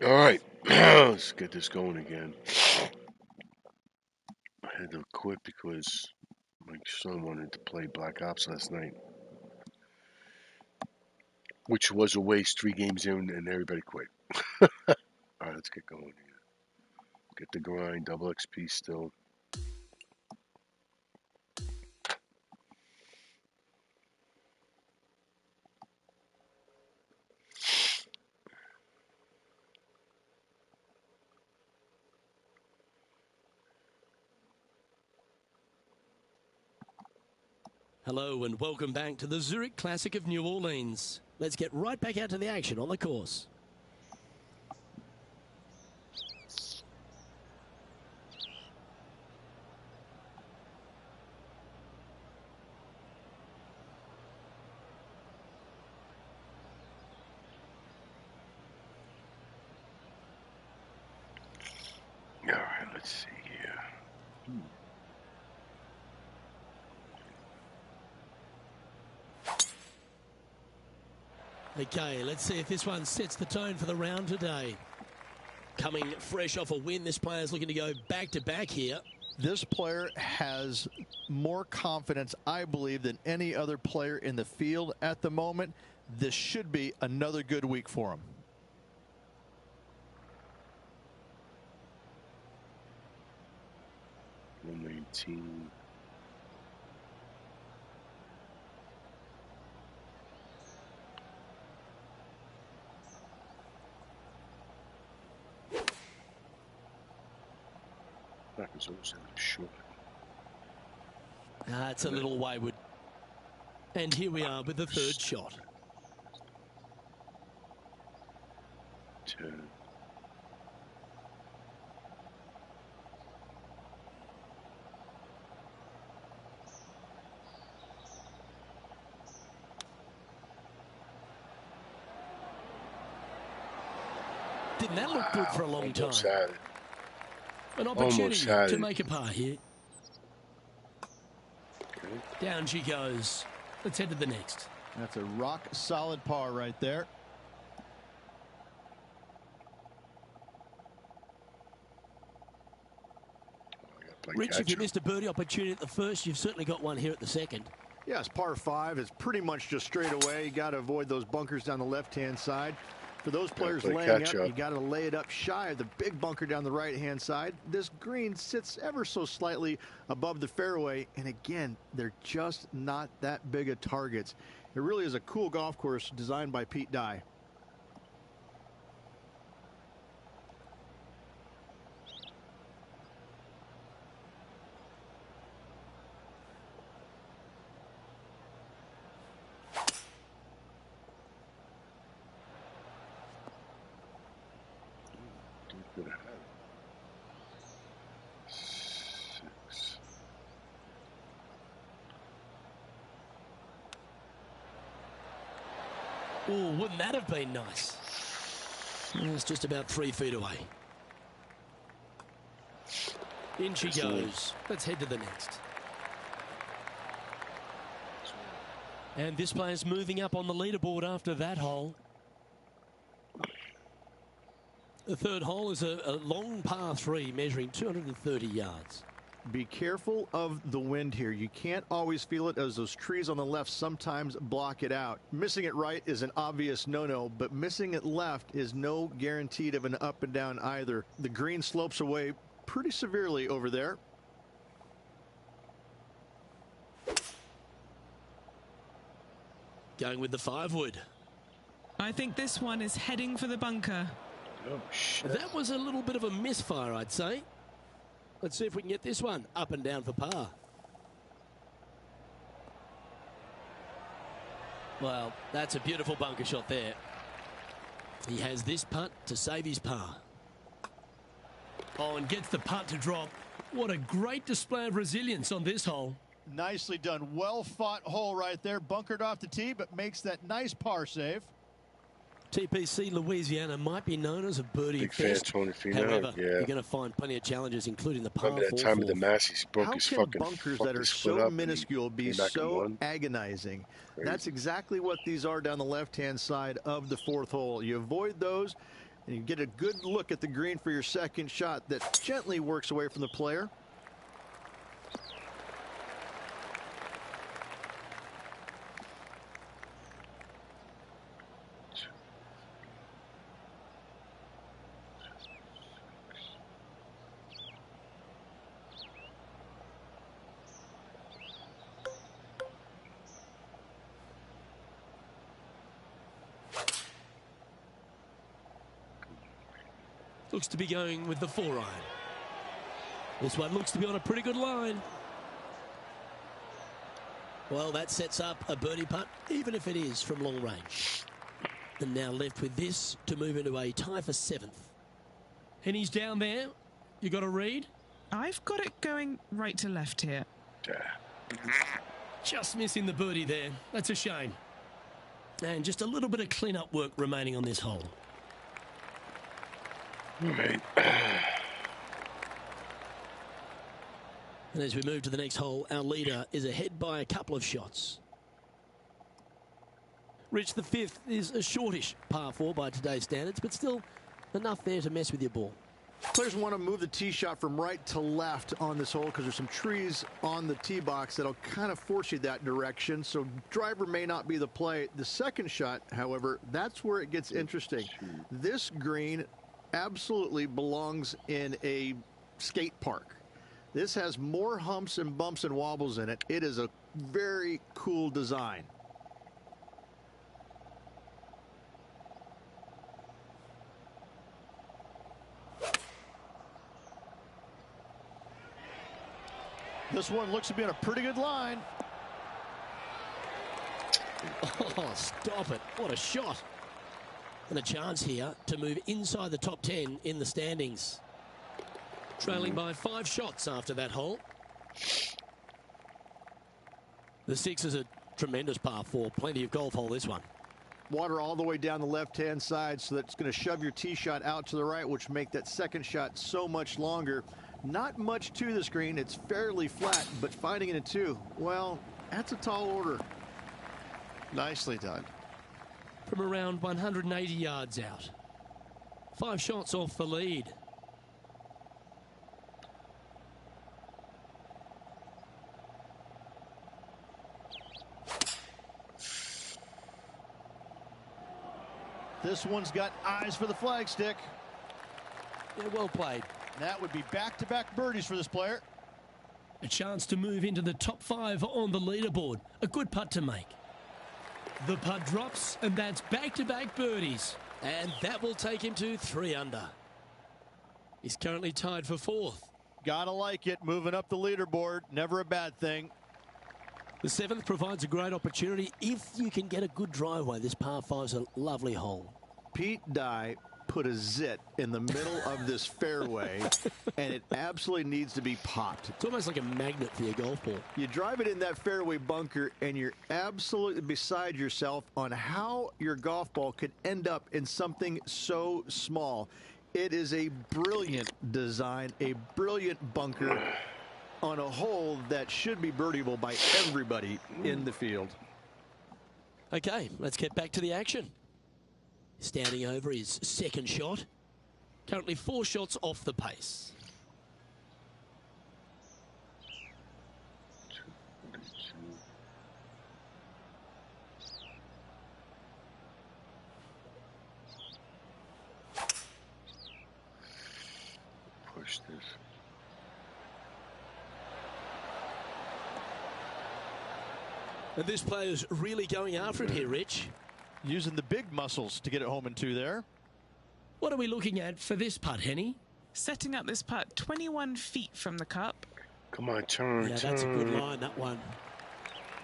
All right, let's get this going again. I had to quit because my son wanted to play Black Ops last night, which was a waste. 3 games in, and everybody quit. All right, let's get going here. Get the grind, double XP still. Hello and welcome back to the Zurich Classic of New Orleans. Let's get right back out to the action on the course. All right, let's see here. Okay, let's see if this one sets the tone for the round today. Coming fresh off a win, this player's looking to go back-to-back here. This player has more confidence, I believe, than any other player in the field at the moment. This should be another good week for him. $119. That was also short. It's a little wayward. And here we are with the third shot. 10. Didn't that look good for a long time? Had it. An opportunity to make a par here. Okay. Down she goes. Let's head to the next. That's a rock solid par right there. Rich, if you missed a birdie opportunity at the first, you've certainly got one here at the second. Yes, par 5 is pretty much just straight away. You got to avoid those bunkers down the left-hand side. For those players laying up, you got to lay it up shy of the big bunker down the right-hand side. This green sits ever so slightly above the fairway, and again, they're just not that big of targets. It really is a cool golf course designed by Pete Dye. Oh, wouldn't that have been nice? It's just about 3 feet away. In she goes. Let's head to the next. And this player's moving up on the leaderboard after that hole. The third hole is a long par 3 measuring 230 yards. Be careful of the wind here. You can't always feel it as those trees on the left sometimes block it out. Missing it right is an obvious no-no, but missing it left is no guaranteed of an up and down either. The green slopes away pretty severely over there. Going with the 5-wood. I think this one is heading for the bunker. Oh, shit. That was a little bit of a misfire, I'd say. Let's see if we can get this one up and down for par. Well, that's a beautiful bunker shot there. He has this putt to save his par. Oh, and gets the putt to drop. What a great display of resilience on this hole. Nicely done. Well fought hole right there. Bunkered off the tee, but makes that nice par save. TPC Louisiana might be known as a birdie Big fan, fest. 20 feet However, out. Yeah. you're going to find plenty of challenges, including the par 4. Remember that time of the Masters, he broke How his can fucking bunkers fucked that are his foot so up minuscule be came back and so won? agonizing? Crazy. That's exactly what these are down the left-hand side of the 4th hole. You avoid those, And you get a good look at the green for your second shot that gently works away from the player. Looks to be going with the 4-iron. This one looks to be on a pretty good line. Well, that sets up a birdie putt, even if it is from long range. And now left with this to move into a tie for 7th. And he's down there. You got a read? I've got it going right to left here. Just missing the birdie there. That's a shame. And just a little bit of clean-up work remaining on this hole. Right. And as we move to the next hole, our leader is ahead by a couple of shots. Rich, the 5th is a shortish par 4 by today's standards, but still enough there to mess with your ball. Players want to move the tee shot from right to left on this hole because there's some trees on the tee box that'll kind of force you that direction. So driver may not be the play. The second shot, however, that's where it gets interesting. This green absolutely belongs in a skate park. This has more humps and bumps and wobbles in it. It is a very cool design. This one looks to be on a pretty good line. Oh, stop it. What a shot. And a chance here to move inside the top 10 in the standings. Trailing by 5 shots after that hole. The 6 is a tremendous par 4. Plenty of golf hole, this one. Water all the way down the left-hand side, so that's going to shove your tee shot out to the right, which make that second shot so much longer. Not much to this green. It's fairly flat, but finding it in 2, well, that's a tall order. Nicely done. From around 180 yards out. 5 shots off the lead. This one's got eyes for the flagstick. Yeah, well played. That would be back-to-back birdies for this player. A chance to move into the top 5 on the leaderboard. A good putt to make. The putt drops, and that's back-to-back birdies. And that will take him to 3 under. He's currently tied for 4th. Gotta like it. Moving up the leaderboard. Never a bad thing. The 7th provides a great opportunity if you can get a good driveway. This par 5 is a lovely hole. Pete Dye put a zit in the middle of this fairway, and it absolutely needs to be popped. It's almost like a magnet for your golf ball. You drive it in that fairway bunker, and you're absolutely beside yourself on how your golf ball could end up in something so small. It is a brilliant design, a brilliant bunker on a hole that should be birdieable by everybody in the field. Okay, let's get back to the action. Standing over his second shot. Currently 4 shots off the pace. Push this. And this player's really going after it here, Rich. Using the big muscles to get it home in 2 there. What are we looking at for this putt, Henny? Setting up this putt 21 feet from the cup. Come on, turn. Yeah, that's a good line, that one.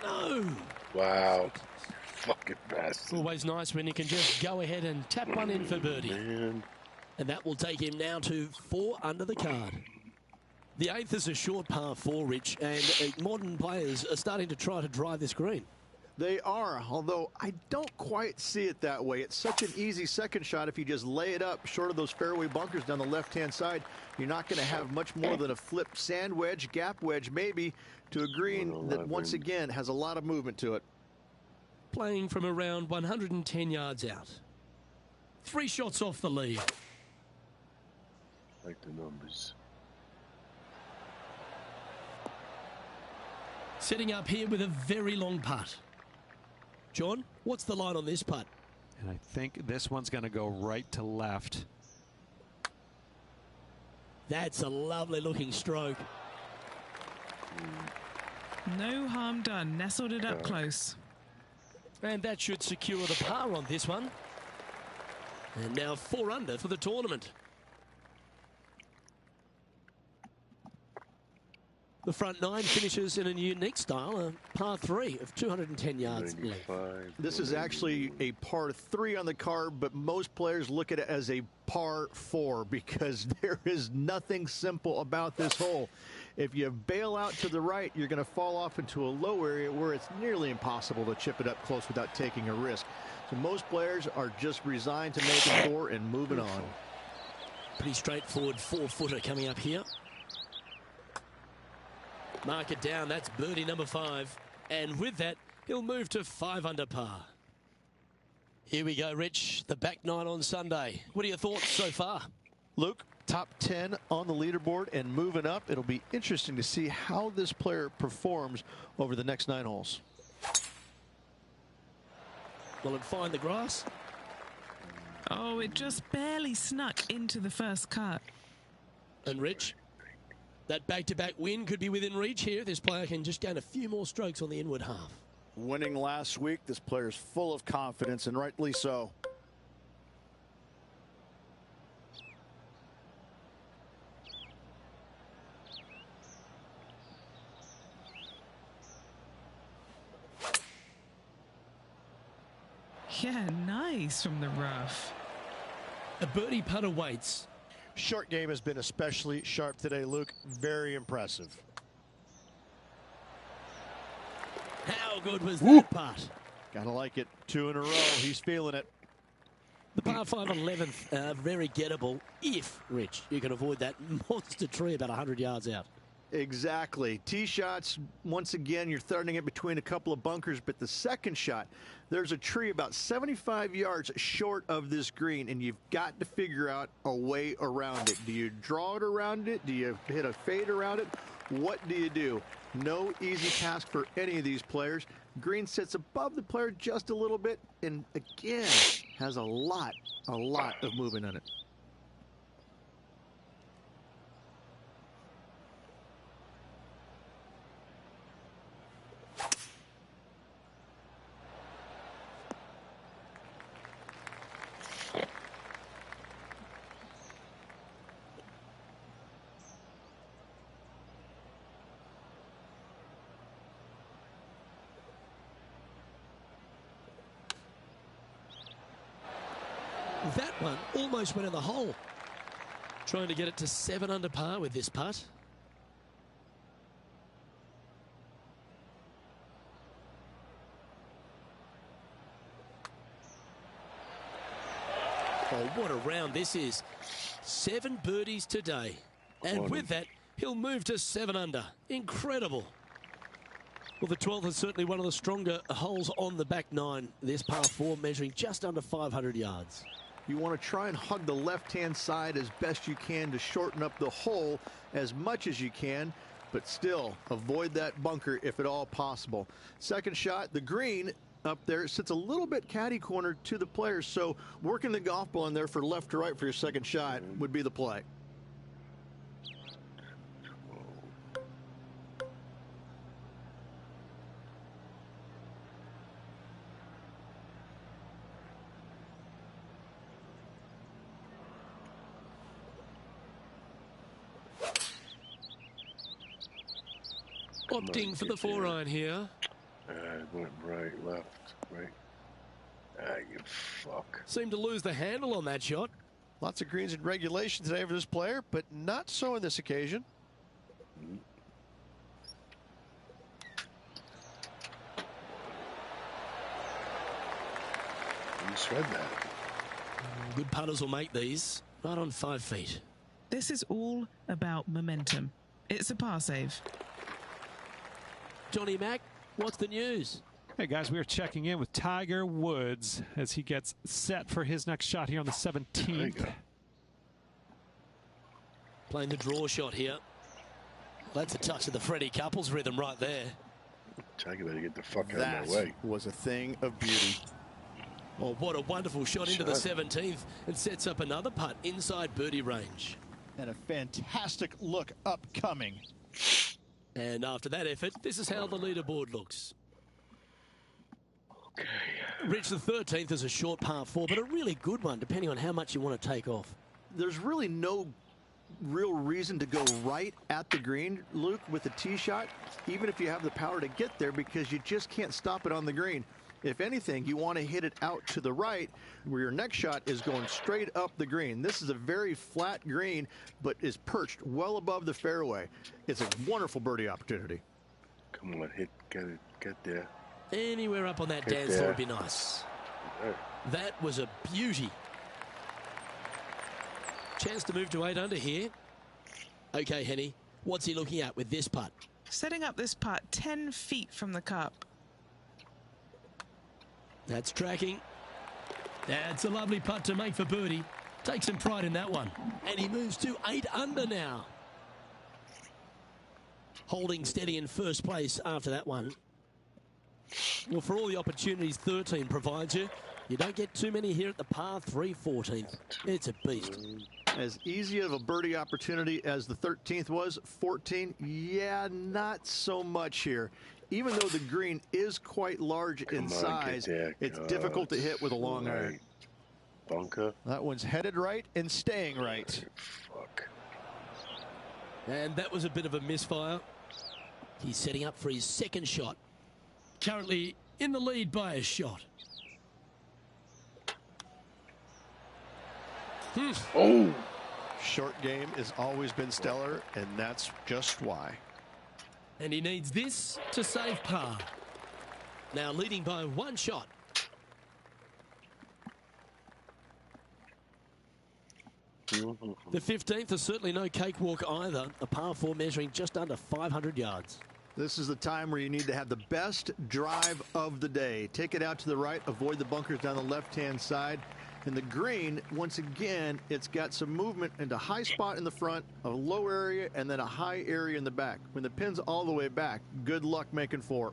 No! Wow. Fucking bastard. Always nice when you can just go ahead and tap one in for birdie. Man. And that will take him now to 4 under the card. The 8th is a short par 4, Rich, and modern players are starting to try to drive this green. They are, although I don't quite see it that way. It's such an easy second shot if you just lay it up short of those fairway bunkers down the left-hand side. You're not going to have much more than a flip sand wedge, gap wedge maybe, to a green that once again has a lot of movement to it. Playing from around 110 yards out. 3 shots off the lead. Like the numbers. Setting up here with a very long putt. John, what's the line on this putt? And I think this one's going to go right to left. That's a lovely looking stroke. No harm done. Nestled it up close. And that should secure the par on this one. And now 4 under for the tournament. The front 9 finishes in a unique style, a par 3 of 210 yards length. This is actually a par 3 on the card, but most players look at it as a par 4 because there is nothing simple about this hole. If you bail out to the right, you're going to fall off into a low area where it's nearly impossible to chip it up close without taking a risk. So most players are just resigned to making 4 and moving on. Pretty straightforward 4-footer coming up here. Mark it down. That's birdie number 5. And with that, he'll move to 5 under par. Here we go, Rich. The back 9 on Sunday. What are your thoughts so far? Luke, top 10 on the leaderboard and moving up. It'll be interesting to see how this player performs over the next 9 holes. Will it find the grass? Oh, it just barely snuck into the first cut. And Rich, that back-to-back win could be within reach here. This player can just gain a few more strokes on the inward half. Winning last week, this player's full of confidence, and rightly so. Yeah, nice from the rough. A birdie putt awaits. Short game has been especially sharp today, Luke. Very impressive. How good was that putt? Gotta like it. 2 in a row. He's feeling it. The par 5 on 11th, very gettable if, Rich, you can avoid that monster tree about 100 yards out. Exactly. Tee shots, once again, you're throwing it between a couple of bunkers, but the second shot, there's a tree about 75 yards short of this green, and you've got to figure out a way around it. Do you draw it around it? Do you hit a fade around it? What do you do? No easy task for any of these players. Green sits above the player just a little bit, and again, has a lot of movement on it. That one almost went in the hole. Trying to get it to 7 under par with this putt. Oh, what a round this is. 7 birdies today. And with that, he'll move to 7 under. Incredible. Well, the 12th is certainly one of the stronger holes on the back 9. This par 4 measuring just under 500 yards. You want to try and hug the left-hand side as best you can to shorten up the hole as much as you can, but still avoid that bunker if at all possible. Second shot, the green up there sits a little bit caddy corner to the players, so working the golf ball in there for left to right for your second shot would be the play. Opting for the 4-iron here. Went right, left, right. You fuck. Seemed to lose the handle on that shot. Lots of greens in regulation today for this player, but not so on this occasion. You shred that. Good putters will make these. Right on 5 feet. This is all about momentum. It's a par save. Johnny Mack, what's the news? Hey guys, we are checking in with Tiger Woods as he gets set for his next shot here on the 17th. Playing the draw shot here. That's a touch of the Freddie Couples rhythm right there. Tiger better get the fuck out of my way. That was a thing of beauty. Oh, what a wonderful shot into the 17th. It sets up another putt inside birdie range. And a fantastic look upcoming. And after that effort, this is how the leaderboard looks. Okay. Rich, the 13th is a short par 4, but a really good one, depending on how much you want to take off. There's really no real reason to go right at the green, Luke, with the tee shot, even if you have the power to get there, because you just can't stop it on the green. If anything, you want to hit it out to the right, where your next shot is going straight up the green. This is a very flat green, but is perched well above the fairway. It's a wonderful birdie opportunity. Come on, get there. Anywhere up on that dance floor would be nice. That was a beauty. Chance to move to 8 under here. Okay, Henny, what's he looking at with this putt? Setting up this putt 10 feet from the cup. That's tracking. That's a lovely putt to make for birdie. Take some pride in that one. And he moves to 8 under now. Holding steady in first place after that one. Well, for all the opportunities 13 provides you, you don't get too many here at the par 3 14th. It's a beast. As easy of a birdie opportunity as the 13th was, 14, yeah, not so much here. Even though the green is quite large in size, it's difficult to hit with a long iron. Bunker. That one's headed right and staying right. Fuck. And that was a bit of a misfire. He's setting up for his second shot. Currently in the lead by a shot. Oh! Short game has always been stellar, and that's just why. And he needs this to save par. Now leading by 1 shot. The 15th is certainly no cakewalk either. A par 4 measuring just under 500 yards. This is the time where you need to have the best drive of the day. Take it out to the right, avoid the bunkers down the left-hand side. And the green, once again, it's got some movement into high spot in the front, a low area, and then a high area in the back. When the pin's all the way back, good luck making 4.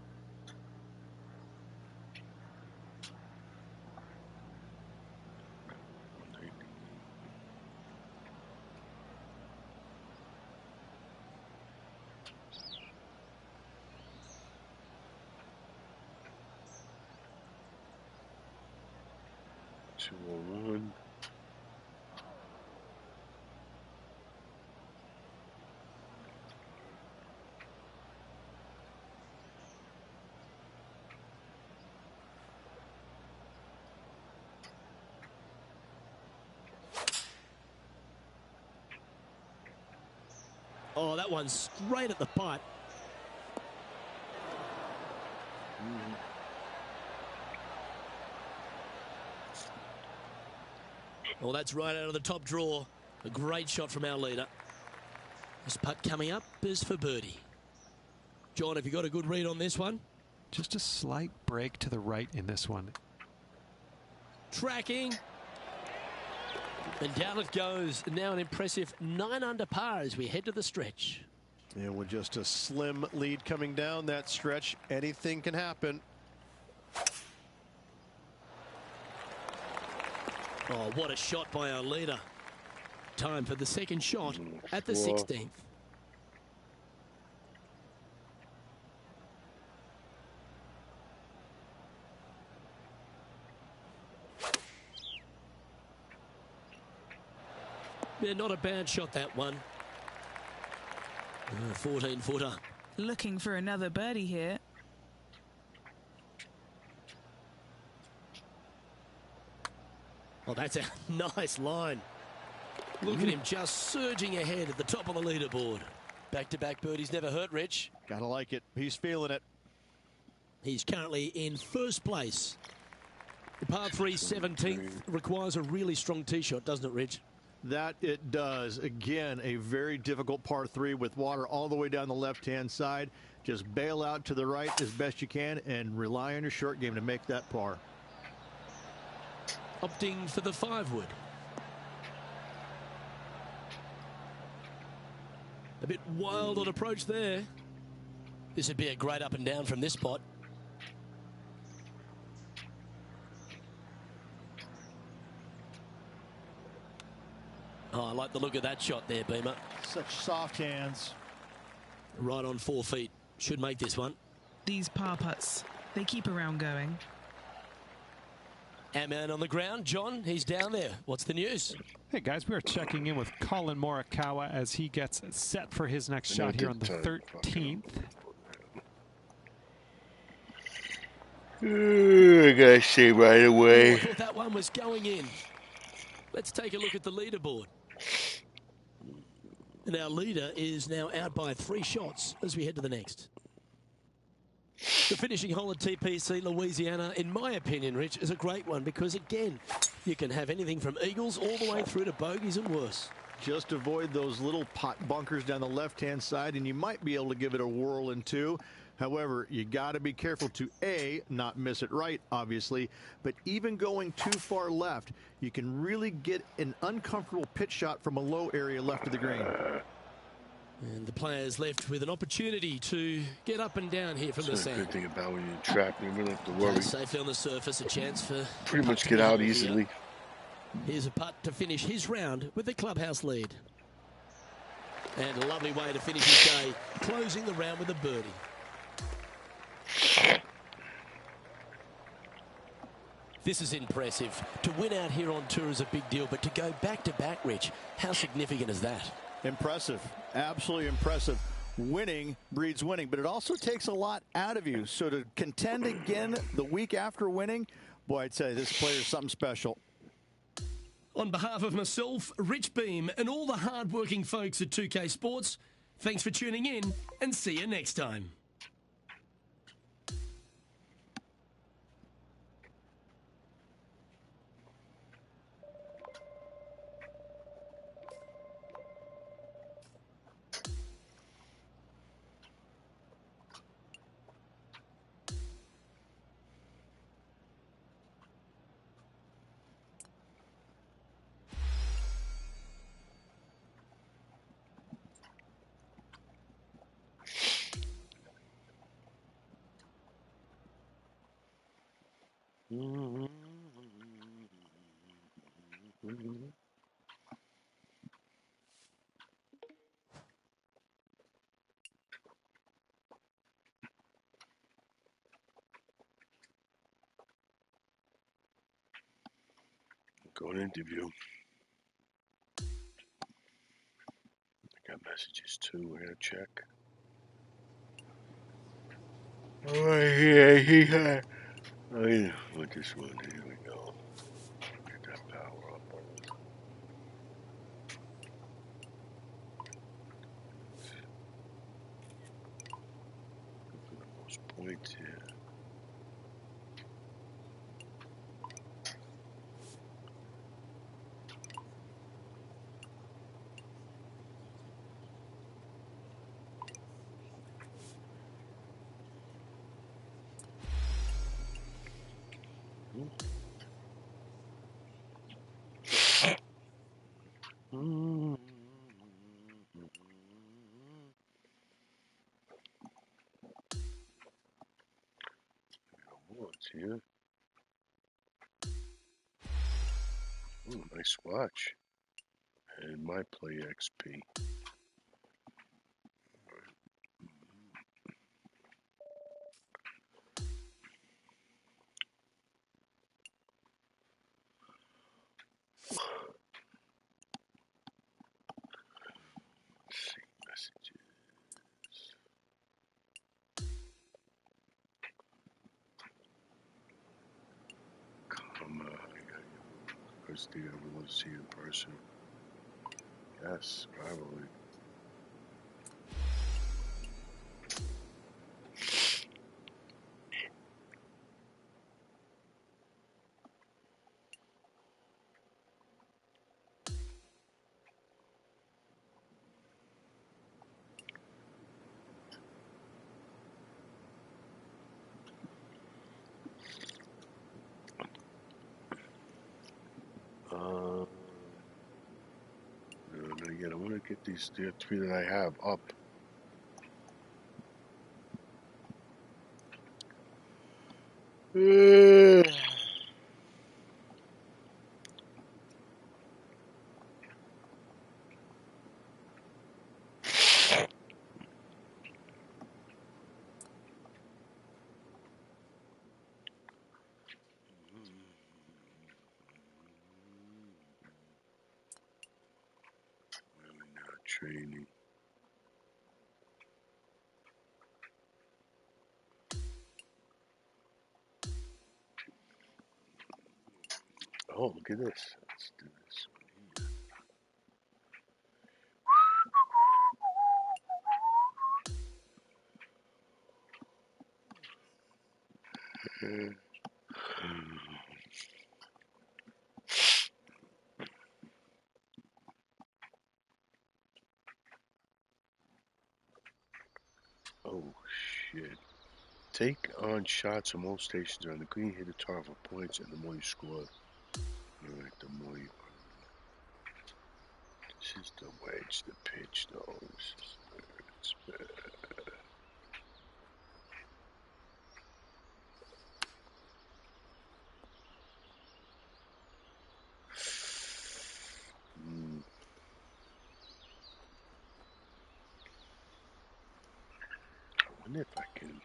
Oh, that one's straight at the putt. Well, that's right out of the top draw. A great shot from our leader. This putt coming up is for birdie. John, have you got a good read on this one? Just a slight break to the right in this one. Tracking. And down it goes. Now an impressive 9 under par as we head to the stretch. And with just a slim lead coming down that stretch, anything can happen. Oh, what a shot by our leader. Time for the second shot at the 16th. Yeah, not a bad shot, that one. 14-footer. Looking for another birdie here. Oh, that's a nice line. Look at him just surging ahead at the top of the leaderboard. Back-to-back birdies never hurt, Rich. Gotta like it. He's feeling it. He's currently in first place. The par 3 17th requires a really strong tee shot, doesn't it, Rich? That it does. Again, a very difficult par 3 with water all the way down the left-hand side. Just bail out to the right as best you can and rely on your short game to make that par. Opting for the 5-wood. A bit wild on approach there. This would be a great up and down from this spot. Oh, I like the look of that shot there, Beamer. Such soft hands. Right on 4 feet. Should make this one. These par putts, they keep a round going. Our man on the ground, John, he's down there. What's the news? Hey guys, we are checking in with Colin Morikawa as he gets set for his next shot here on the 13th. I gotta say right away. I thought that one was going in. Let's take a look at the leaderboard. And our leader is now out by 3 shots as we head to the next. The finishing hole at TPC Louisiana, in my opinion, Rich, is a great one because, again, you can have anything from eagles all the way through to bogeys and worse. Just avoid those little pot bunkers down the left-hand side, and you might be able to give it a whirl in 2. However, you got to be careful to, A, not miss it right, obviously, but even going too far left, you can really get an uncomfortable pitch shot from a low area left of the green. And the players left with an opportunity to get up and down here from the sand. Good thing about when you're trapped, you don't have to worry. Safely on the surface, a chance for pretty much get out easily. Here's a putt to finish his round with the clubhouse lead. And a lovely way to finish his day, closing the round with a birdie. This is impressive. To win out here on tour is a big deal, but to go back-to-back, Rich, how significant is that? Impressive. Absolutely impressive. Winning breeds winning, but it also takes a lot out of you. So to contend again the week after winning, boy, I'd say this player is something special. On behalf of myself, Rich Beam, and all the hard-working folks at 2K Sports, thanks for tuning in, and see you next time. Go and interview. I got messages too. We're gonna check. Oh yeah, oh yeah. What this one? Here we go. Get that power up on it. For the most points here. Here. Ooh, nice watch. And my play XP. Let's see messages. Do you ever want to see you in person? Yes, probably. get these the 3 that I have up. Training. Oh, look at this. Let's do this one here. Oh, shit. Take on shots on most stations on the green, hit the target for points, and the more you score, the more you. This is the wedge, the pitch, though. This is it's bad. I wonder if I can.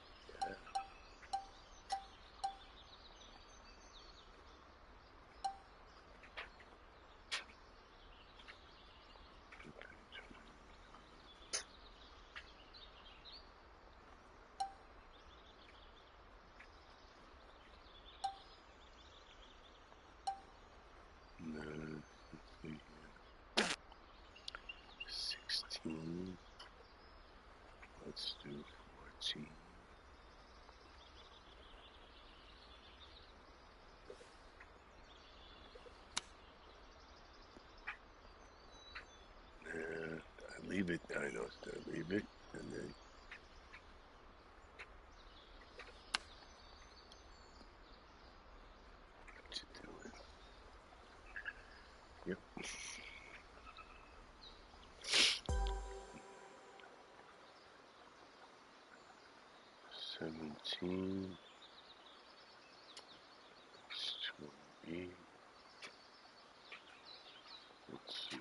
No, let's see here. 16. Let's do 14. I leave it. I know it's gonna leave it, and then. What you doing? Yep. 17. 28. Let's see.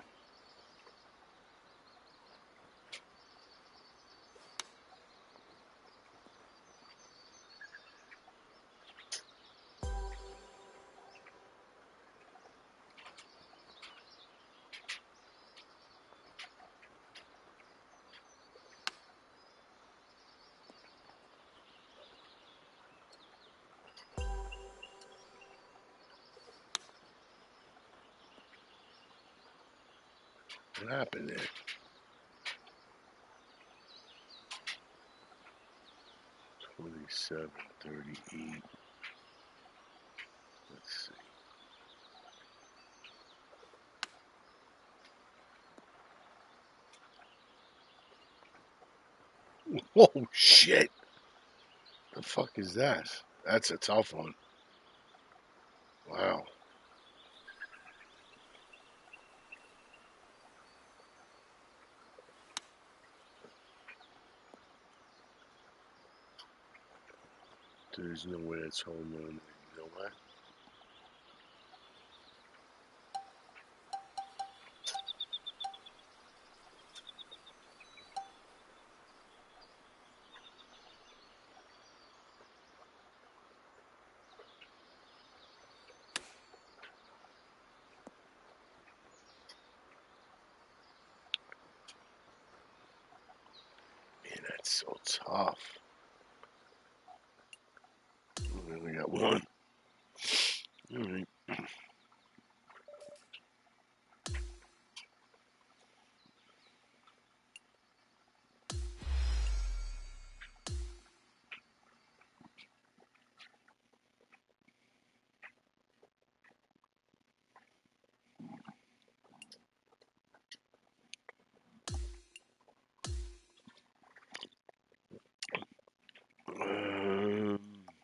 What happened there? $27.38. Let's see. Oh shit! The fuck is that? That's a tough one. Wow. There's no way that's home run. You know what? Man, that's so tough. We only got one. All right.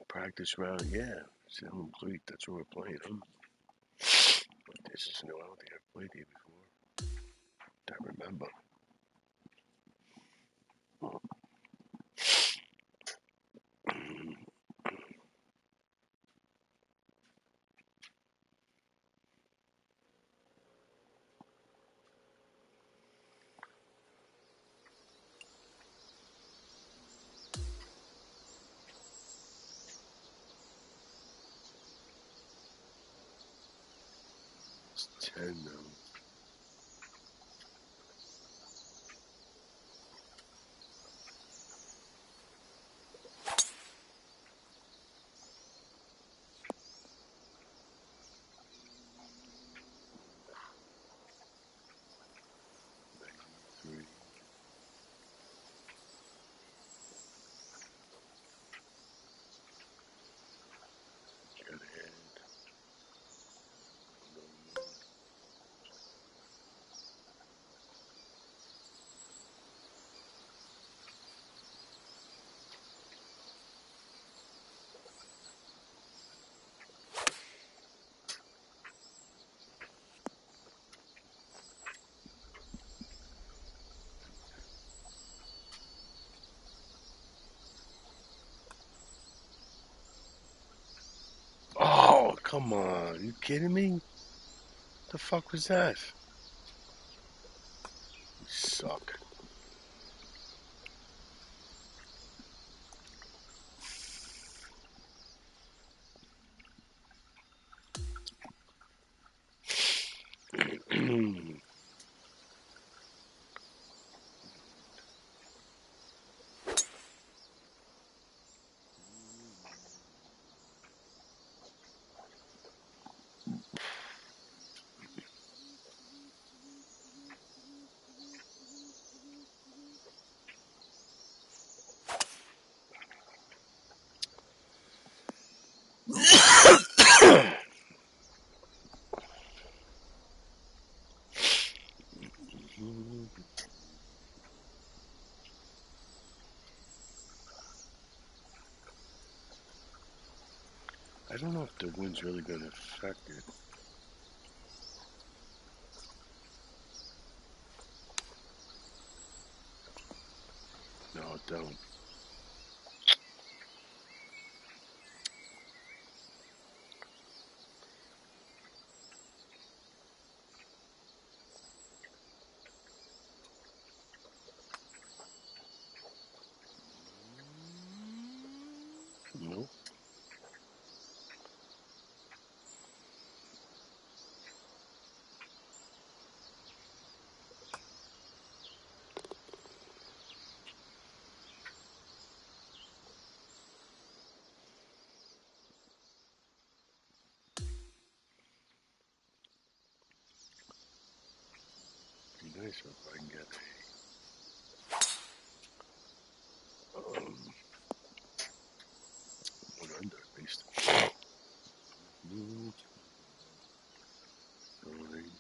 Practice round, yeah. Salem Cleat, that's where we're playing them. But this is new. I don't think I've played here before. I remember. And three. Got ahead. Oh, come on. You kidding me? The fuck was that? You suck. I don't know if the wind's really going to affect it. No, it don't. Nope. Be nice if I can get one under at least. Fine.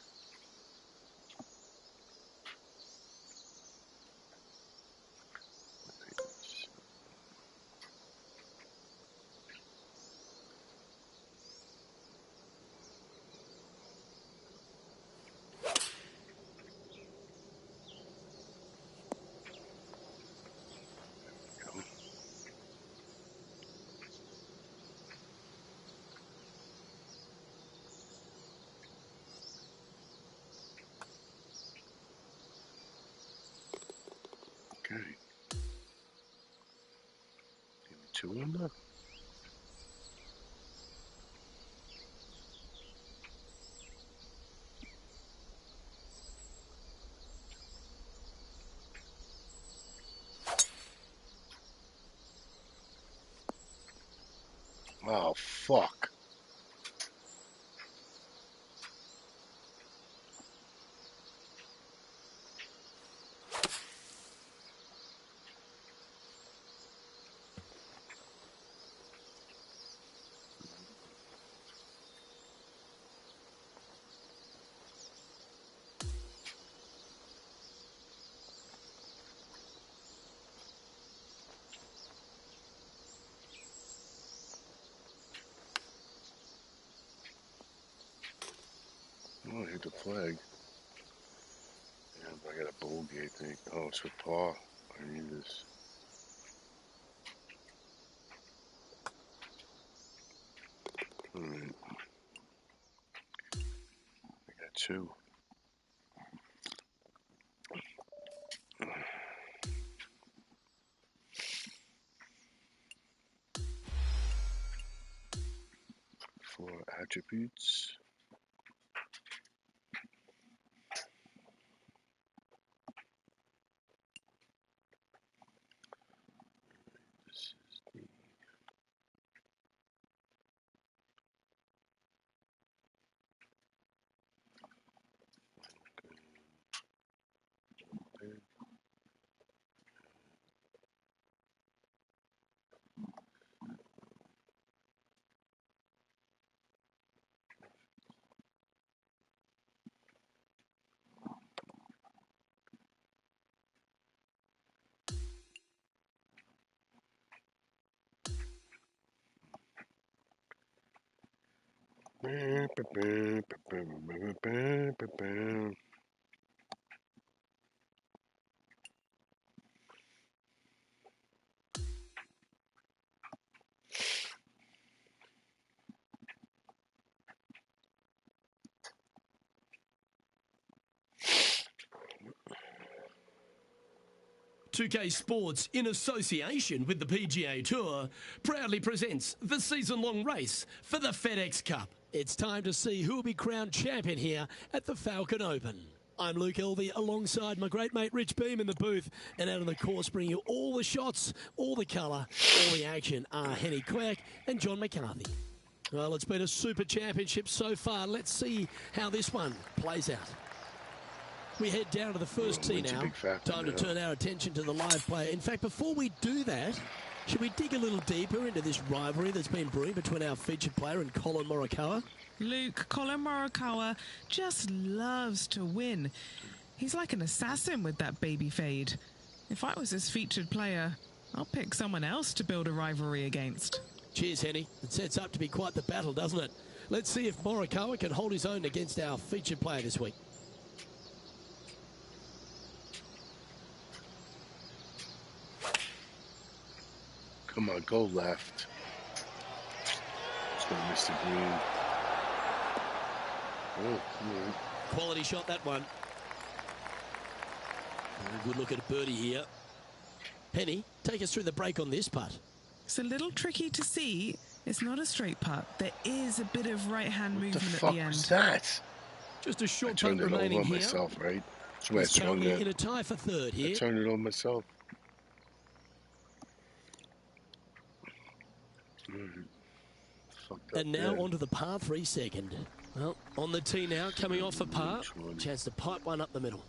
Okay. Maybe two under? Oh, fuck. Oh, I hit the flag. Yeah, but I got a bogey, I think. Oh, it's for par. I need this. Alright. I got two. Four attributes. 2K Sports, in association with the PGA Tour, proudly presents the season-long race for the FedEx Cup. It's time to see who will be crowned champion here at the Falcon Open. I'm Luke Elvey alongside my great mate Rich Beam in the booth, and out on the course bringing you all the shots, all the colour, all the action are Henny Quack and John McCarthy. Well, it's been a super championship so far. Let's see how this one plays out. We head down to the first tee now. Time to turn our attention to the live player. In fact, before we do that, should we dig a little deeper into this rivalry that's been brewing between our featured player and Collin Morikawa? Luke, Collin Morikawa just loves to win. He's like an assassin with that baby fade. If I was his featured player, I'll pick someone else to build a rivalry against. Cheers, Henny. It sets up to be quite the battle, doesn't it? Let's see if Morikawa can hold his own against our featured player this week. Come on, go left. It's going to miss the green. Oh, come on. Quality shot, that one. Good look at a birdie here. Penny, take us through the break on this putt. It's a little tricky to see. It's not a straight putt. There is a bit of right-hand movement at the end. What was that? Just a short putt remaining here. I turned it over here. myself, right? That's why I swung that. In a tie for third here. I turned it over myself. And now onto the par 3 second. Well, on the tee now, coming off for par. Chance to pipe one up the middle.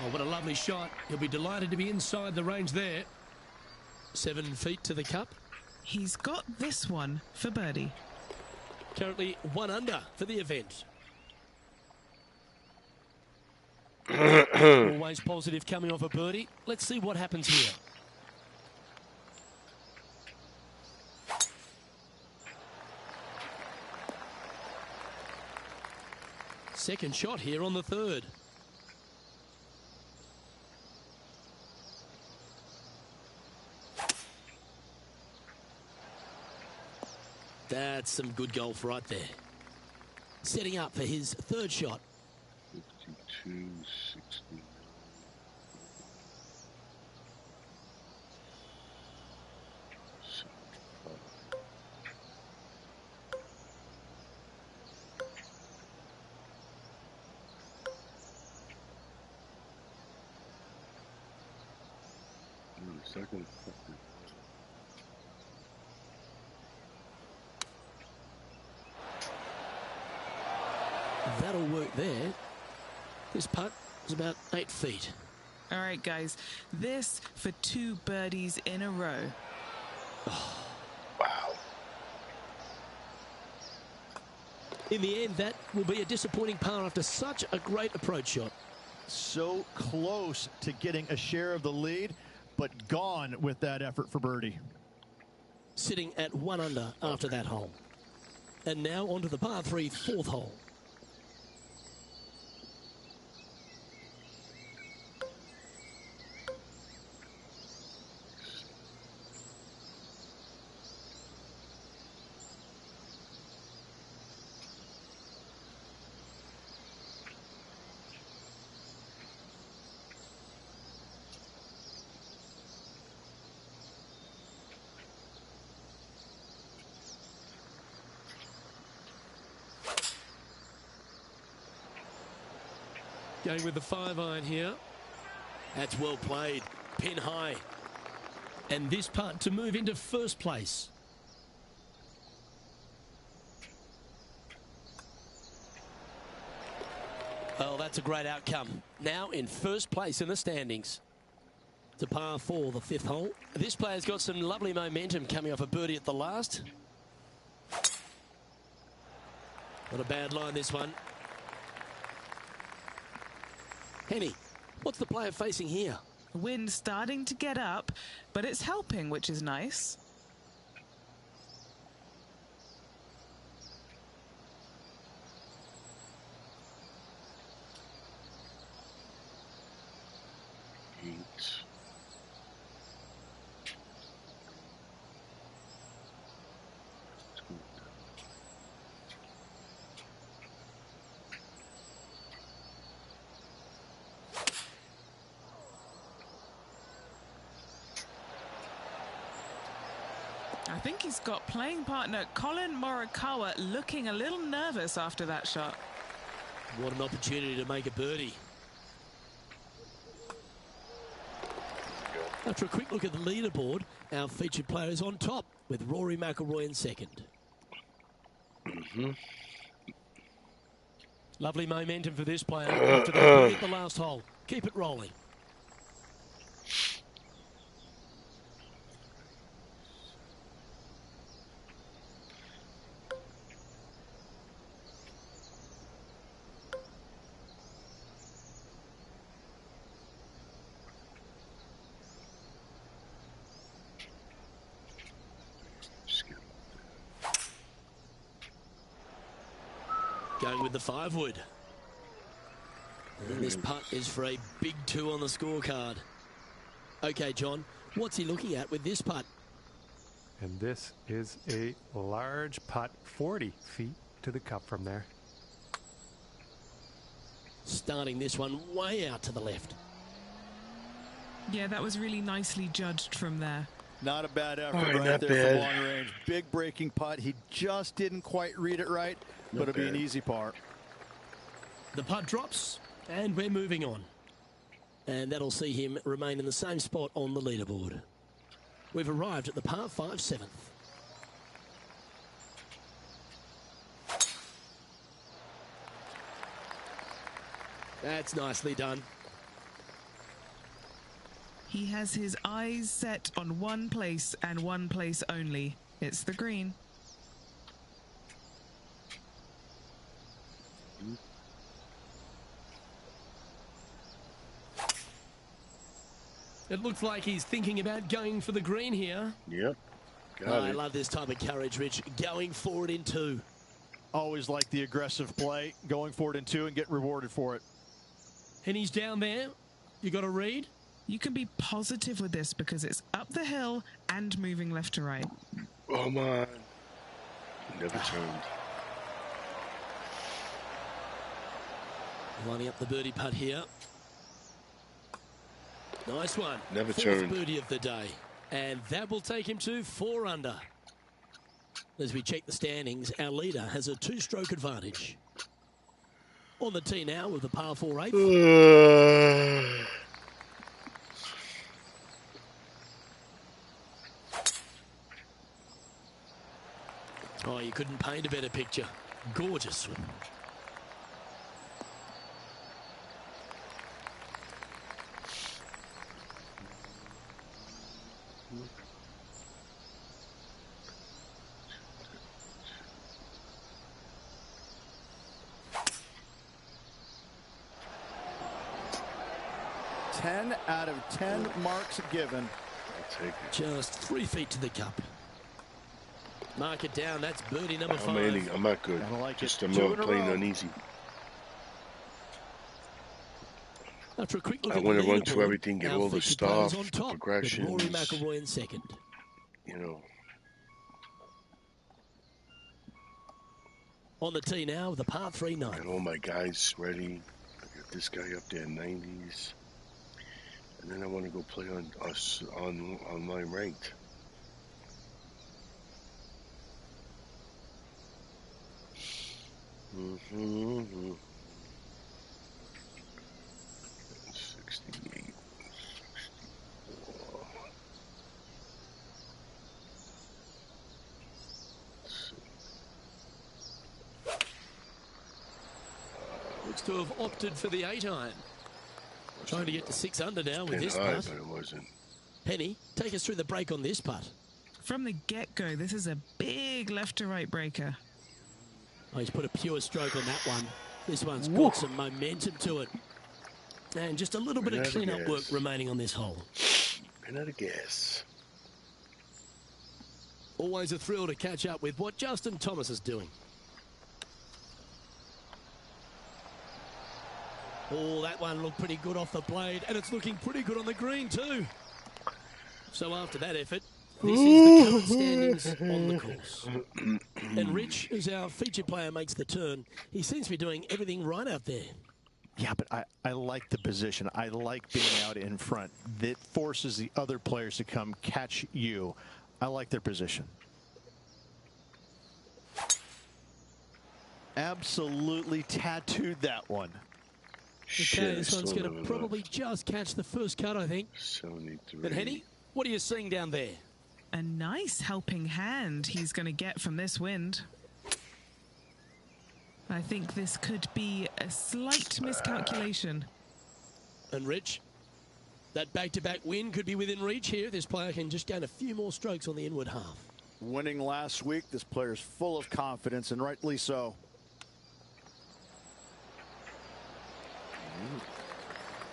Oh, what a lovely shot. He'll be delighted to be inside the range there. 7 feet to the cup. He's got this one for birdie. Currently 1 under for the event. Always positive coming off a birdie. Let's see what happens here. Second shot here on the third. That's some good golf right there. Setting up for his third shot. 52, 60. Second. That'll work there. This putt is about 8 feet. All right, guys. This for 2 birdies in a row. Oh, wow. In the end, that will be a disappointing par after such a great approach shot. So close to getting a share of the lead, but gone with that effort for birdie. Sitting at 1 under after that hole. And now onto the par 3 4th hole. Going with the 5-iron here. That's well played. Pin high. And this putt to move into first place. Oh, that's a great outcome. Now in first place in the standings. to par 4, the 5th hole. This player's got some lovely momentum coming off a birdie at the last. Not a bad line, this one. Henny, what's the player facing here? Wind starting to get up, but it's helping, which is nice. I think he's got playing partner Collin Morikawa looking a little nervous after that shot. What an opportunity to make a birdie. After a quick look at the leaderboard, our featured player is on top with Rory McIlroy in second. Lovely momentum for this player after they hit the last hole. Keep it rolling. Going with the 5-wood. And this putt is for a big 2 on the scorecard. Okay, John, what's he looking at with this putt? And this is a large putt, 40 feet to the cup from there. Starting this one way out to the left. Yeah, that was really nicely judged from there. Not a bad effort right there from long range. Big breaking putt. He just didn't quite read it right, but it'll be an easy par. The putt drops, and we're moving on. And that'll see him remain in the same spot on the leaderboard. We've arrived at the par 5 7th. That's nicely done. He has his eyes set on one place and one place only. It's the green. It looks like he's thinking about going for the green here. Yep. I love this type of courage, Rich. Going forward in 2. Always like the aggressive play, going forward in 2 and get rewarded for it. And he's down there. You got to read. You can be positive with this because it's up the hill and moving left to right. Oh, my. Never turned. Lining up the birdie putt here. Nice one. Never 4th turned. birdie of the day. And that will take him to 4 under. As we check the standings, our leader has a 2-stroke advantage. On the tee now with the par 4 8th. Oh, you couldn't paint a better picture. Gorgeous. Ten out of 10 marks given. Just 3 feet to the cup. Mark it down. That's birdie number 5. I'm not good. Like just it. I'm not playing uneasy. After a quick look I at want the to run through leaderboard, everything, get our all the featured players stuff, on top, with progressions. Rory McIlroy in second. You know. On the tee now with the par 3 9. Got all my guys ready. I got this guy up there in 90s. And then I want to go play on online ranked. Mm-hmm. 68. 64. Looks to have opted for the 8 iron. Trying to get to 6 under now with this high, putt. but it wasn't. Penny, take us through the break on this putt. From the get-go, this is a big left-to-right breaker. Oh, he's put a pure stroke on that one. This one's got some momentum to it. And just a little bit of clean-up work remaining on this hole. And out of gas. Always a thrill to catch up with what Justin Thomas is doing. Oh, that one looked pretty good off the blade, and it's looking pretty good on the green too. So after that effort, this is the current standings on the course. And Rich, as our featured player makes the turn, he seems to be doing everything right out there. Yeah, but I like the position. I like being out in front. That forces the other players to come catch you. I like their position. Absolutely tattooed that one. Okay, this one's going to probably just catch the first cut, I think. 73. But Henny, what are you seeing down there? A nice helping hand he's going to get from this wind. I think this could be a slight miscalculation. And Rich, that back-to-back win could be within reach here. This player can just gain a few more strokes on the inward half. Winning last week, this player's full of confidence, and rightly so.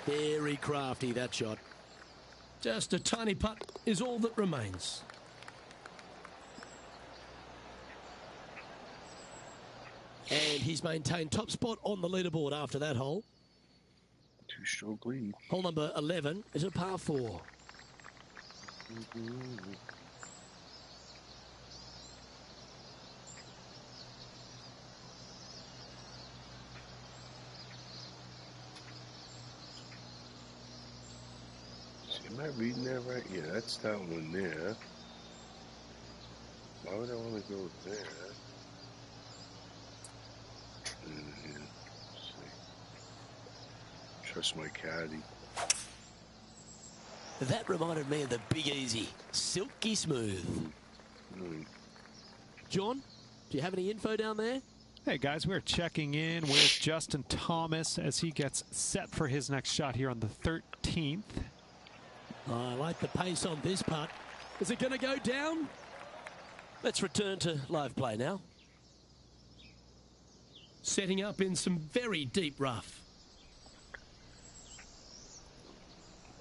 Very crafty, that shot. Just a tiny putt is all that remains. And he's maintained top spot on the leaderboard after that hole. 2-stroke lead. Hole number 11 is a par 4. Am I reading that right? Yeah, that's that one there. Why would I want to go there? Trust my caddy. That reminded me of the Big Easy. Silky smooth. John, do you have any info down there? Hey guys, we're checking in with Justin Thomas as he gets set for his next shot here on the 13th. I like the pace on this putt. Is it going to go down? Let's return to live play now. Setting up in some very deep rough.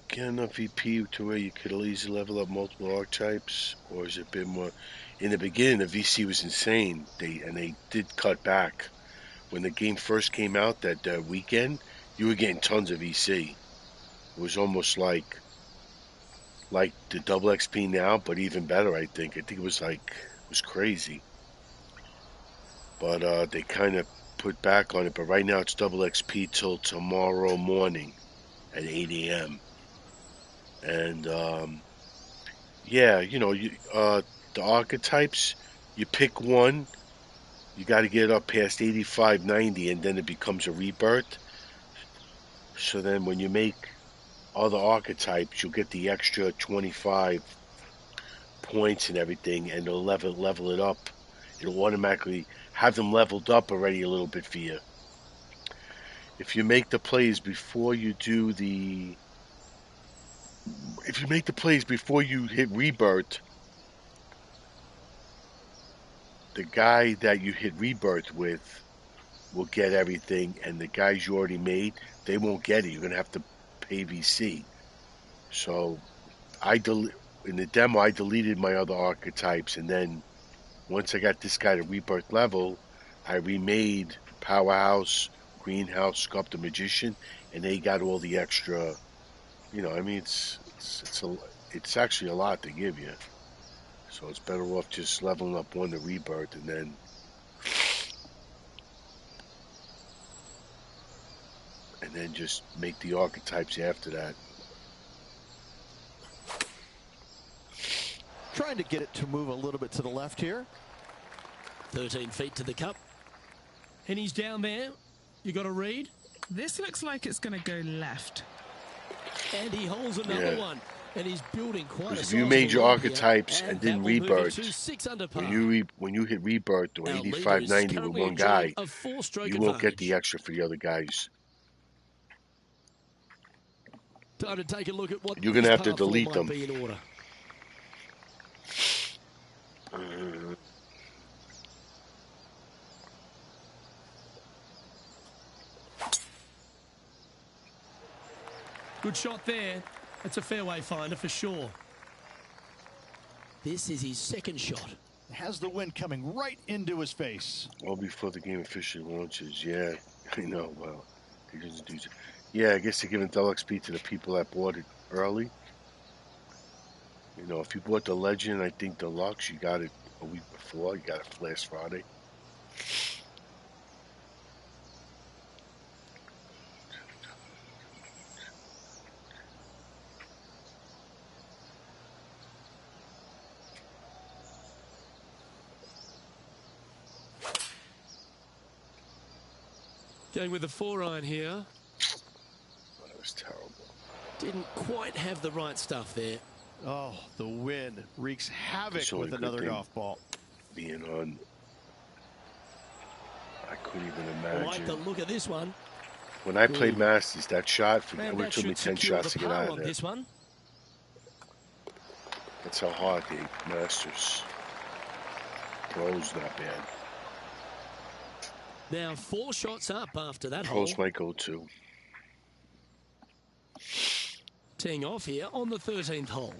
Get enough EP to where you could easily level up multiple archetypes, or is it a bit more? In the beginning, the VC was insane. They did cut back. When the game first came out that weekend, you were getting tons of VC. It was almost like the double XP now, but even better, I think. I think it was crazy. But they kind of put back on it. But right now it's double XP till tomorrow morning at 8 a.m. And yeah, you know, the archetypes, you pick one, you got to get up past 85, 90, and then it becomes a rebirth. So then when you make other archetypes, you'll get the extra 25 points and everything, and it'll level it up. It'll automatically have them leveled up already a little bit for you. If you make the plays before you do the... If you make the plays before you hit rebirth, the guy that you hit rebirth with will get everything, and the guys you already made, they won't get it. You're going to have to pay VC. So in the demo, I deleted my other archetypes, and then once I got this guy to rebirth level, I remade Powerhouse, Greenhouse, Sculptor, Magician, and they got all the extra. You know, I mean, it's actually a lot to give you. So it's better off just leveling up one to rebirth, and then just make the archetypes after that. Trying to get it to move a little bit to the left here. 13 feet to the cup. And he's down there. You got a read? This looks like it's going to go left. And he holds another one. And he's building quite a if you made your archetypes and didn't rebirth, when you hit rebirth or 85, 90 with one guy, you won't get the extra for the other guys. Time to take a look at what You're going to have to par four delete might them. be in order. Good shot there. That's a fairway finder for sure. This is his second shot. Has the wind coming right into his face. Well, before the game officially launches, yeah, I know. Well, he doesn't do. Yeah, I guess they're giving double XP to the people that bought it early. You know, if you bought the Legend, I think Deluxe, you got it a week before. You got it last Friday. Going with the 4-iron here. That was terrible. Didn't quite have the right stuff there. Oh, the wind wreaks havoc with another golf ball. Being on, I couldn't even I imagine. like the look of this one. When I played Masters, that shot, it That took me should 10 secure shots the to get par out of on there. this one. That's how hard the Masters. Pros not bad. Now 4 shots up after that Pros hole. might go too. Teeing off here on the 13th hole.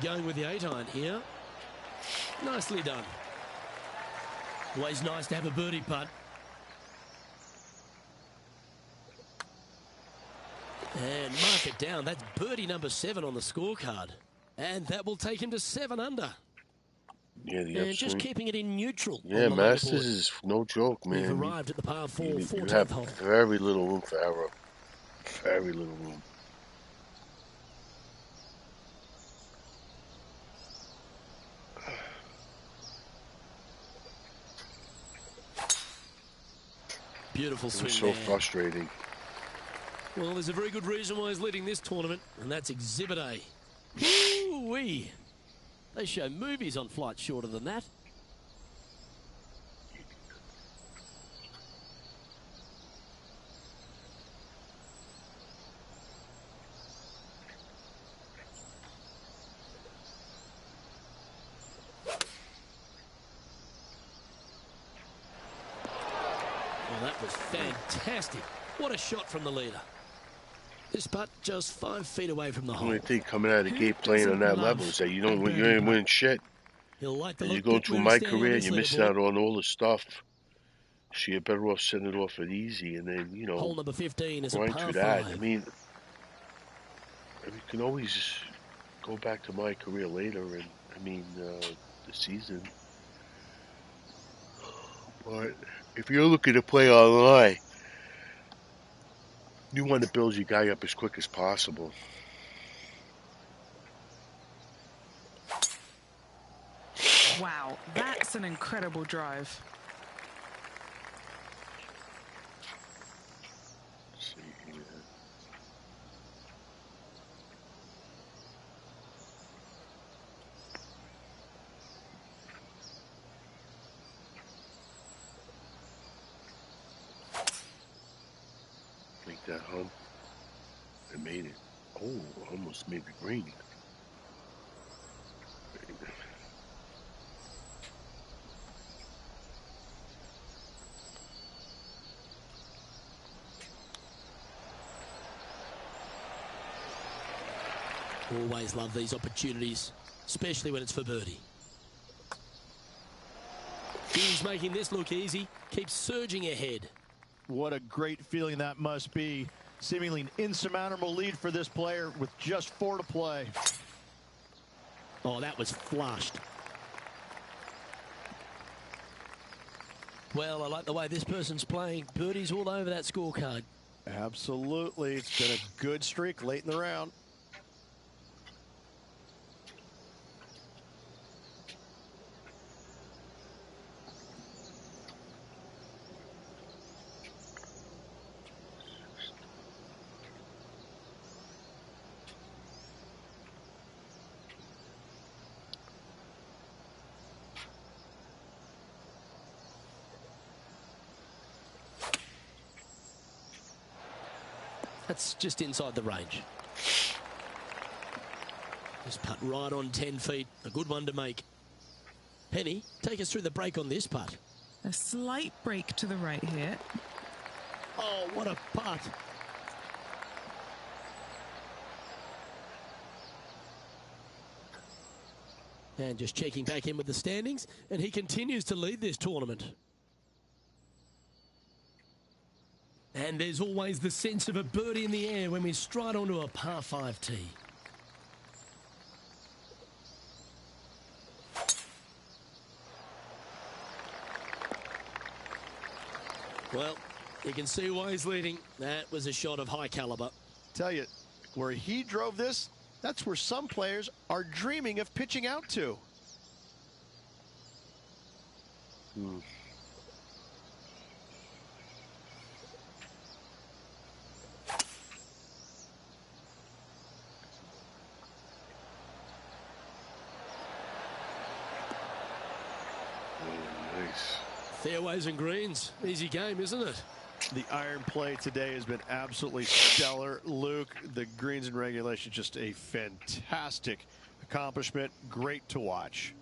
Going with the 8-iron here. Nicely done. Always nice to have a birdie putt. And mark it down. That's birdie number 7 on the scorecard. And that will take him to 7 under. Yeah, the And just keeping it in neutral. Yeah, Masters is no joke, man. We've arrived at the par 4 you 14th have hole. very little room for error. Very little room. Beautiful It swing was so there. frustrating. Well, there's a very good reason why he's leading this tournament, and that's Exhibit A. Woo-wee. They show movies on flights shorter than that. Well, that was fantastic. What a shot from the leader. This putt just 5 feet away from the The hole. only thing coming out of the gate playing on that level is that you ain't winning shit. He'll like the And you look go at through where my he's standing career, on this you're missing leaderboard. out on all the stuff. So you're better off setting it off at easy and then, you know, Hole number 15 is a grind par through that. 5. I mean, you can always go back to my career later and, the season. But if you're looking to play online, you want to build your guy up as quick as possible. Wow, that's an incredible drive. Let's see here. Make that hump. It made it. Oh, almost made the green. Always love these opportunities, especially when it's for birdie. He's making this look easy, keeps surging ahead. What a great feeling that must be. Seemingly an insurmountable lead for this player with just 4 to play. Oh, that was flushed. Well, I like the way this person's playing. Birdies all over that scorecard. Absolutely. It's been a good streak late in the round. That's just inside the range. This putt right on 10 feet. A good one to make. Penny, take us through the break on this putt. A slight break to the right here. Oh, what a putt. And just checking back in with the standings, and he continues to lead this tournament. And there's always the sense of a birdie in the air when we stride onto a par 5 tee. Well, you can see why he's leading. That was a shot of high caliber. Tell you, where he drove this, that's where some players are dreaming of pitching out to. Nice. Fairways and greens. Easy game, isn't it? The iron play today has been absolutely stellar. Luke, the greens and regulation, just a fantastic accomplishment. Great to watch.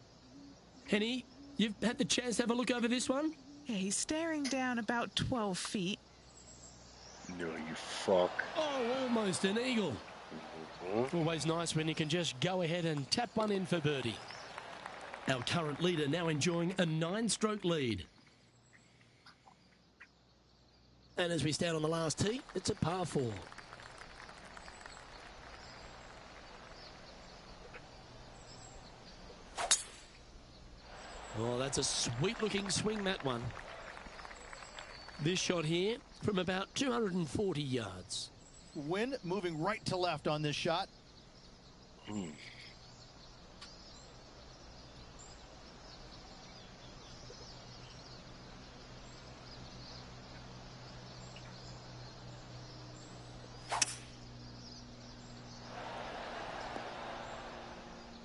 Henny, you've had the chance to have a look over this one? Yeah, he's staring down about 12 feet. No, you fuck. Oh, almost an eagle. Always nice when you can just go ahead and tap one in for birdie. Our current leader now enjoying a 9-stroke lead. And as we stand on the last tee, it's a par 4. Oh, that's a sweet-looking swing, that one. This shot here from about 240 yards. Wind moving right to left on this shot.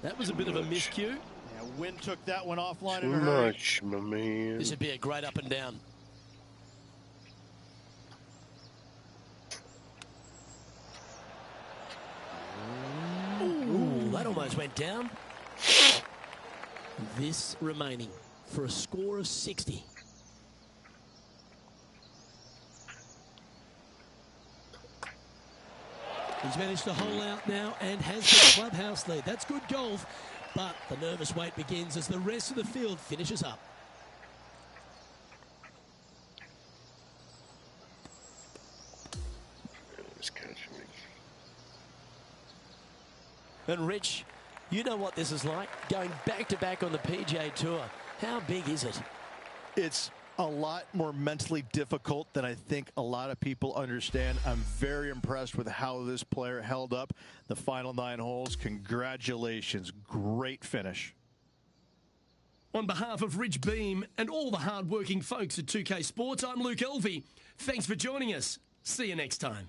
That was a bit of a miscue. Yeah, Wind took that one offline Too in a hurry. much, my man. This would be a great up and down. Ooh, that almost went down. This remaining for a score of 60. He's managed to hole out now and has the clubhouse lead. That's good golf, but the nervous wait begins as the rest of the field finishes up. It's catching me. And Rich, you know what this is like, going back-to-back on the PGA Tour. How big is it? It's a lot more mentally difficult than I think a lot of people understand. I'm very impressed with how this player held up the final 9 holes. Congratulations. Great finish. On behalf of Rich Beam and all the hard-working folks at 2K Sports, I'm Luke Elvey. Thanks for joining us. See you next time.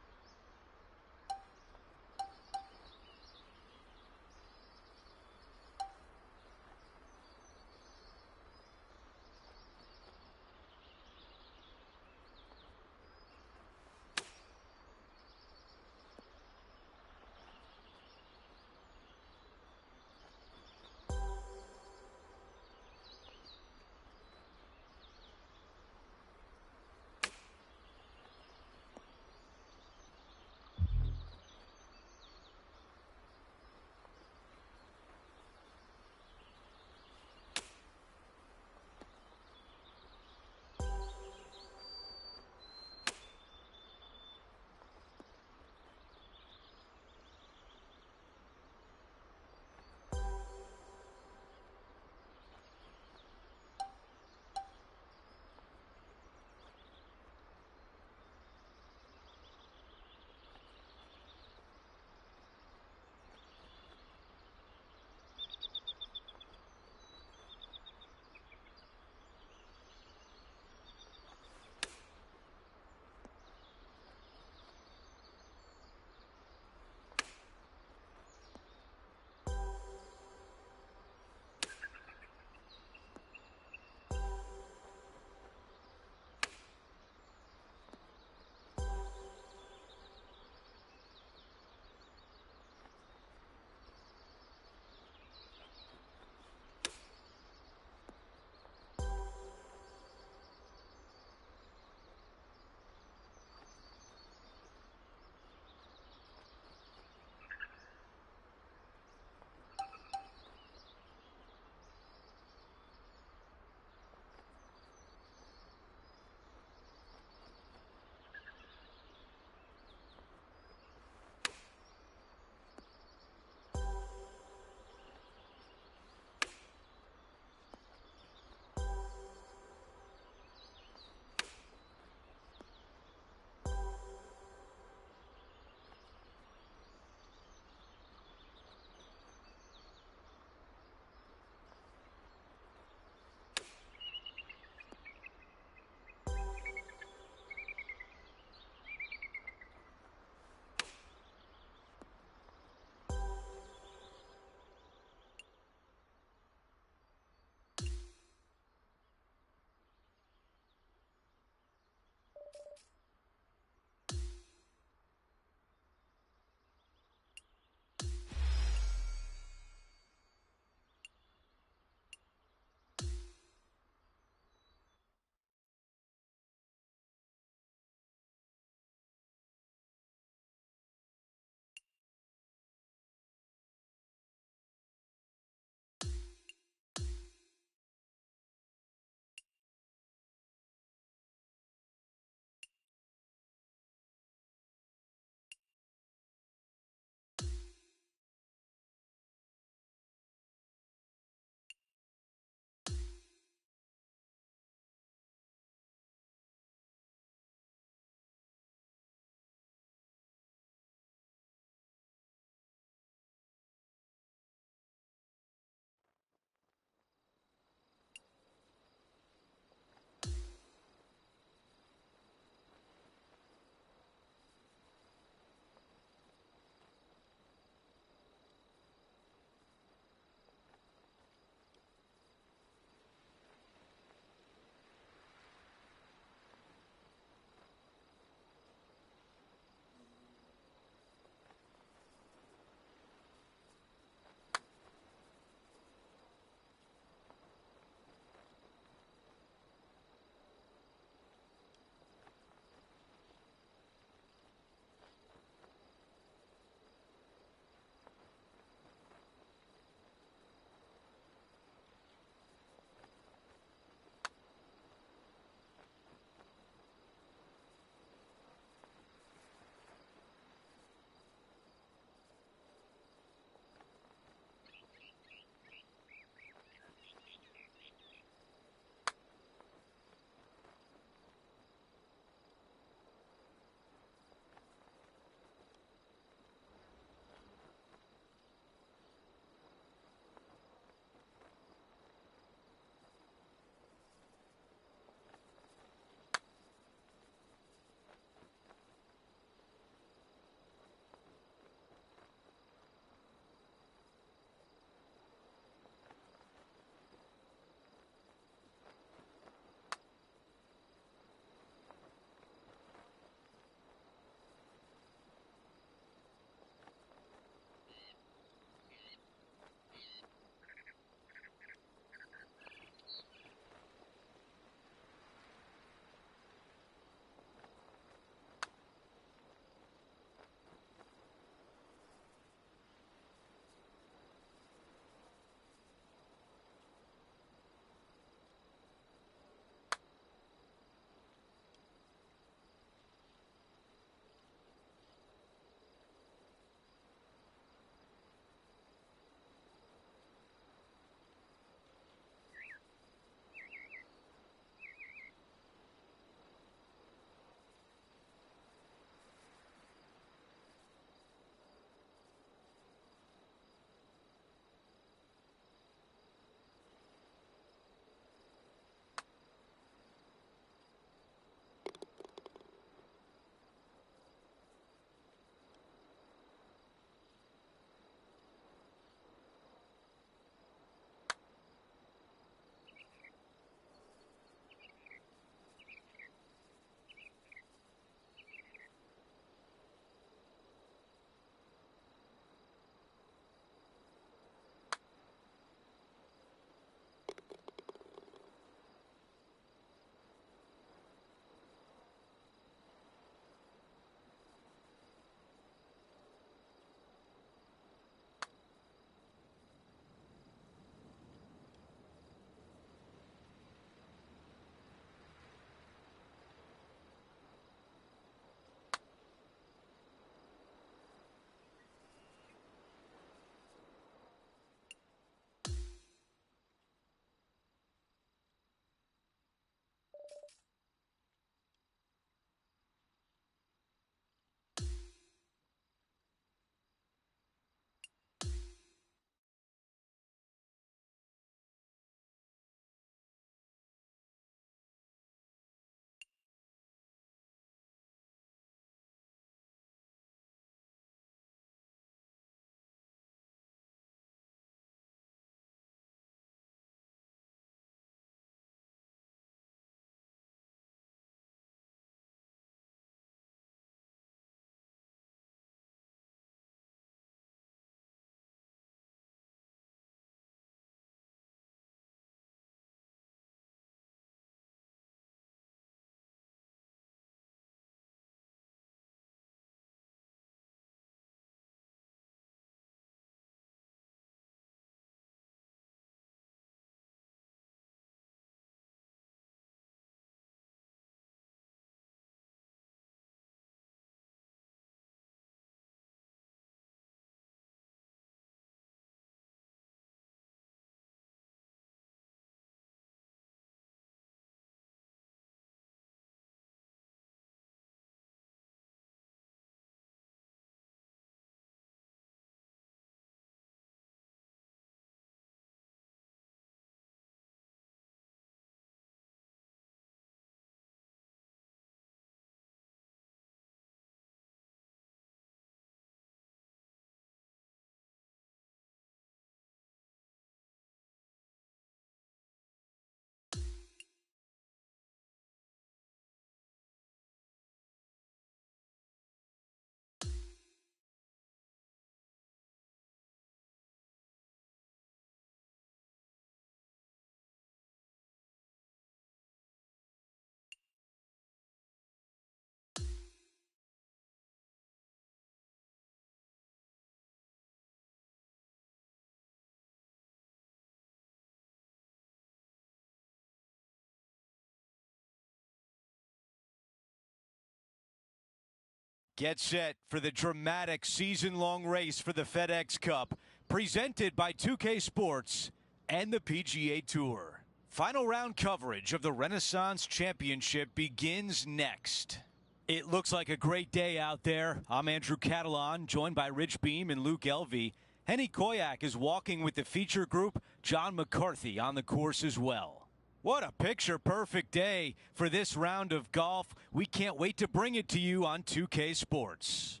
Get set for the dramatic season-long race for the FedEx Cup, presented by 2K Sports and the PGA Tour. Final round coverage of the Renaissance Championship begins next. It looks like a great day out there. I'm Andrew Catalan, joined by Rich Beam and Luke Elvey. Henny Koyak is walking with the feature group, John McCarthy on the course as well. What a picture-perfect day for this round of golf. We can't wait to bring it to you on 2K Sports.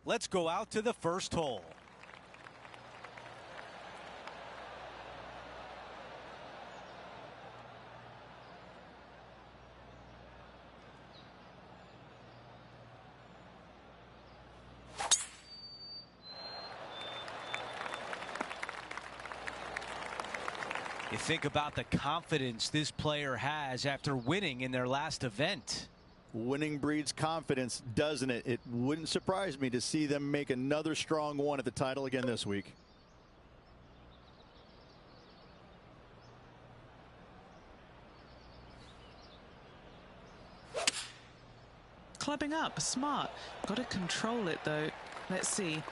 Let's go out to the first hole. You think about the confidence this player has after winning in their last event. Winning breeds confidence, doesn't it? It wouldn't surprise me to see them make another strong one at the title again this week. Clubbing up, smart. Got to control it though. Let's see.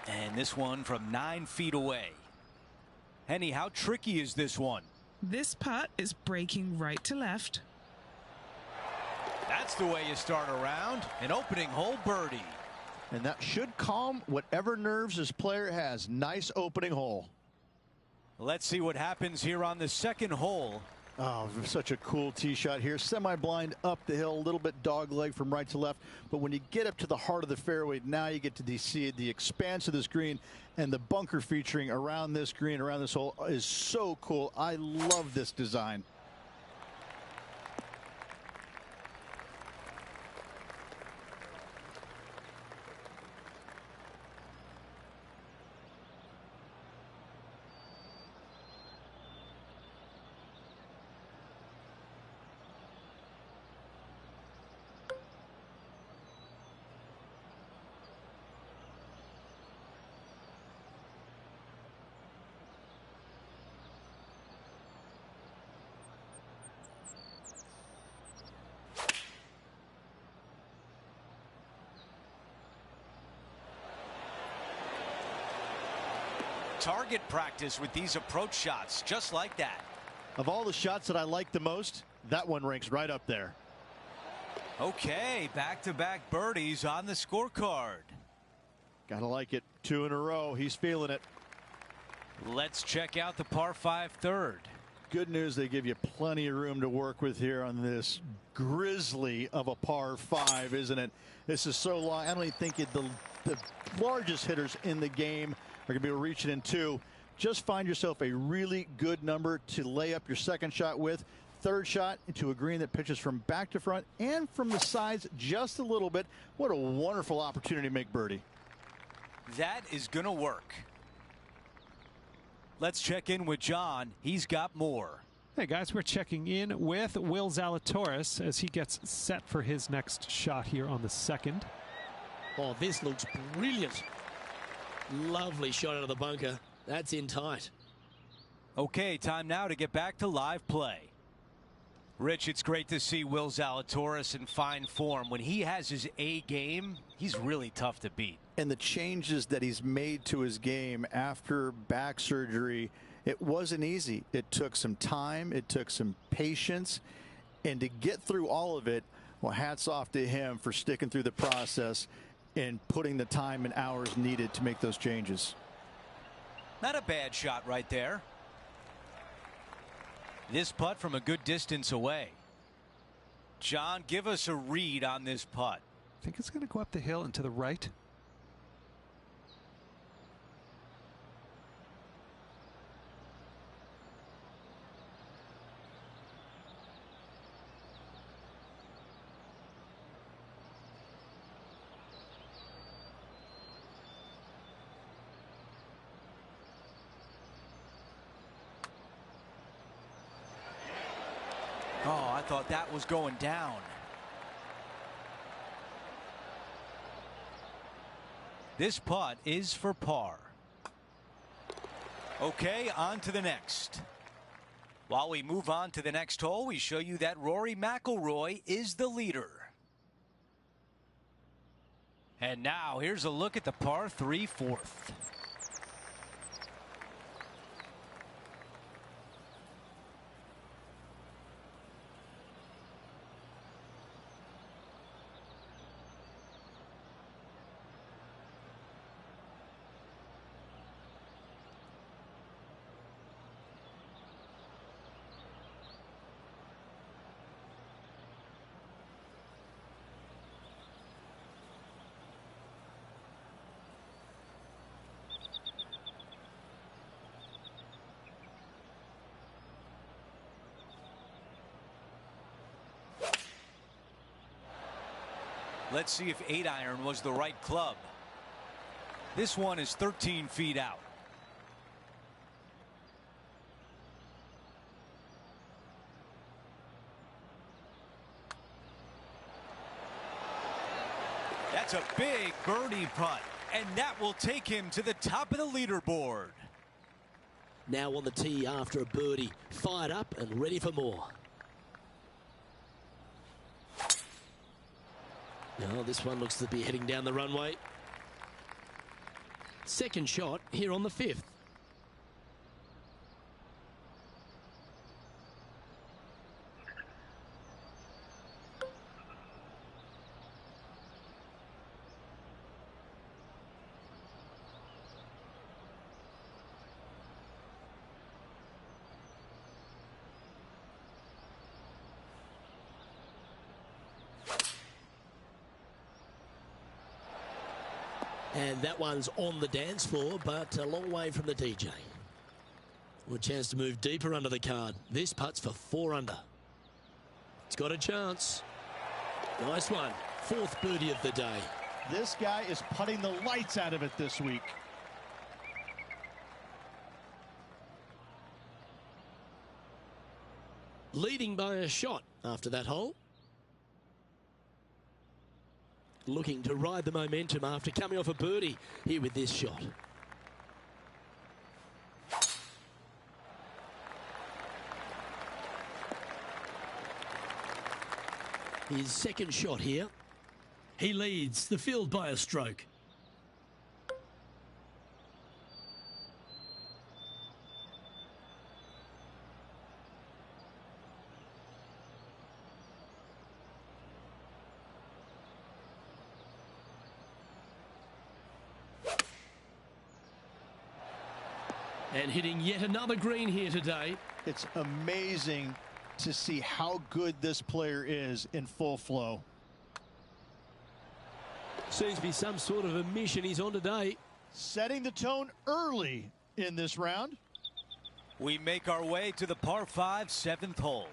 And this one from 9 feet away. Henny, how tricky is this one? This putt is breaking right to left. That's the way you start a round. An opening hole birdie. And that should calm whatever nerves this player has. Nice opening hole. Let's see what happens here on the second hole. Oh, such a cool tee shot here. Semi-blind up the hill, a little bit dog leg from right to left. But when you get up to the heart of the fairway, now you get to see the expanse of this green, and the bunker featuring around this green, around this hole is so cool. I love this design. Target practice with these approach shots, just like that. Of all the shots that I like the most, that one ranks right up there. Okay, back-to-back birdies on the scorecard. Gotta like it. 2 in a row. He's feeling it. Let's check out the par 5 third. Good news, they give you plenty of room to work with here on this grizzly of a par 5, isn't it? This is so long. I don't even think the largest hitters in the game are going to be able to reach it in 2. Just find yourself a really good number to lay up your second shot with. Third shot into a green that pitches from back to front and from the sides just a little bit. What a wonderful opportunity to make birdie. That is going to work. Let's check in with John. He's got more. Hey guys, we're checking in with Will Zalatoris as he gets set for his next shot here on the second. Oh, this looks brilliant. Lovely shot out of the bunker. That's in tight. Okay, time now to get back to live play. Rich, it's great to see Will Zalatoris in fine form. When he has his A game, he's really tough to beat. And the changes that he's made to his game after back surgery, it wasn't easy. It took some time. It took some patience. And to get through all of it, well, hats off to him for sticking through the process and putting the time and hours needed to make those changes. Not a bad shot right there. This putt from a good distance away. John, give us a read on this putt. I think it's going to go up the hill and to the right. I thought that was going down. This putt is for par. Okay, on to the next. While we move on to the next hole, we show you that Rory McIlroy is the leader. And now here's a look at the par 3 fourth. Let's see if 8-iron was the right club. This one is 13 feet out. That's a big birdie putt, and that will take him to the top of the leaderboard. Now on the tee after a birdie, fired up and ready for more. Now this one looks to be heading down the runway. Second shot here on the 5th. And that one's on the dance floor, but a long way from the DJ. Well, a chance to move deeper under the card. This putt's for 4 under. It's got a chance. Nice one. 4th birdie of the day. This guy is putting the lights out of it this week. Leading by a shot after that hole. Looking to ride the momentum after coming off a birdie here with this shot. His second shot here. He leads the field by a stroke. And hitting yet another green here today. It's amazing to see how good this player is in full flow. Seems to be some sort of a mission he's on today. Setting the tone early in this round. We make our way to the par 5 7th hole.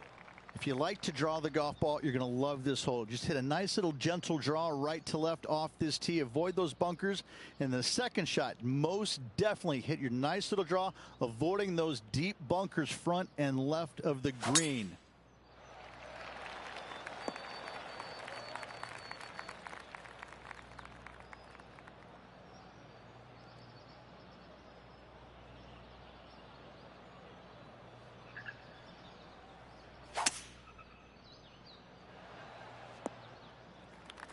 If you like to draw the golf ball, you're going to love this hole. Just hit a nice little gentle draw right to left off this tee. Avoid those bunkers. And the second shot, most definitely hit your nice little draw, avoiding those deep bunkers front and left of the green.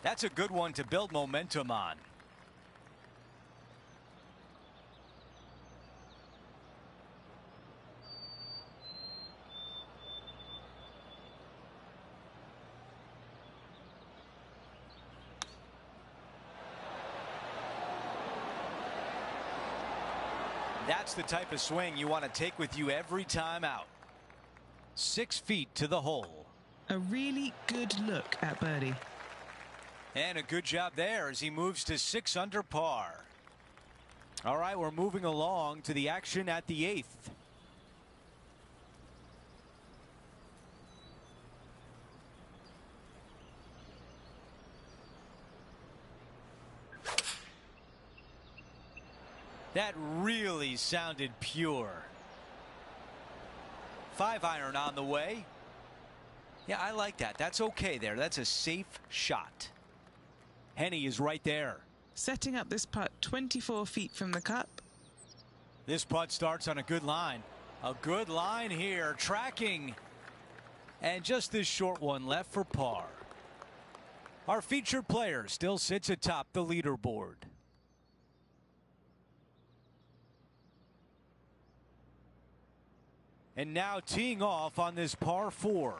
That's a good one to build momentum on. That's the type of swing you want to take with you every time out. 6 feet to the hole. A really good look at birdie. And a good job there as he moves to 6 under par. All right, we're moving along to the action at the 8th. That really sounded pure. 5-iron on the way. Yeah, I like that. That's okay there. That's a safe shot. Henny is right there. Setting up this putt 24 feet from the cup. This putt starts on a good line. A good line here. Tracking. And just this short one left for par. Our featured player still sits atop the leaderboard. And now teeing off on this par 4.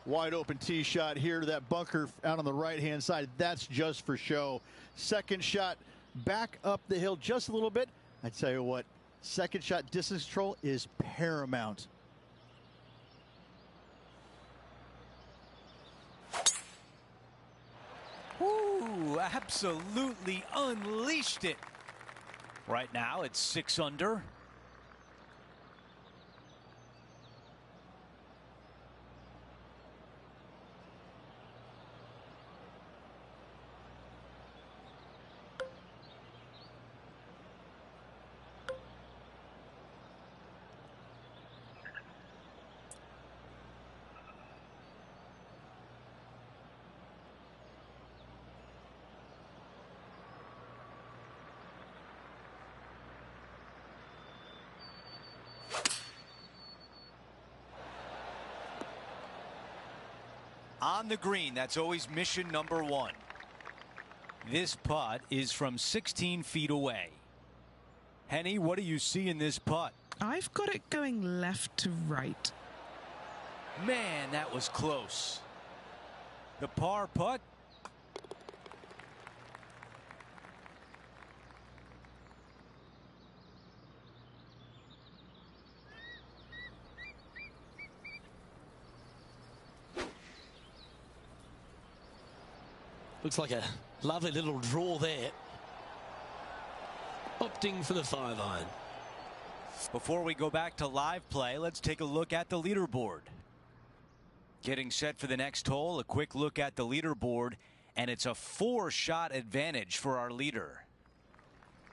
Wide open tee shot here to that bunker out on the right-hand side. That's just for show. Second shot back up the hill just a little bit. I tell you what, second shot distance control is paramount. Ooh, absolutely unleashed it. Right now it's 6 under. On the green, that's always mission number 1. This putt is from 16 feet away. Henny, what do you see in this putt? I've got it going left to right. Man, that was close. The par putt. Looks like a lovely little draw there. Opting for the 5-iron. Before we go back to live play, let's take a look at the leaderboard. Getting set for the next hole, a quick look at the leaderboard, and it's a 4-shot advantage for our leader.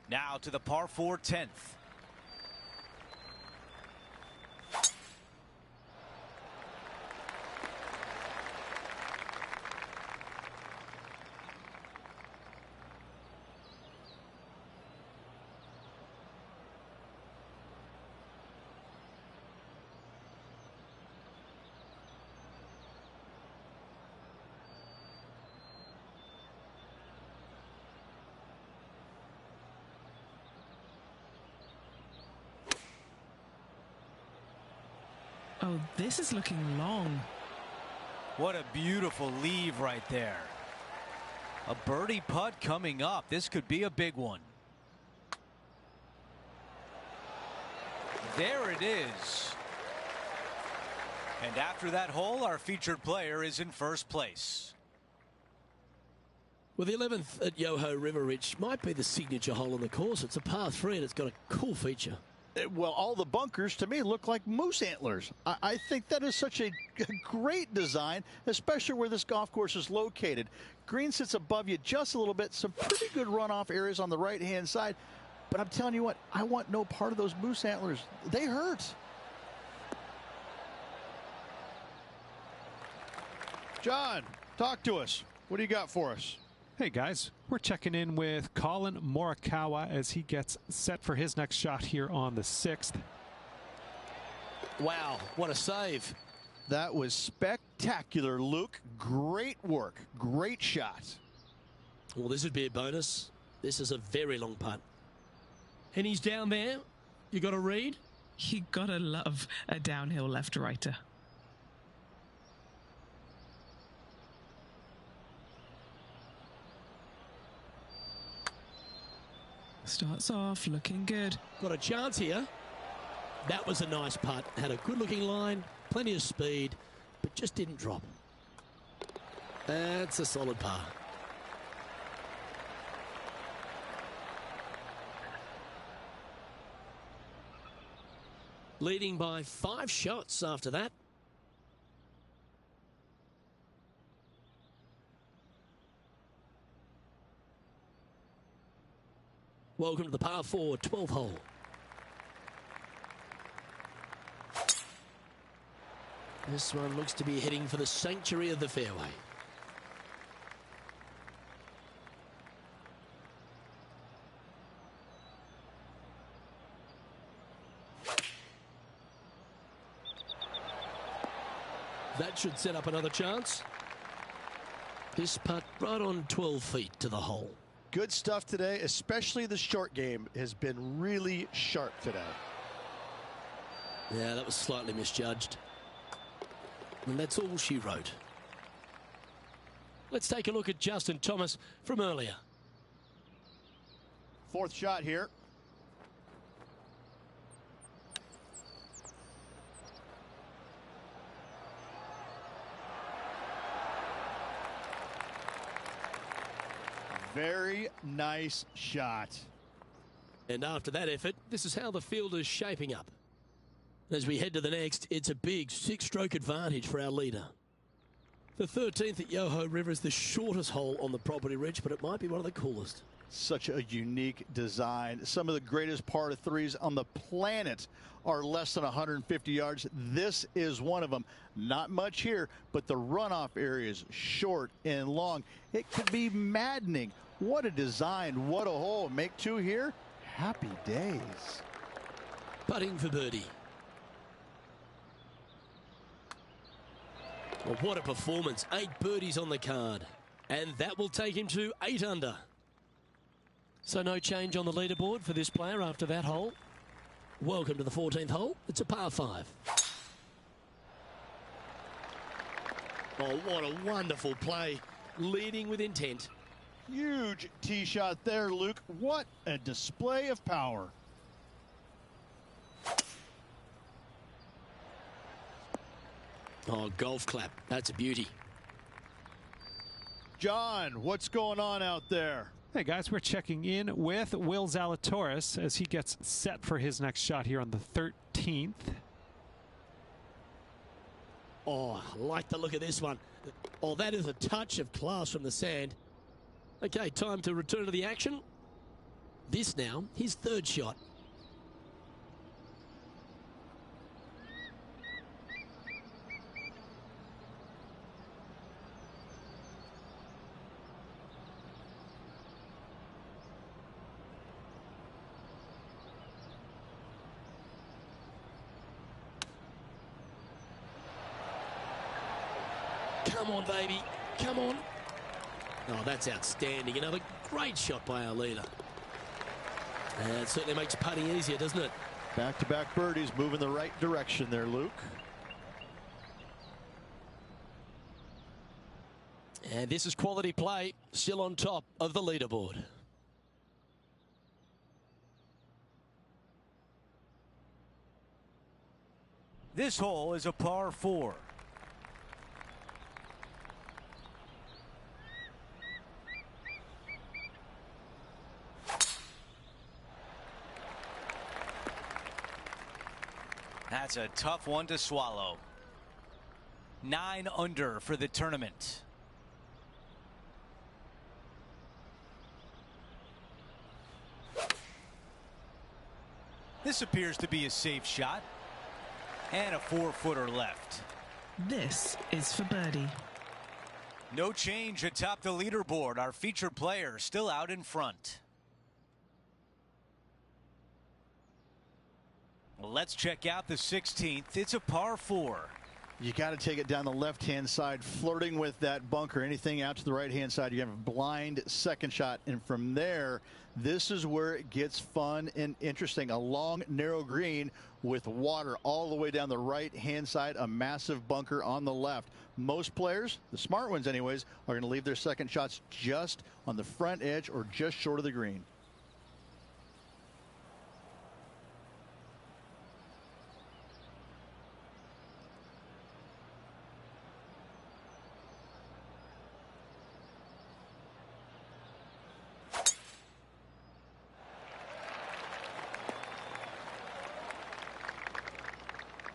Now to the par 4 10th. Oh, this is looking long. What a beautiful leave right there. A birdie putt coming up. This could be a big one. There it is. And after that hole, our featured player is in first place. Well, the 11th at Yoho River Ridge might be the signature hole on the course. It's a par 3 and it's got a cool feature. Well, all the bunkers to me look like moose antlers. I think that is such a great design, especially where this golf course is located. Green sits above you just a little bit. Some pretty good runoff areas on the right-hand side. But I'm telling you what, I want no part of those moose antlers. They hurt. John, talk to us. What do you got for us? Hey guys, we're checking in with Collin Morikawa as he gets set for his next shot here on the 6th. Wow, what a save. That was spectacular, Luke. Great work. Great shot. Well, this would be a bonus. This is a very long putt. And he's down there. You got to read? You gotta love a downhill left-righter. Starts off looking good. Got a chance here. That was a nice putt. Had a good looking line, plenty of speed, but just didn't drop. That's a solid par. Leading by 5 shots after that. Welcome to the par 4 12th hole. This one looks to be heading for the sanctuary of the fairway. That should set up another chance. This putt right on 12 feet to the hole. Good stuff today, especially the short game has been really sharp today. Yeah, that was slightly misjudged. And that's all she wrote. Let's take a look at Justin Thomas from earlier. Fourth shot here. Very nice shot. And after that effort, this is how the field is shaping up. As we head to the next, it's a big 6-stroke advantage for our leader. The 13th at Yoho River is the shortest hole on the property, Rich, but it might be one of the coolest. Such a unique design. Some of the greatest par threes on the planet are less than 150 yards. This is one of them. Not much here, but the runoff area is short and long. It could be maddening. What a design. What a hole. Make two here. Happy days. Putting for birdie. Well, what a performance. 8 birdies on the card. And that will take him to 8 under. So no change on the leaderboard for this player after that hole. Welcome to the 14th hole. It's a par 5. Oh, what a wonderful play. Leading with intent. Huge tee shot there, Luke. What a display of power. Oh, golf clap. That's a beauty. John, what's going on out there? Hey guys, we're checking in with Will Zalatoris as he gets set for his next shot here on the 13th. Oh, I like the look of this one. Oh, that is a touch of class from the sand. Okay, time to return to the action. This now, his 3rd shot. Come on, baby. Come on. Oh, that's outstanding. Another great shot by our leader. And it certainly makes putting easier, doesn't it? Back-to-back birdies, moving the right direction there, Luke. And this is quality play, still on top of the leaderboard. This hole is a par 4. That's a tough one to swallow. 9 under for the tournament. This appears to be a safe shot. And a 4-footer left. This is for birdie. No change atop the leaderboard. Our featured player still out in front. Let's check out the 16th. It's a par 4. You got to take it down the left-hand side, flirting with that bunker. Anything out to the right-hand side, you have a blind second shot. And from there, this is where it gets fun and interesting. A long, narrow green with water all the way down the right-hand side, a massive bunker on the left. Most players, the smart ones anyways, are going to leave their second shots just on the front edge or just short of the green.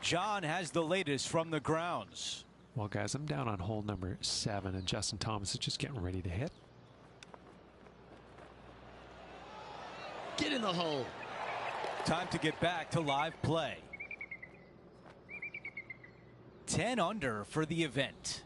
John has the latest from the grounds. Well, guys, I'm down on hole number 7, and Justin Thomas is just getting ready to hit. Get in the hole. Time to get back to live play. 10 under for the event.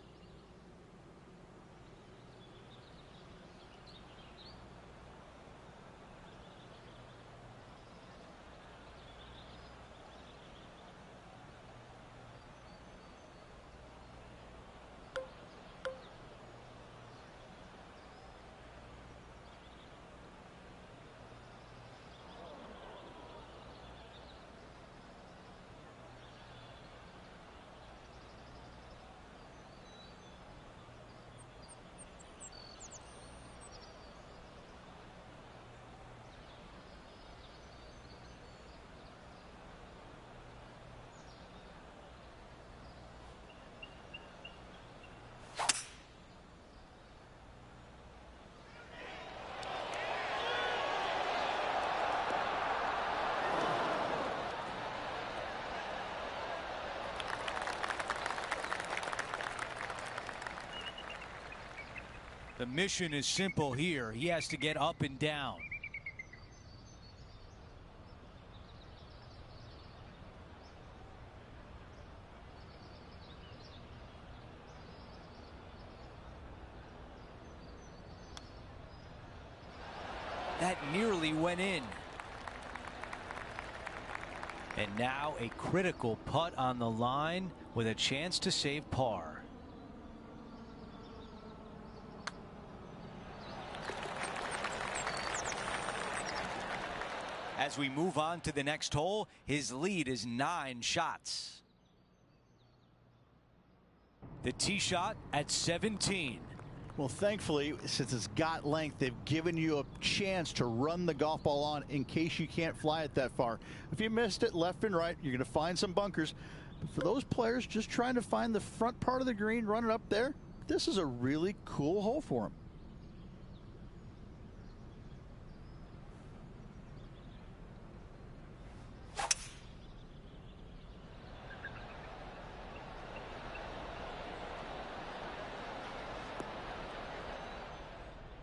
The mission is simple here. He has to get up and down. That nearly went in. And now a critical putt on the line with a chance to save par. As we move on to the next hole, his lead is 9 shots. The tee shot at 17. Well, thankfully, since it's got length, they've given you a chance to run the golf ball on in case you can't fly it that far. If you missed it left and right, you're going to find some bunkers. But for those players just trying to find the front part of the green, run it up there, this is a really cool hole for them.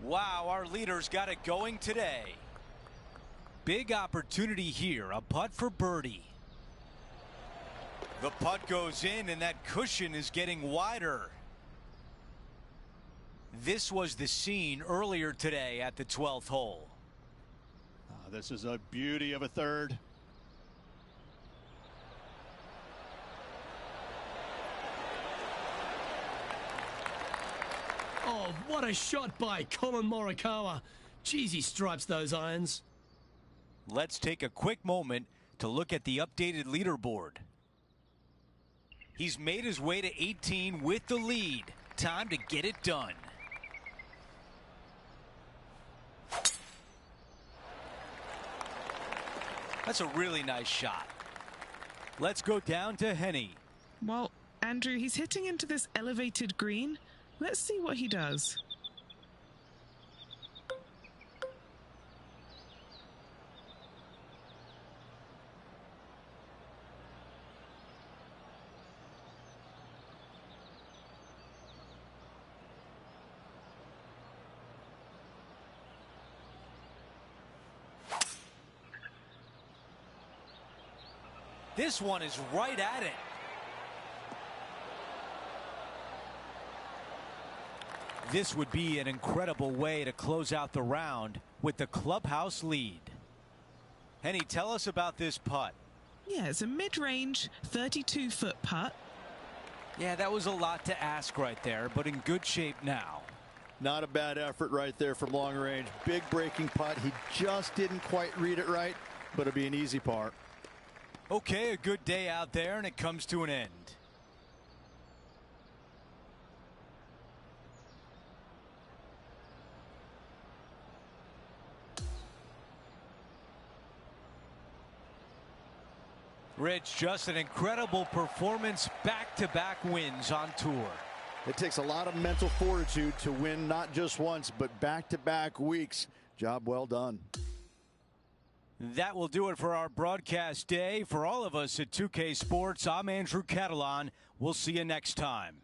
Wow, our leaders got it going today. Big opportunity here, a putt for birdie. The putt goes in and that cushion is getting wider. This was the scene earlier today at the 12th hole. This is a beauty of a third. Oh, what a shot by Collin Morikawa. Geez, he stripes those irons. Let's take a quick moment to look at the updated leaderboard. He's made his way to 18 with the lead. Time to get it done. That's a really nice shot. Let's go down to Henny. Well, Andrew, he's hitting into this elevated green. Let's see what he does. This one is right at it. This would be an incredible way to close out the round with the clubhouse lead. Henny, tell us about this putt. Yeah, it's a mid-range 32-foot putt. Yeah, that was a lot to ask right there, but in good shape now. Not a bad effort right there from long range. Big breaking putt. He just didn't quite read it right, but it'll be an easy par. Okay, a good day out there, and it comes to an end. Rich, just an incredible performance, back-to-back wins on tour. It takes a lot of mental fortitude to win not just once, but back-to-back weeks. Job well done. That will do it for our broadcast day. For all of us at 2K Sports, I'm Andrew Catalan. We'll see you next time.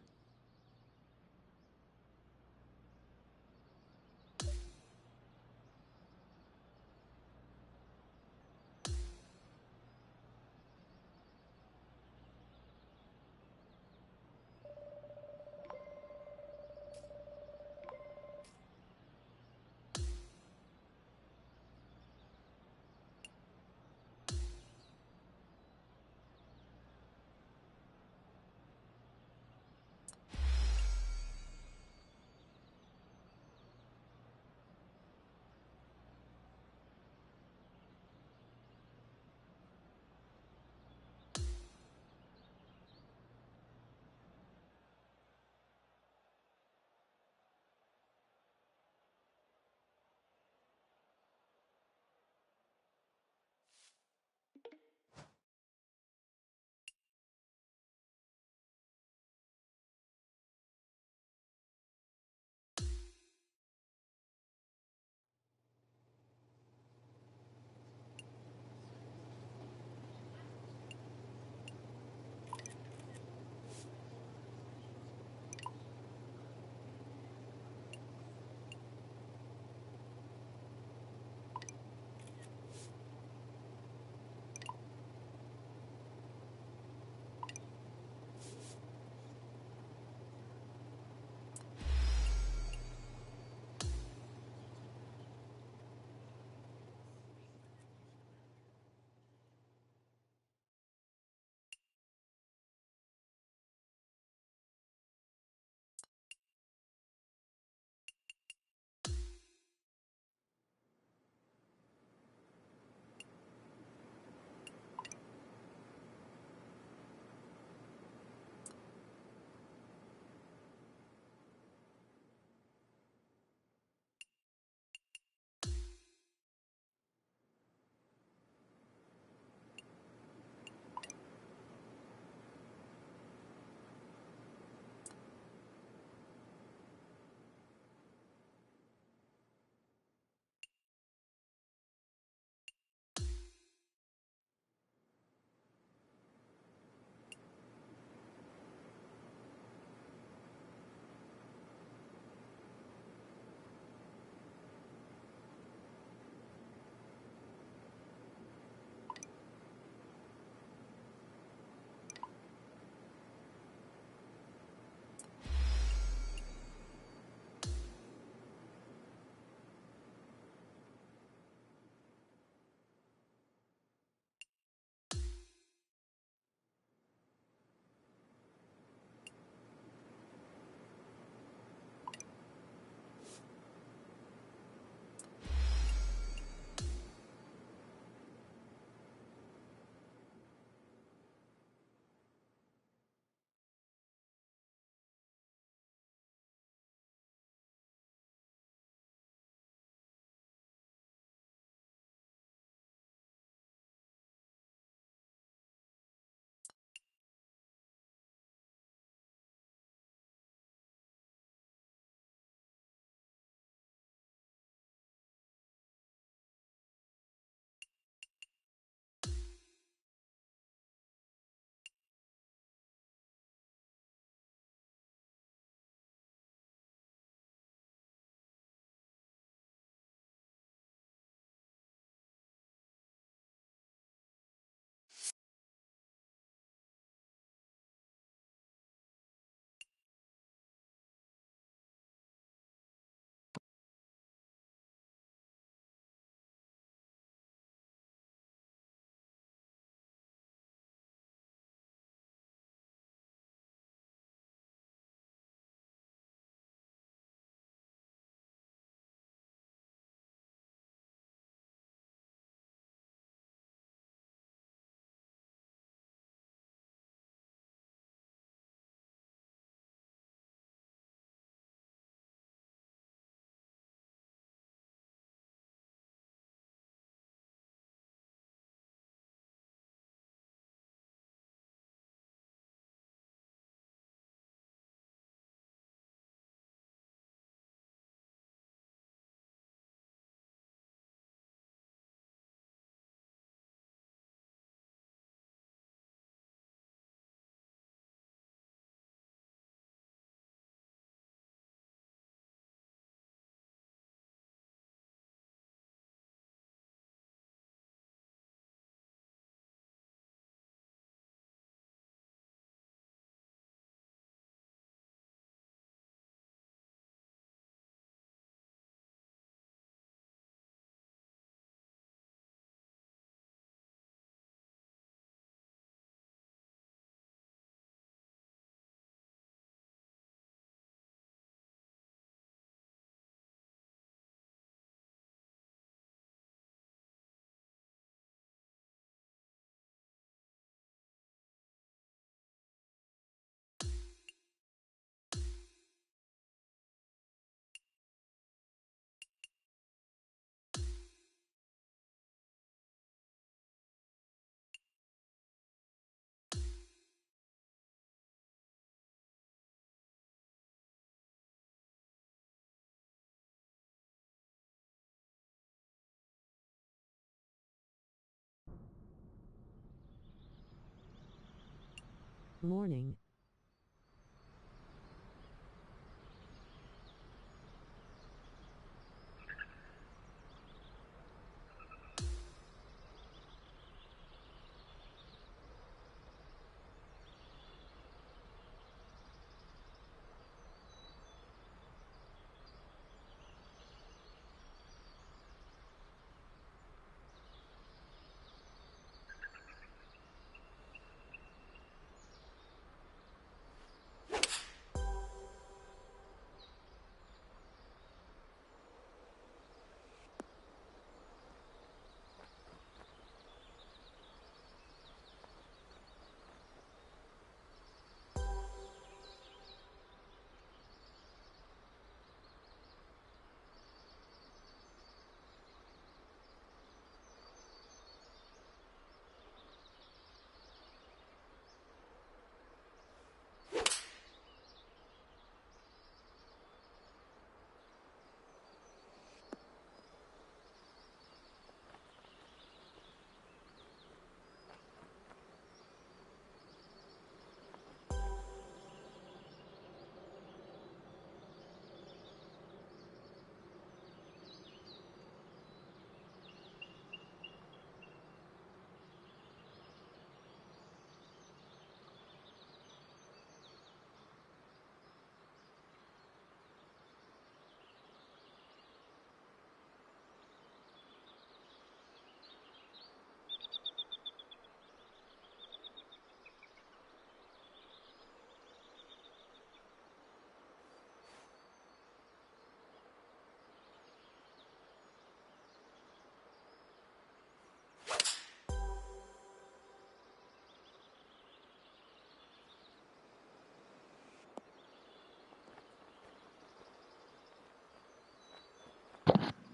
Morning.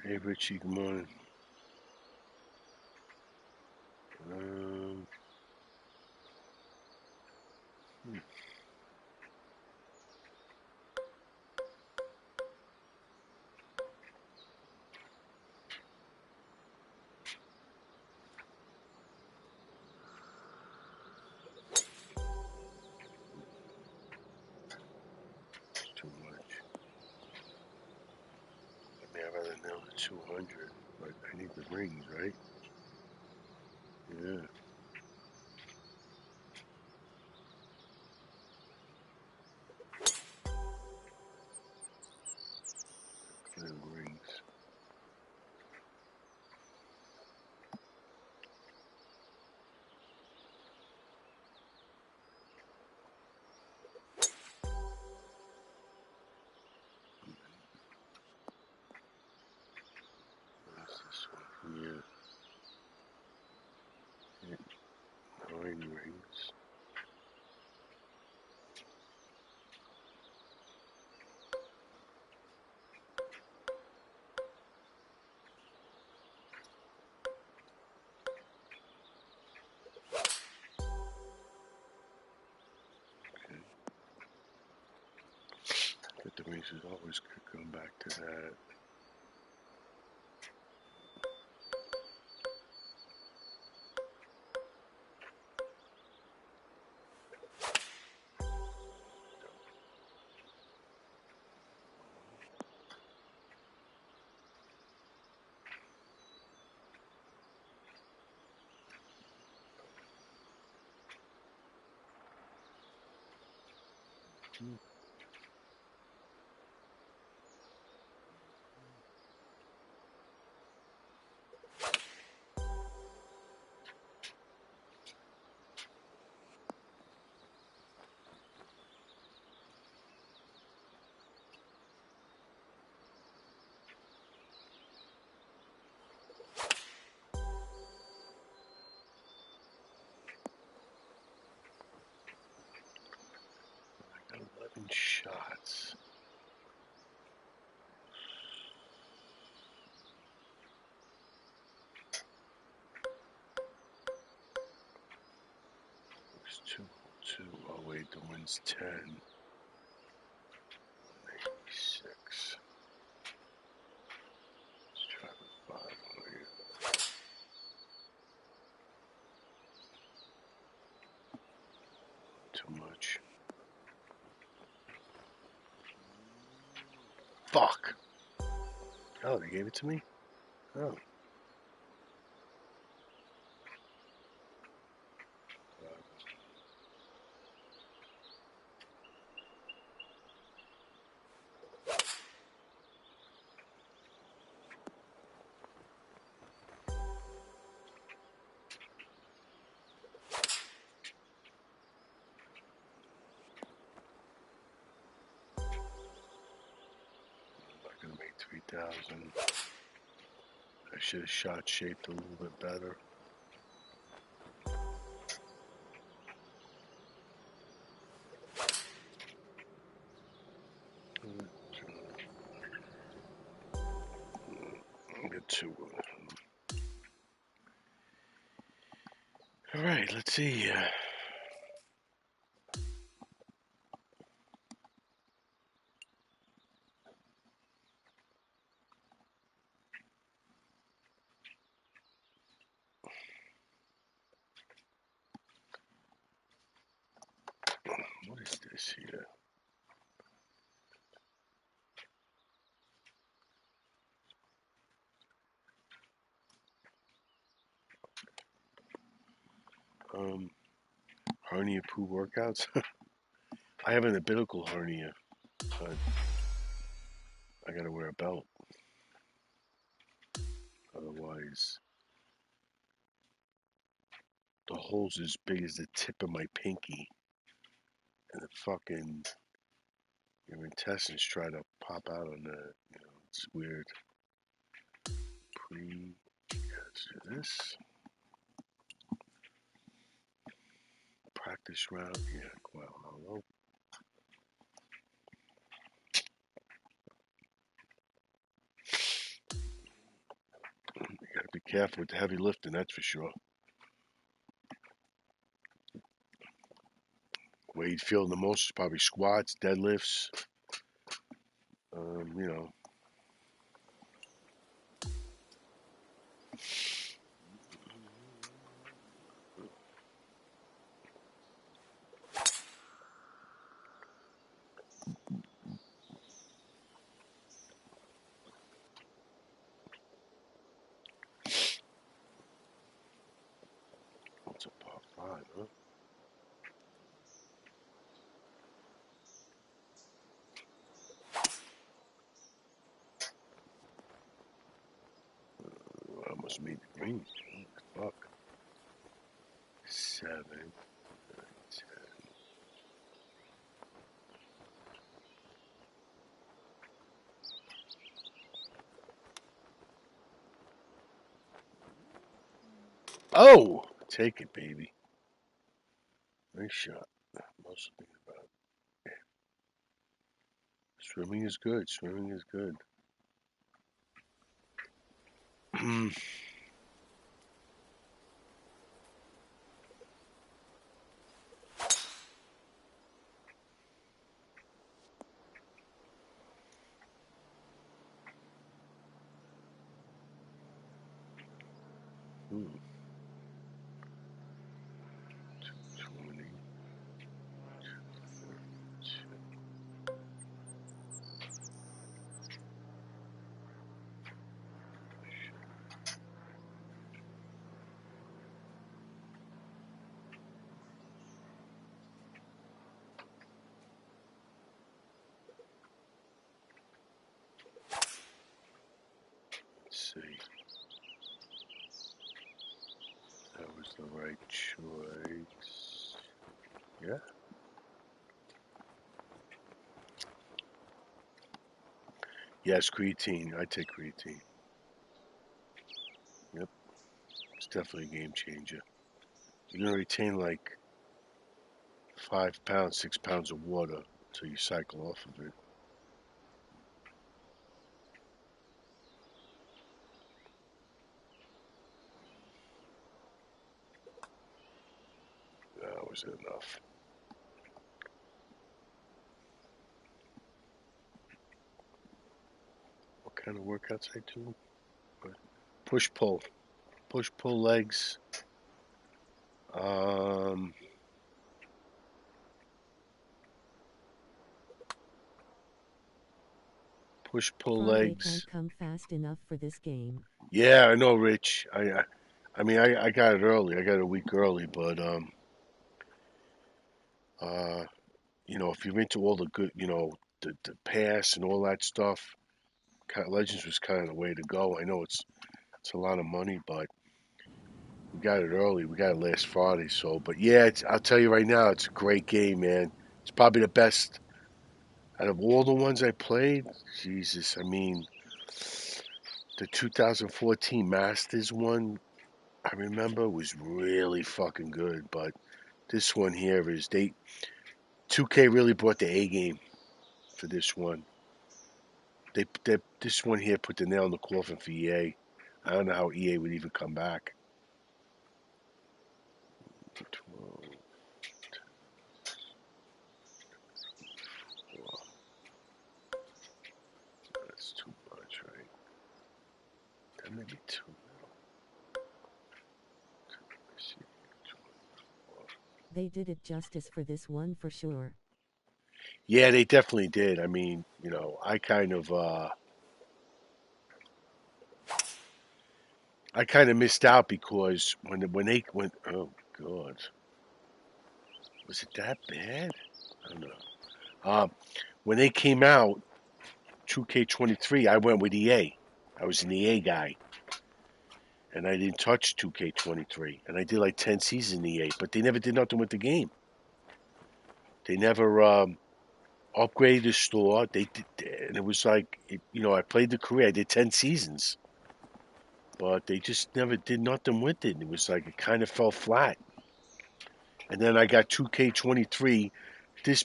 Hey Richie, good morning. Um, hmm. Too much. I mean, I'd rather nail the 200, but I need the rings, right? Yeah. Clear rings. What's this one here? Yeah. 9 rings. Okay. But the rings is always could come back to that. Hmm. I got 11 shots. It's 202. Oh wait, the wind's 10. 86. Let's try the 5 over here. too much. Fuck. Oh, they gave it to me? Oh. I'm not gonna make 3,000. I should have shot shaped a little bit better. Get two. All right, let's see. What is this here? Hernia poo workouts. I have an umbilical hernia, but I gotta wear a belt. Otherwise, the hole's as big as the tip of my pinky, and the fucking your intestines try to pop out on that. You know, it's weird. Let's do this. Practice round. Yeah, Quail. Hello. You gotta be careful with the heavy lifting, that's for sure. Where you'd feel the most is probably squats, deadlifts. You know. What's a par 5, huh? I almost made the green. Fuck. 7, 10. Oh! Take it, baby. Nice shot. Most thinking about it. Swimming is good. Swimming is good. Hmm. 220. Let's see. That was the right choice. Yeah. Yes, creatine. I take creatine. Yep. It's definitely a game changer. You're going to retain like 5 pounds, 6 pounds of water until you cycle off of it. That was enough. What kind of workouts I do? Push pull. Push pull legs. push-pull Friday legs. can't come fast enough for this game. Yeah, I know, Rich. I mean, I got it early. I got it a week early, but you know, if you're into all the good, you know, the pass and all that stuff, Legends was kind of the way to go. I know it's a lot of money, but we got it early. We got it last Friday, so. But yeah, I'll tell you right now, it's a great game, man. It's probably the best out of all the ones I played. Jesus, I mean, the 2014 Masters one, I remember was really fucking good, but this one here is 2K really brought the A game for this one. This one here put the nail in the coffin for EA. I don't know how EA would even come back. 12, that's too much, right? That may be too little. They did it justice for this one for sure. Yeah, they definitely did. I mean, you know, I kind of missed out because when they went, oh god, was it that bad? I don't know. When they came out, 2K23, I went with EA. I was an EA guy, and I didn't touch 2K23, and I did like 10 seasons in EA, but they never did nothing with the game. They never upgraded the store. They did, and it was like, you know, I played the career. I did 10 seasons. But they just never did nothing with it. It was like it kind of fell flat. And then I got 2K23 this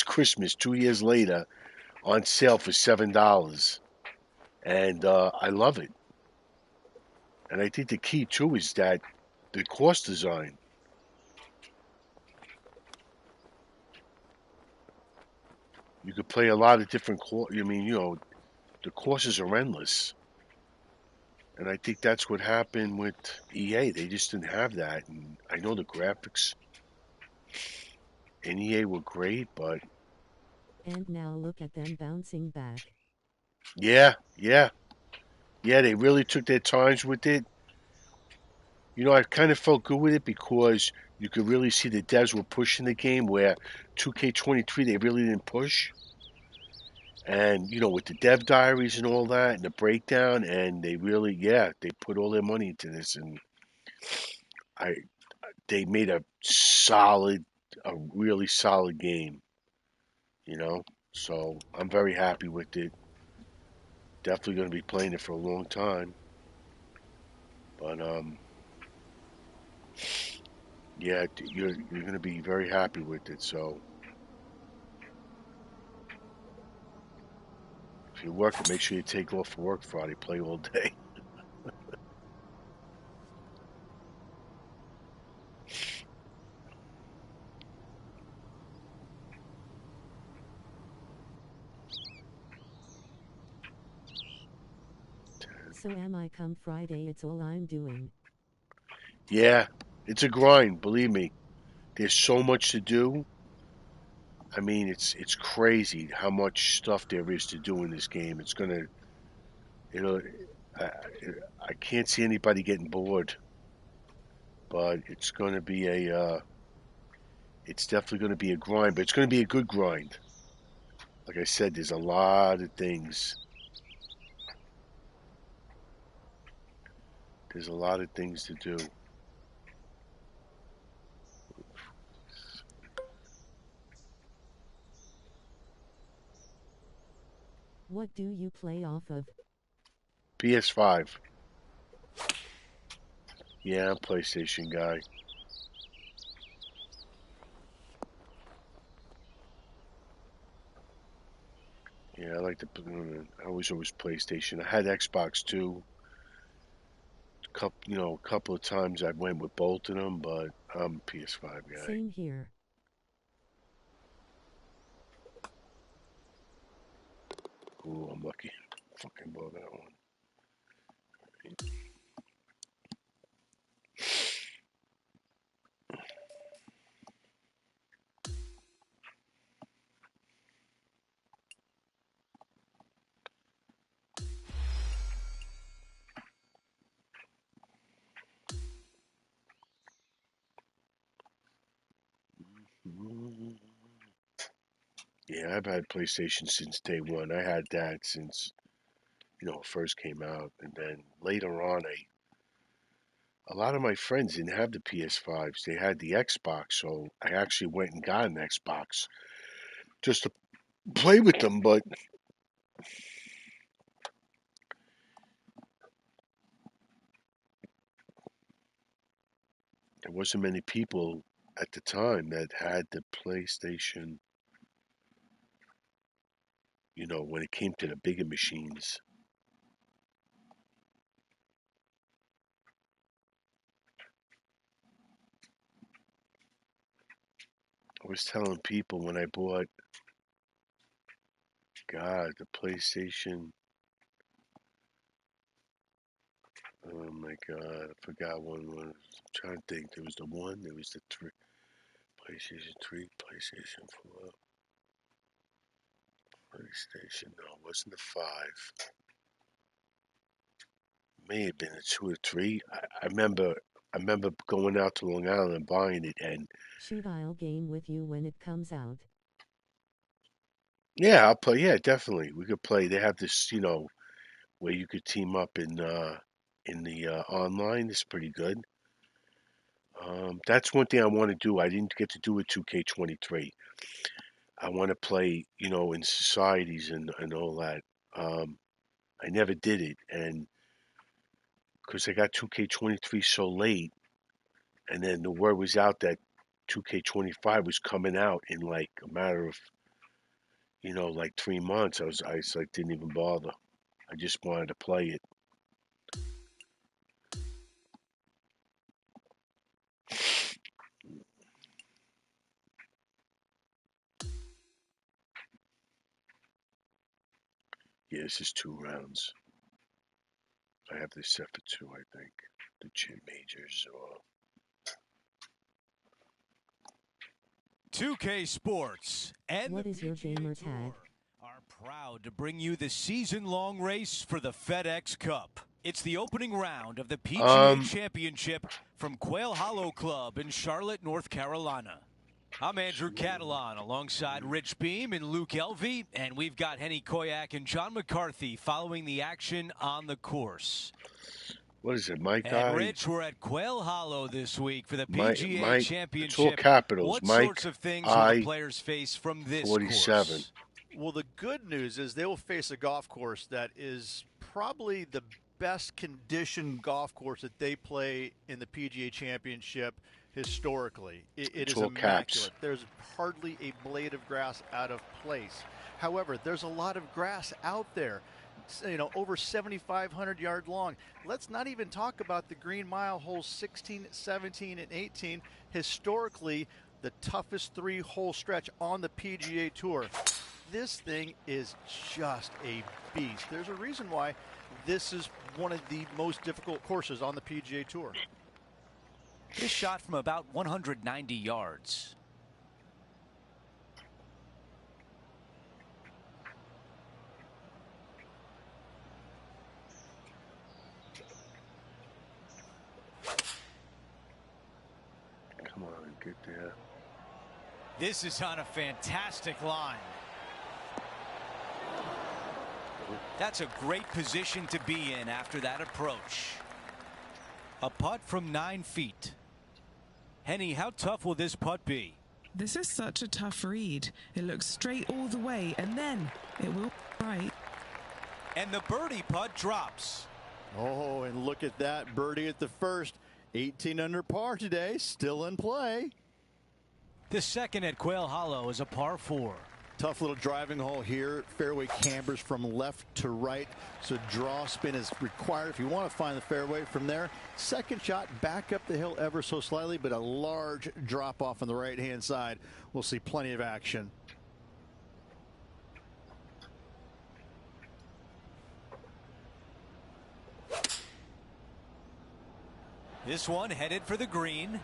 Christmas, 2 years later, on sale for $7, and I love it. And I think the key too is that the course design. You could play a lot of different courses. I mean, you know, the courses are endless. And I think that's what happened with EA. They just didn't have that. And I know the graphics in EA were great, but And now look at them bouncing back. yeah, they really took their times with it. You know, I kind of felt good with it because you could really see the devs were pushing the game where 2K23 they really didn't push. And, you know, with the dev diaries and all that and the breakdown, and they really, yeah, they put all their money into this, and I they made a really solid game, you know. So I'm very happy with it. Definitely going to be playing it for a long time. But yeah, you're going to be very happy with it. So if you're working, make sure you take off for work Friday. Play all day. So am I come Friday, it's all I'm doing. Yeah, it's a grind. Believe me, there's so much to do. I mean, it's crazy how much stuff there is to do in this game. It's gonna, you know, I, I can't see anybody getting bored, but it's gonna be it's definitely gonna be a grind, but it's gonna be a good grind. Like I said, there's a lot of things. There's a lot of things to do. What do you play off of? PS5. Yeah, I'm a PlayStation guy. Yeah, I like to. I was always PlayStation. I had Xbox too. A couple of times I went with both of them, but I'm a PS5 guy. Same here. Ooh, I'm lucky. Fucking bought that one. Yeah, I've had PlayStation since day one. I had that since, it first came out. And then later on, a lot of my friends didn't have the PS5s. They had the Xbox. So I actually went and got an Xbox just to play with them. But there wasn't many people at the time that had the PlayStation, when it came to the bigger machines. I was telling people when I bought, God, the PlayStation. Oh my God, I forgot one was. I'm trying to think. There was the one, there was the three. PlayStation 3, PlayStation 4, PlayStation. No, it wasn't the 5. May have been a 2 or 3. I remember going out to Long Island and buying it, and Shoot, I'll game with you when it comes out. yeah, I'll play. Yeah, definitely, we could play. They have this, where you could team up in the online. It's pretty good. That's one thing I want to do. I didn't get to do it 2K23. I want to play, in societies and all that. I never did it, and because I got 2K23 so late, and then the word was out that 2K25 was coming out in like a matter of, like 3 months. I just like didn't even bother. I just wanted to play it. Yeah, this is 2 rounds. I have this set for 2, I think. The gym majors or 2K Sports and What the is your PGA gamer Tour tag? are proud to bring you the season-long race for the FedEx Cup. It's the opening round of the PGA Championship from Quail Hollow Club in Charlotte, North Carolina. I'm Andrew Catalan alongside Rich Beam and Luke Elvey, and we've got Henny Koyak and John McCarthy following the action on the course. what is it, Mike? And Rich, we're at Quail Hollow this week for the Mike, PGA Championship. It's all capitals. What Mike, sorts of things will the players face from this 47. course? Well, the good news is they will face a golf course that is probably the best conditioned golf course that they play in the PGA Championship historically. It is immaculate. Caps. There's hardly a blade of grass out of place. However, there's a lot of grass out there. Over 7,500 yards long. Let's not even talk about the Green Mile holes 16, 17, and 18. Historically, the toughest 3-hole stretch on the PGA Tour. This thing is just a beast. There's a reason why this is one of the most difficult courses on the PGA Tour. This shot from about 190 yards. Come on, get there. This is on a fantastic line. That's a great position to be in after that approach. A putt from 9 feet. Henny, how tough will this putt be? This is such a tough read. It looks straight all the way, and then it will right. And the birdie putt drops. Oh, and look at that birdie at the first. 18 under par today, still in play. The second at Quail Hollow is a par 4. Tough little driving hole here. Fairway cambers from left to right, so draw spin is required if you want to find the fairway. From there, second shot back up the hill ever so slightly, but a large drop off on the right hand side. We'll see plenty of action. This one headed for the green.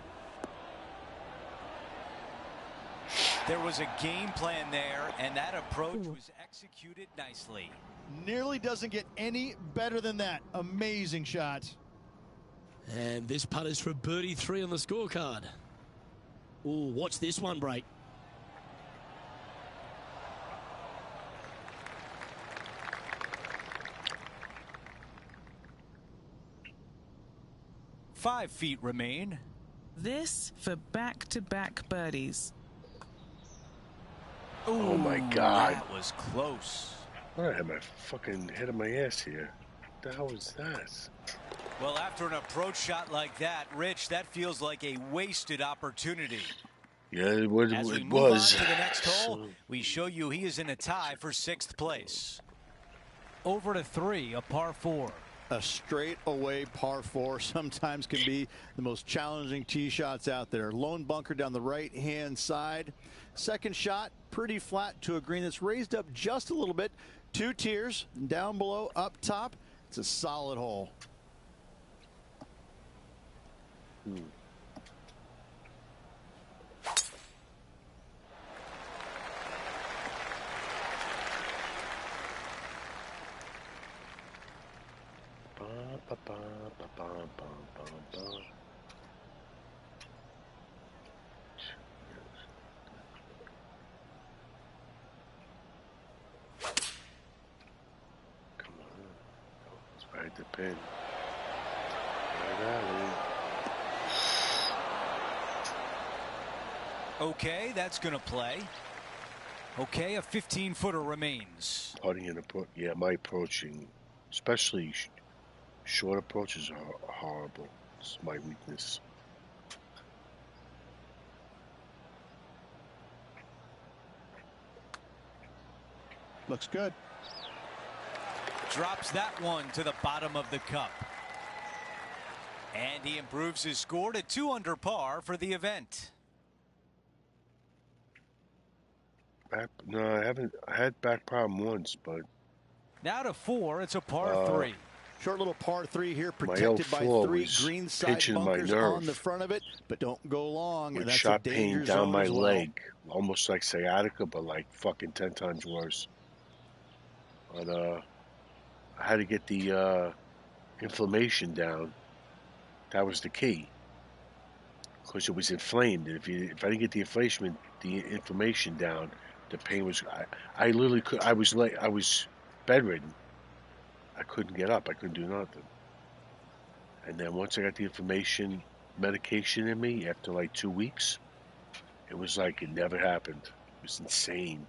There was a game plan there, and that approach was executed nicely. Nearly doesn't get any better than that. Amazing shot. And this putt is for birdie 3 on the scorecard. Ooh, watch this one break. Five feet remain. This for back-to-back birdies. Ooh, oh my God. That was close. I had my fucking head on my ass here. What the hell was that? Well, after an approach shot like that, Rich, that feels like a wasted opportunity. Yeah, it was. As we move on to the next hole, we show you he is in a tie for 6th place. Over to 3, a par 4. A straightaway par 4 sometimes can be the most challenging tee shots out there. Lone bunker down the right-hand side. Second shot, pretty flat to a green that's raised up just a little bit. 2 tiers, down below, up top. It's a solid hole. Come on. It's right the pin. Right. Okay, that's going to play. Okay, a 15-footer remains. Putting in approach. Yeah, my approaching, especially short approaches, are horrible. It's my weakness. Looks good. Drops that one to the bottom of the cup. And he improves his score to 2 under par for the event. No, I haven't. I had back problem once, but now to 4, it's a par 3. Short little par 3 here, protected by 3 green side bunkers on the front of it, but don't go long. With And that's shot a danger pain down my as well. leg, almost like sciatica, but like fucking 10 times worse. But I had to get the inflammation down. That was the key, because it was inflamed. And if I didn't get the inflammation down, the pain was. I literally could. I was bedridden. I couldn't get up. I couldn't do nothing. And then once I got the inflammation medication in me, after like 2 weeks, it was like it never happened. It was insane.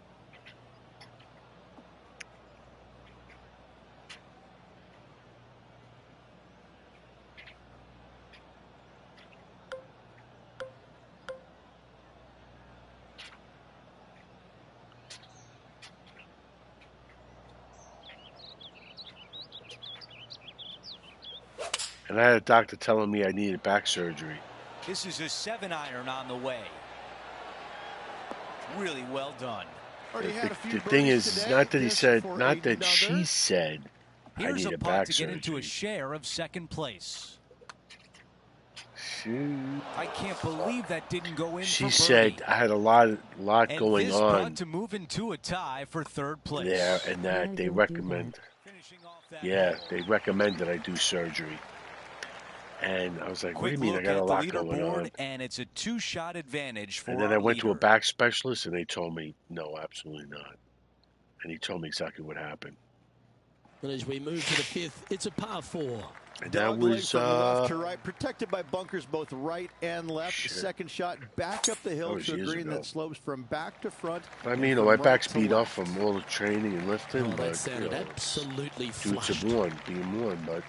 And I had a doctor telling me I needed back surgery. This is a 7-iron on the way. Really well done. The thing is, not that he said, not that she said I need a back surgery. Here's a putt to get into a share of 2nd place. I can't believe that didn't go in. She said I had a lot going this on. Putt to move into a tie for 3rd place. There, and that they recommend. Yeah, they recommend that I do surgery. And I was like, what do you mean? I got a lot going on. And it's a 2-shot advantage for. And then I went to a back specialist, and they told me, no, absolutely not. And he told me exactly what happened. And as we move to the 5th, it's a par 4. And that was from left to right, protected by bunkers both right and left. Shit. Second shot back up the hill to a green that slopes from back to front. I mean, my back's beat up from all the training and lifting, but that sounded absolutely flushed. Being worn, but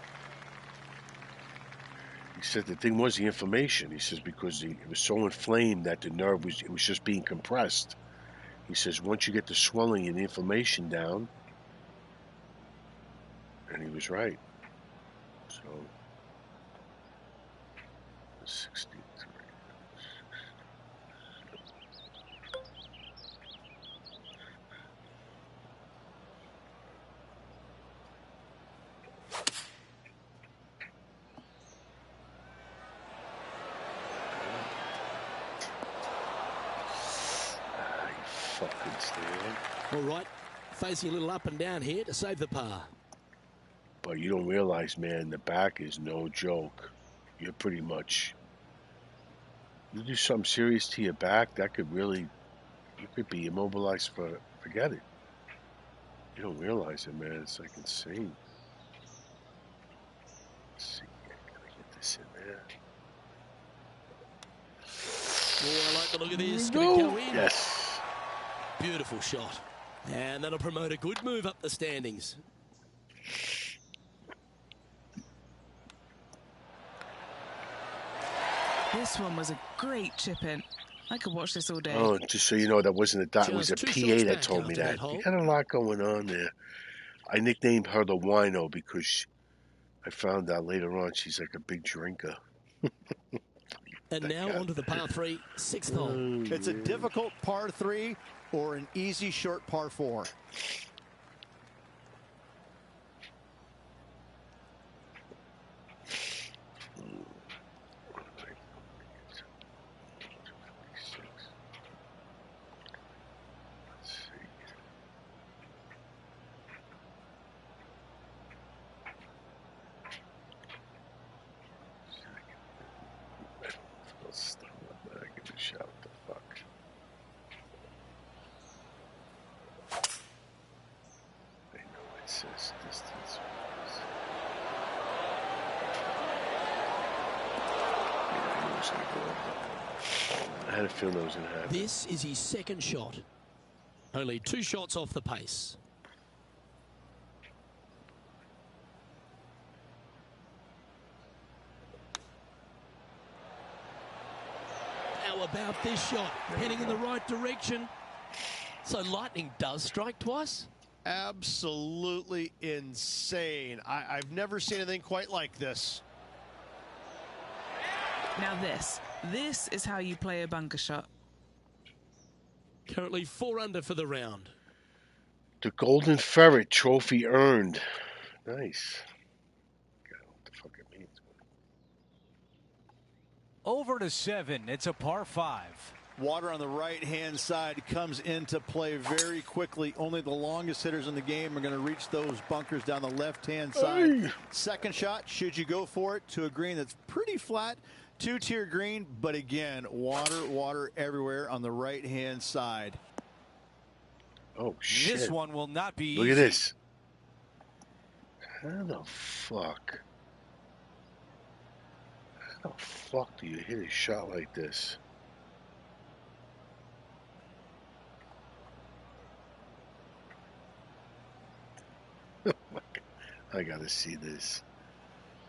he said the thing was the inflammation. He says because it was so inflamed that the nerve was just being compressed. He says once you get the swelling and the inflammation down, and he was right. So 63. All right, facing a little up and down here to save the par. But you don't realize, man, the back is no joke. You're pretty much You do something serious to your back, that could really, you could be immobilized for, forget it. You don't realize it, man. It's like insane. Let's see, can I get this in there? Oh, I like the look of this. No. Going to go in. Yes. Beautiful shot. And that'll promote a good move up the standings. This one was a great chip in. I could watch this all day. Oh, just so you know, that wasn't a dot. It was a Just 2 PA shots that back told me after that. that You hole. got a lot going on there. I nicknamed her the wino because I found out later on she's like a big drinker. And now onto the par 3, 6th hole. It's a difficult par 3 or an easy short par 4. I had a feeling that was going to happen. This is his 2nd shot. Only 2 shots off the pace. How about this shot? Heading in the right direction. So lightning does strike twice? Absolutely insane. I've never seen anything quite like this. Now this is how you play a bunker shot. Currently 4 under for the round. The Golden Ferret trophy earned. Nice. I don't know what the fuck it means. Over to 7. It's a par 5. Water on the right-hand side comes into play very quickly. Only the longest hitters in the game are going to reach those bunkers down the left-hand side. Hey. Second shot, should you go for it, to a green that's pretty flat, 2-tier green, but again, water everywhere on the right-hand side. Oh, shit. This one will not be Look easy. at this. How the fuck? How the fuck do you hit a shot like this? I gotta see this.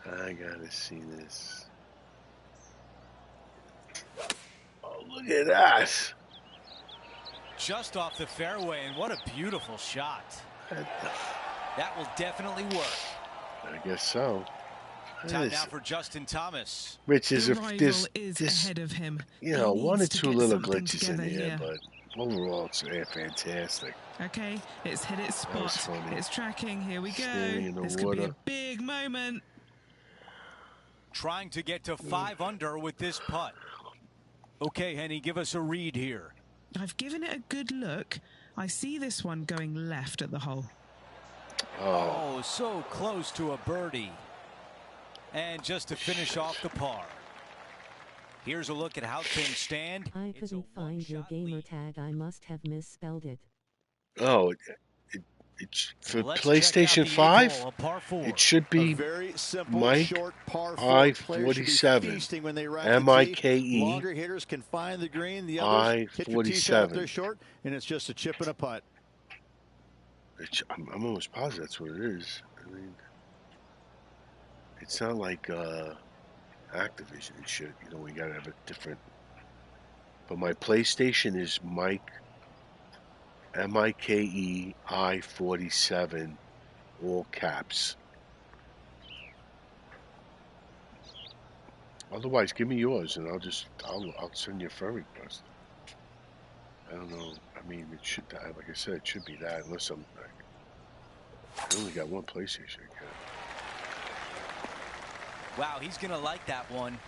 I gotta see this. Oh, look at that. Just off the fairway, and what a beautiful shot. That will definitely work. I guess so. Time now for Justin Thomas. Rich, is The if rival there's is ahead of him. you know, He one or needs to two get little something glitches in together here, here. but overall it's fantastic. Okay, it's hit its That was spot. funny. It's tracking. Here we go. Standing in the This could be a water. big moment. Trying to get to 5 under with this putt. Okay, Henny, give us a read here. I've given it a good look. I see this one going left at the hole. Oh, so close to a birdie. And just to finish off the par. Here's a look at how things stand. I It's a couldn't find your one-shot gamer lead. tag. I must have misspelled it. Oh, it's for Let's check out PlayStation the eighth 5. hole, a par 4. It should A be very simple, Mike short par 4. Players should be I-47. feasting when they ride M-I-K-E. the tee. Longer hitters can find the green. The others hit your tee shot if I-47. they're short, and it's just a chip and a putt. I'm almost positive that's what it is. I mean, it's not like Activision and shit. You know, we gotta have a different. But my PlayStation is Mike, M-I-K-E I-47, all caps. Otherwise, give me yours, and I'll send you a friend request. I don't know. I mean, it should, like I said, it should be that, unless I only got one PlayStation account. Wow, he's going to like that one.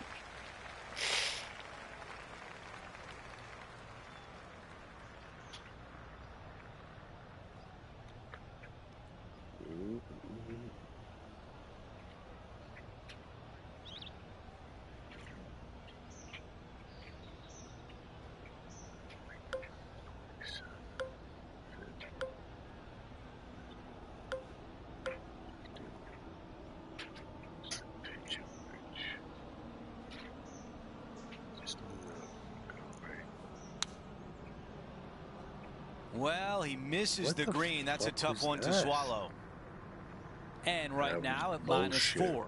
Well, he misses the green. That's a tough one to swallow. And right now at -4.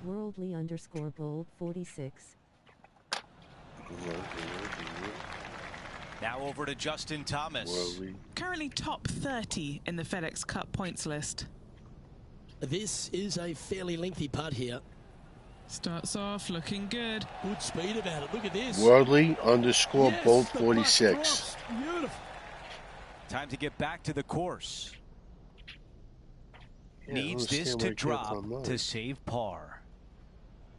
Worldly_bold46. Now over to Justin Thomas. Currently top 30 in the FedEx Cup points list. This is a fairly lengthy putt here. Starts off looking good. Good speed about it. Look at this. Worldly_bold46. Beautiful. Time to get back to the course. Needs this to drop to save par.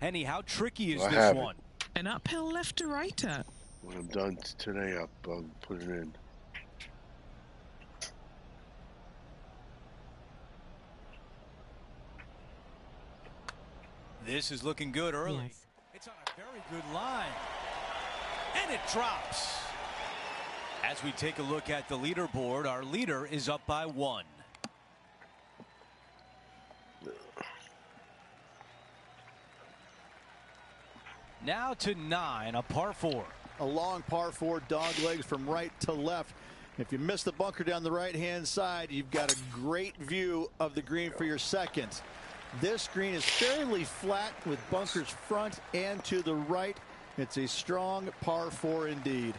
Henny, how tricky is this one? An uphill left to righter. When I'm done today, I'll put it in. This is looking good early. Yes. It's on a very good line. And it drops. As we take a look at the leaderboard, our leader is up by 1. Now to 9, a par 4. A long par 4, dog legs from right to left. If you miss the bunker down the right-hand side, you've got a great view of the green for your second. This green is fairly flat with bunkers front and to the right. It's a strong par 4 indeed.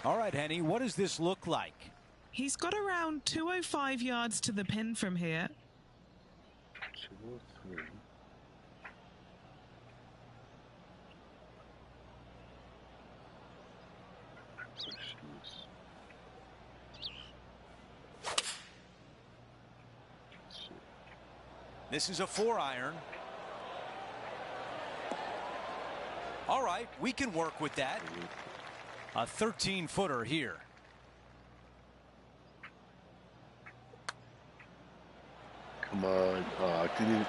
All right, Henny, what does this look like? He's got around 205 yards to the pin from here. 203. This is a 4-iron. All right, we can work with that. A 13-footer here. Come on. I didn't.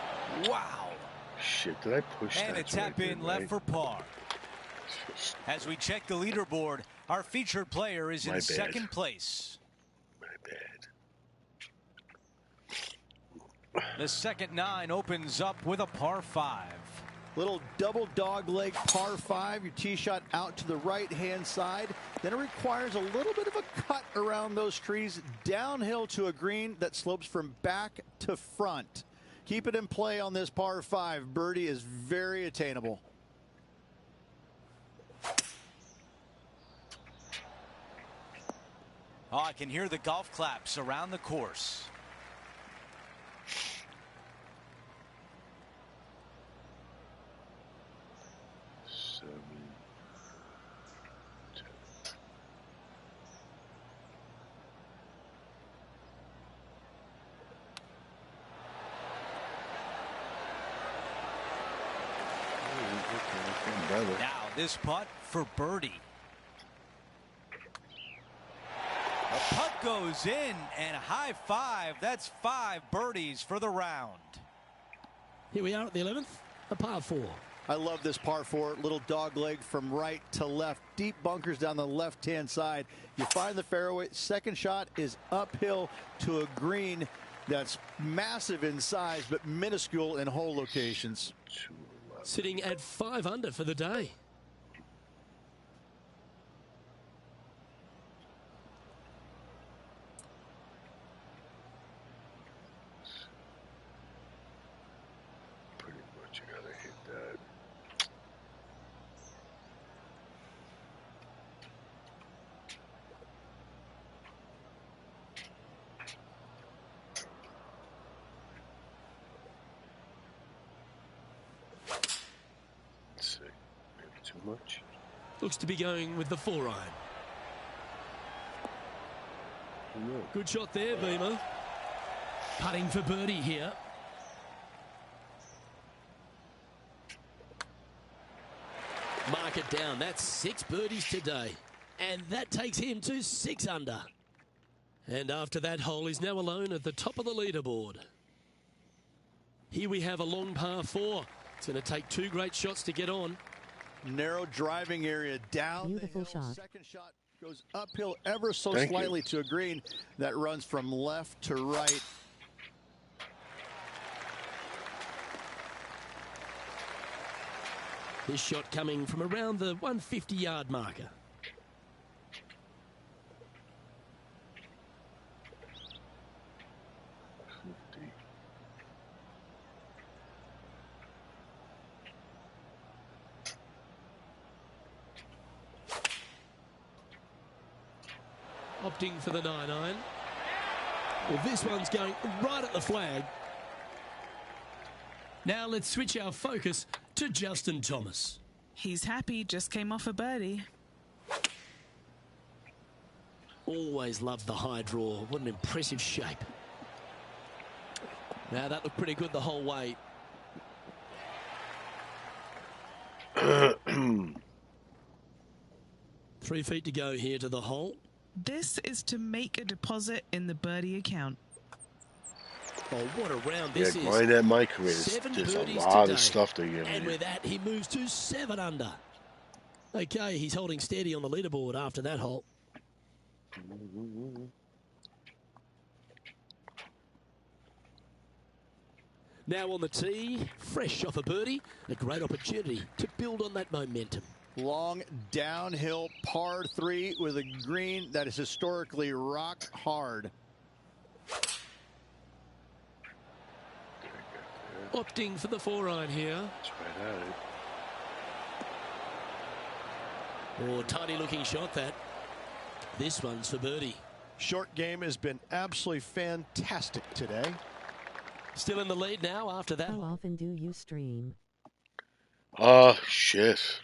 Wow. Shit, did I push that? And a tap in left for par. As we check the leaderboard, our featured player is in second place. My bad. The second 9 opens up with a par 5. Little double dog leg par 5. Your tee shot out to the right-hand side. Then it requires a little bit of a cut around those trees downhill to a green that slopes from back to front. Keep it in play on this par 5. Birdie is very attainable. Oh, I can hear the golf claps around the course. Now this putt for birdie. The putt goes in and a high 5. That's 5 birdies for the round. Here we are at the 11th, a par 4. I love this par 4. Little dog leg from right to left. Deep bunkers down the left-hand side. You find the fairway. Second shot is uphill to a green that's massive in size but minuscule in hole locations. Sitting at 5 under for the day. Pretty much you gotta hit that. Much. Looks to be going with the 4-iron. Good shot there, Beamer. Putting for birdie here. Mark it down. That's 6 birdies today. And that takes him to 6 under. And after that hole, he's now alone at the top of the leaderboard. Here we have a long par 4. It's going to take 2 great shots to get on. Narrow driving area down. Beautiful the hill. shot. Second shot Goes uphill ever so slightly to a green that runs from left to right. This shot coming from around the 150-yard marker. Opting for the 9-iron. Well, this one's going right at the flag. Now let's switch our focus to Justin Thomas. He's happy, just came off a birdie. Always loved the high draw. What an impressive shape. Now that looked pretty good the whole way. Three feet to go here to the hole. This is to make a deposit in the birdie account. Oh, what a round this is. Grind at my career. There's a lot of stuff to get. And with that, he moves to 7 under. Okay, he's holding steady on the leaderboard after that hole. Now on the tee, fresh off a birdie, a great opportunity to build on that momentum. Long downhill par 3 with a green that is historically rock hard. Opting for the 4-iron here. That's right at it. Oh, tiny looking shot that. This one's for birdie. Short game has been absolutely fantastic today. Still in the lead now after that. How often do you stream? Shit.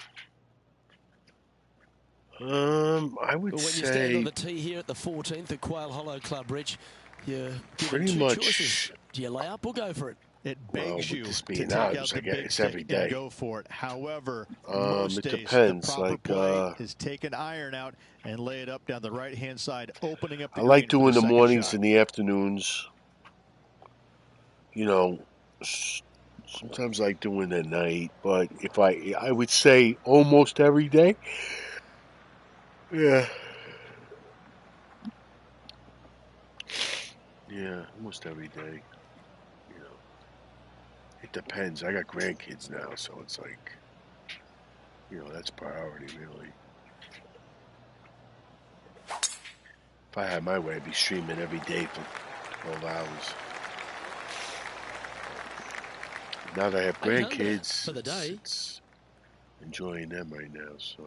I would when say you stand on the tee here at the 14th at Quail Hollow Club, Rich, you're given pretty two much choices. Do you lay up or go for it? It begs you to take out, out the big it's stick every day. and go for it. However, it most days depends. the proper Like play is take an iron out and lay it up down the right-hand side, opening up the I like green doing for the second mornings shot. and the afternoons. You know, sometimes I like doing the night, but if I would say almost every day. Yeah. Yeah, almost every day. You know, it depends. I got grandkids now, so it's like, you know, that's priority, really. If I had my way, I'd be streaming every day for 12 hours. Now that I have grandkids, for the day. it's enjoying them right now, so.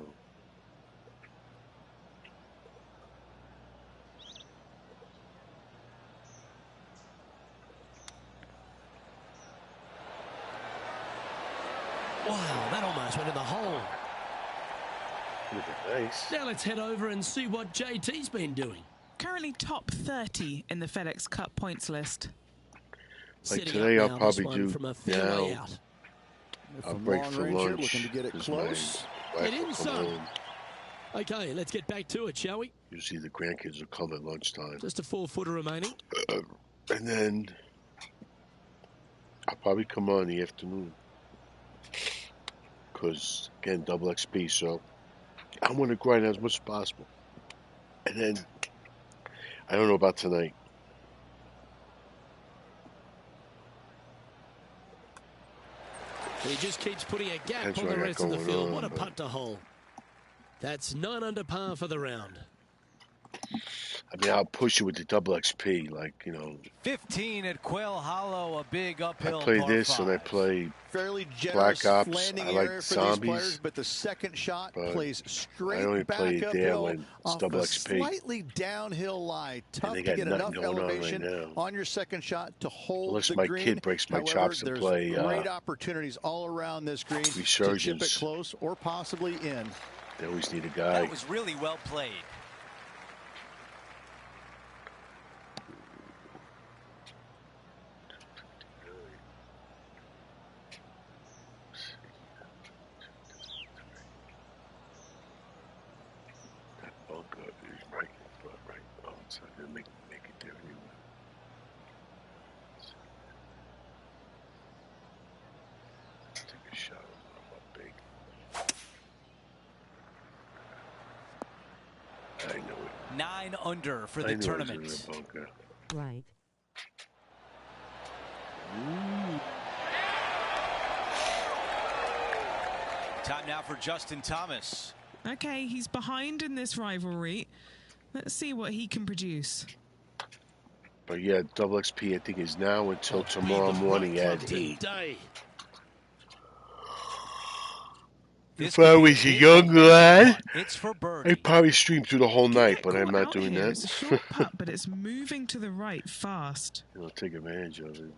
Wow, that almost went in the hole. Nice. Now let's head over and see what JT's been doing. Currently top 30 in the FedEx Cup points list. Like today, I'll probably do from a fairway now. out. I'll break for lunch. Looking to get it close. Get in, son. Okay, let's get back to it, shall we? Usually the grandkids will come at lunchtime. Just a 4-footer remaining. And then I'll probably come on in the afternoon. Because, again, double XP, so I want to grind as much as possible. And then, I don't know about tonight. He just keeps putting a gap That's on what the I got rest of the going field. on, What a but- putt to hole. That's 9 under par for the round. I mean, I'll push you with the double XP, like, you know. 15 at Quail Hollow, a big uphill I play par this 5. and I play Fairly Black generous Ops. landing I like area for zombies, these players, but the second shot but plays I straight only back play it there uphill when it's off double a XP. slightly downhill lie. Tough they to got get nothing enough going on right elevation now. on your second shot to hold Unless the my green. kid breaks my However, chops to there's play, great opportunities all around this green to chip Resurgence. it close or possibly in. They always need a guy. That was really well played. That bunker is right in front, right? Oh, it's not going to make it there anyway. Let's take a shot of big. 9 under for the tournament. Right. Time now for Justin Thomas. Okay, he's behind in this rivalry. Let's see what he can produce. But yeah, double XP I think is now until tomorrow morning at 8. If I was a young lad, I'd probably stream through the whole night, but I'm not doing that. It's a short putt, but it's moving to the right fast. I'll take advantage of it.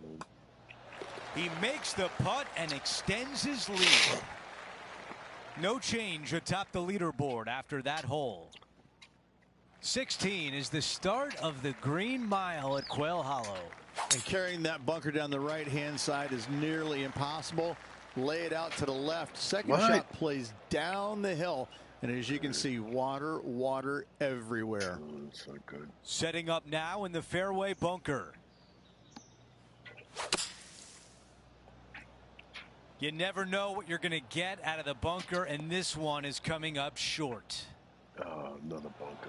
He makes the putt and extends his lead. No change atop the leaderboard after that hole. 16 is the start of the Green Mile at Quail Hollow. And carrying that bunker down the right-hand side is nearly impossible. Lay it out to the left. Second shot plays down the hill. And as you can see, water, water everywhere. Oh, that's not good. Setting up now in the fairway bunker. You never know what you're going to get out of the bunker, and this one is coming up short. Another bunker.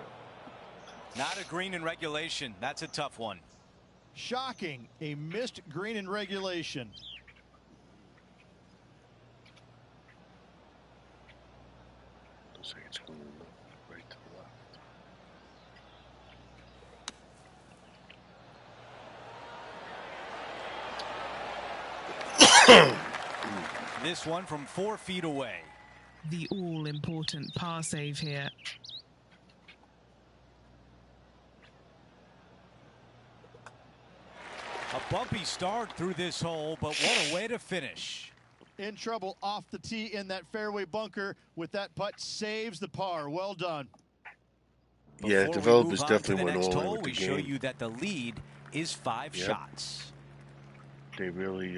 Not a green in regulation. That's a tough one. Shocking. A missed green in regulation. Looks like it's going right to the left. This one from 4 feet away. The all-important par save here. A bumpy start through this hole, but what a way to finish. In trouble off the tee in that fairway bunker with that putt, saves the par. Well done. Yeah, developers definitely went all in with the game. We show you that the lead is 5 shots. They really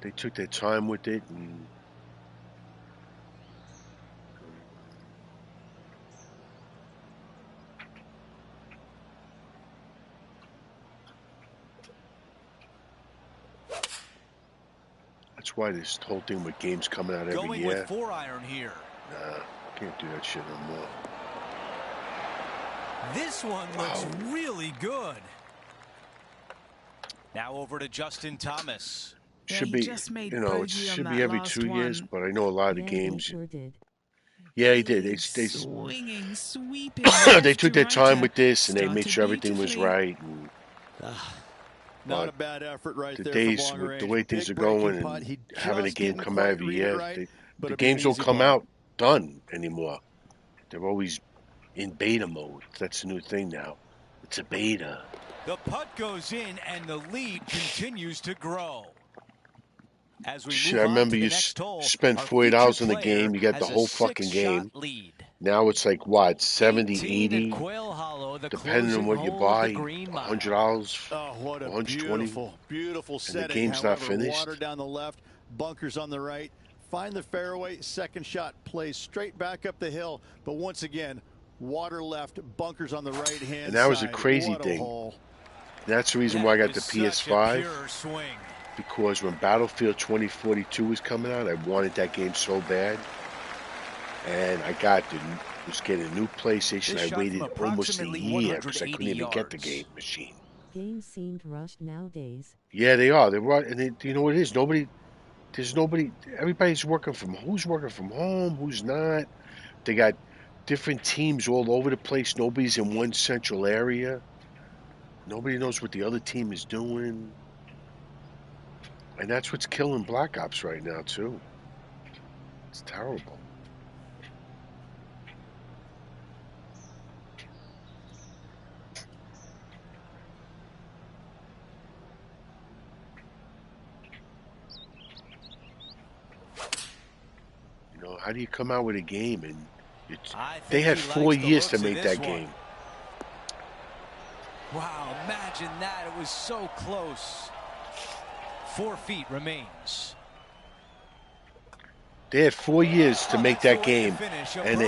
they took their time with it, and that's why this whole thing with games coming out every Going year. with 4-iron here. Nah, can't do that shit no more. This one looks really good. Now over to Justin Thomas. Should be, you know, it should be every 2 years, but I know a lot of games. Sure did. Yeah, he did. They Swinging, sweeping. they took their time with this, and they made sure everything was right. And, not a bad effort right the there. Days, with the way things are going, and having a game come out every year, the games don't come out done anymore. They're always in beta mode. That's the new thing now. It's a beta. The putt goes in, and the lead continues to grow. As we Shit, I remember you spent $40 on the game. You got the whole fucking game. Lead. Now it's like, what, 70, 80? Hollow, depending on what you buy, $100, oh, what a $120. Beautiful setting. And the game's not finished. Water down the left, bunkers on the right. Find the fairway. Second shot plays straight back up the hill. But once again, water left, bunkers on the right hand side. And that was a crazy thing. That's the reason why I got the PS5. Because when Battlefield 2042 was coming out, I wanted that game so bad. And I was getting a new PlayStation. I waited almost a year because I couldn't even get the game machine. Games seemed rushed nowadays. Yeah, they are. They're right. And you know what it is? There's nobody. Everybody's working from. Who's working from home? Who's not? They got different teams all over the place. Nobody's in one central area. Nobody knows what the other team is doing. And that's what's killing Black Ops right now, too. It's terrible. You know, how do you come out with a game and they had 4 years to make that game. Wow, imagine that. It was so close. 4 feet remains. They had 4 years to make that game, and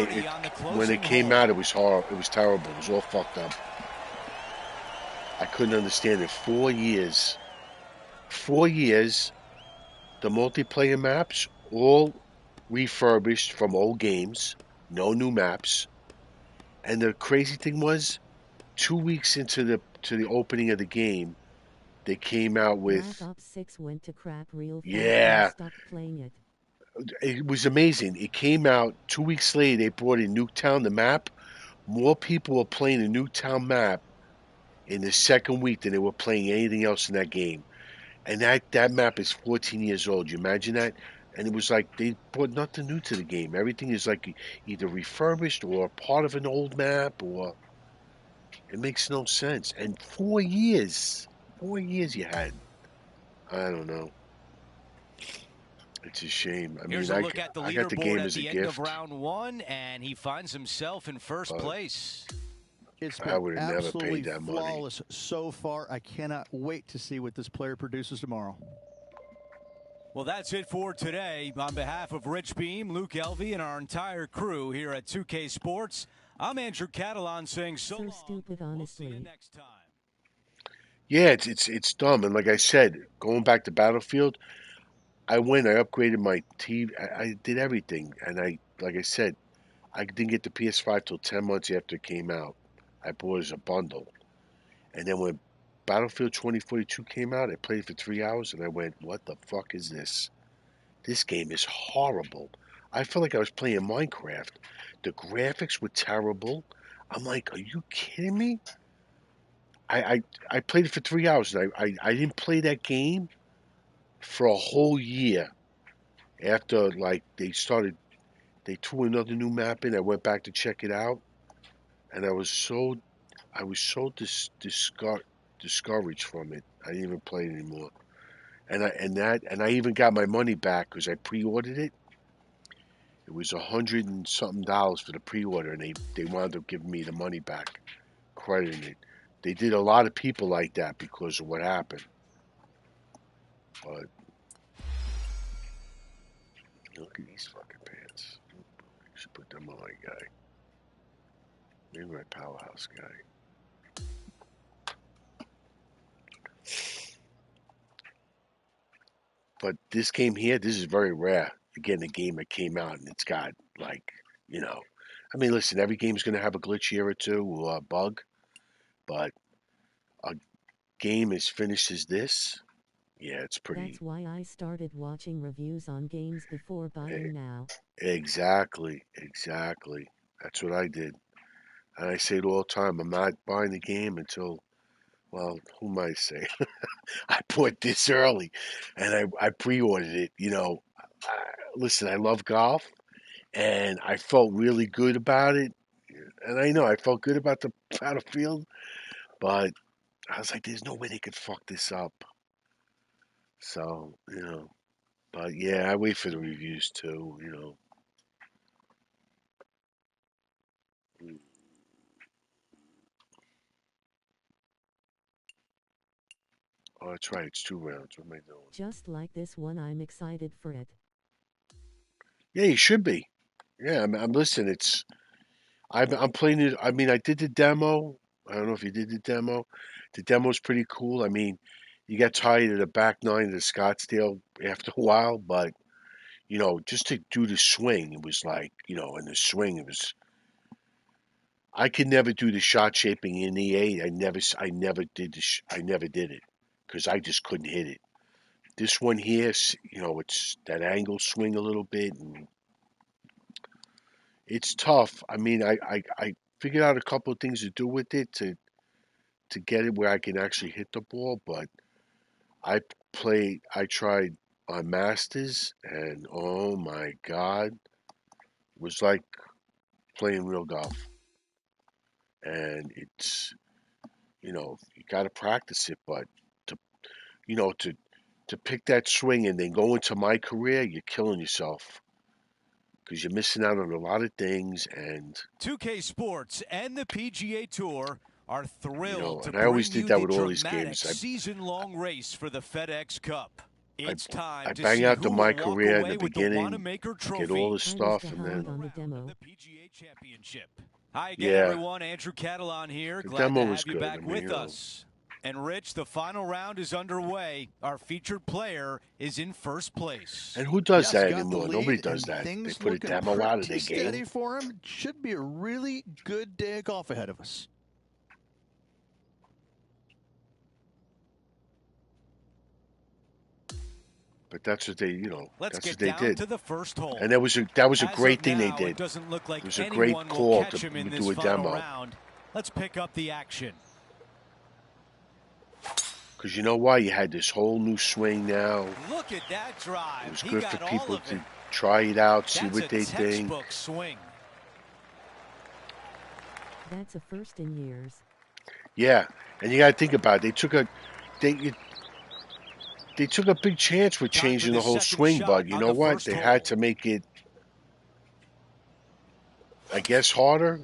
when it came out, it was horrible. It was terrible. It was all fucked up. I couldn't understand it. 4 years. 4 years. The multiplayer maps all refurbished from old games. no new maps. And the crazy thing was, 2 weeks into the opening of the game, they came out with Black Ops 6 went to crap real fast yeah. and I stopped playing it. It was amazing. It came out 2 weeks later. They brought in Nuketown, the map. More people were playing the Nuketown map in the second week than they were playing anything else in that game. And that map is 14 years old. You imagine that? And it was like they brought nothing new to the game. Everything is like either refurbished or part of an old map, or it makes no sense. And 4 years you had. I don't know. It's a shame. I Here's mean, a look at the I got the leaderboard game at as a the end gift. of round one, and he finds himself in first place. It's I been would have never absolutely paid that money. flawless so far. I cannot wait to see what this player produces tomorrow. Well, that's it for today. On behalf of Rich Beam, Luke Elvey, and our entire crew here at 2K Sports, I'm Andrew Catalan saying so long. Stupid, honestly. We'll see you next time. Yeah, it's dumb. And like I said, going back to Battlefield, I upgraded my TV. I did everything. And like I said, I didn't get the PS5 till 10 months after it came out. I bought it as a bundle. And then when Battlefield 2042 came out, I played it for 3 hours, and I went, what the fuck is this? This game is horrible. I felt like I was playing Minecraft. The graphics were terrible. I'm like, are you kidding me? I played it for 3 hours, and I didn't play that game for a whole year. After, like, they threw another new map in, I went back to check it out, and I was so discouraged from it. I didn't even play it anymore. And I even got my money back because I pre-ordered it. It was $100 and something for the pre-order, and they wound up giving me the money back, crediting it. They did a lot of people like that because of what happened. But look at these fucking pants. I should put them on my guy. Maybe my powerhouse guy. But this game here, this is very rare. Again, a game that came out and it's got, like, I mean, listen, every game's going to have a glitch here or two or a bug, but a game as finished as this, yeah, it's pretty. That's why I started watching reviews on games before buying now. Exactly. That's what I did. And I say it all the time, I'm not buying the game until, well, who am I to say? I bought this early, and I pre-ordered it. Listen, I love golf, and I felt really good about it. And I know I felt good about the Battlefield, but I was like, there's no way they could fuck this up. So, but yeah, I wait for the reviews too, Oh, that's right. It's 2 rounds. What am I doing? Just like this one, I'm excited for it. Yeah, you should be. Yeah, I'm listening. I'm playing it. I mean, I did the demo. I don't know if you did the demo. The demo's pretty cool. I mean, you get tired of the back nine of the Scottsdale after a while, but just to do the swing, it was like, in the swing, it was. I could never do the shot shaping in EA. I never did I never did it because I just couldn't hit it. This one here, it's that angle swing a little bit, and it's tough. I mean, I figured out a couple of things to do with it to get it where I can actually hit the ball, but I tried on Masters, and oh my God, it was like playing real golf. And it's, you got to practice it, but to, to pick that swing and then go into my career, you're killing yourself because you're missing out on a lot of things. And 2K Sports and the PGA Tour are thrilled to and I always bring did you that the with all these dramatic games. season-long race for the FedEx Cup. It's time I to bang see out who to my will walk career in away the with beginning, the Wanamaker Trophy. get all this stuff, and then on the demo. The PGA Championship. Hi again, Yeah. everyone. Andrew Catalan here. The Glad demo to was have you good. back I mean, with us. And Rich, the final round is underway. Our featured player is in first place. And who does that anymore? Nobody does that. They put a demo out of their game. Steady for him. Should be a really good day of golf ahead of us. But that's what they, Let's that's get what they down did. to the first hole. And that was a great thing they did. It doesn't look like it was a great call to do a demo. Round. Let's pick up the action. Because you know why? You had this whole new swing now. Look at that drive. It was good for people to try it out, see what they think. Swing. That's a first in years. Yeah, and you got to think about it. They took a big chance with changing the whole swing, but you know what? They had to make it, I guess, harder.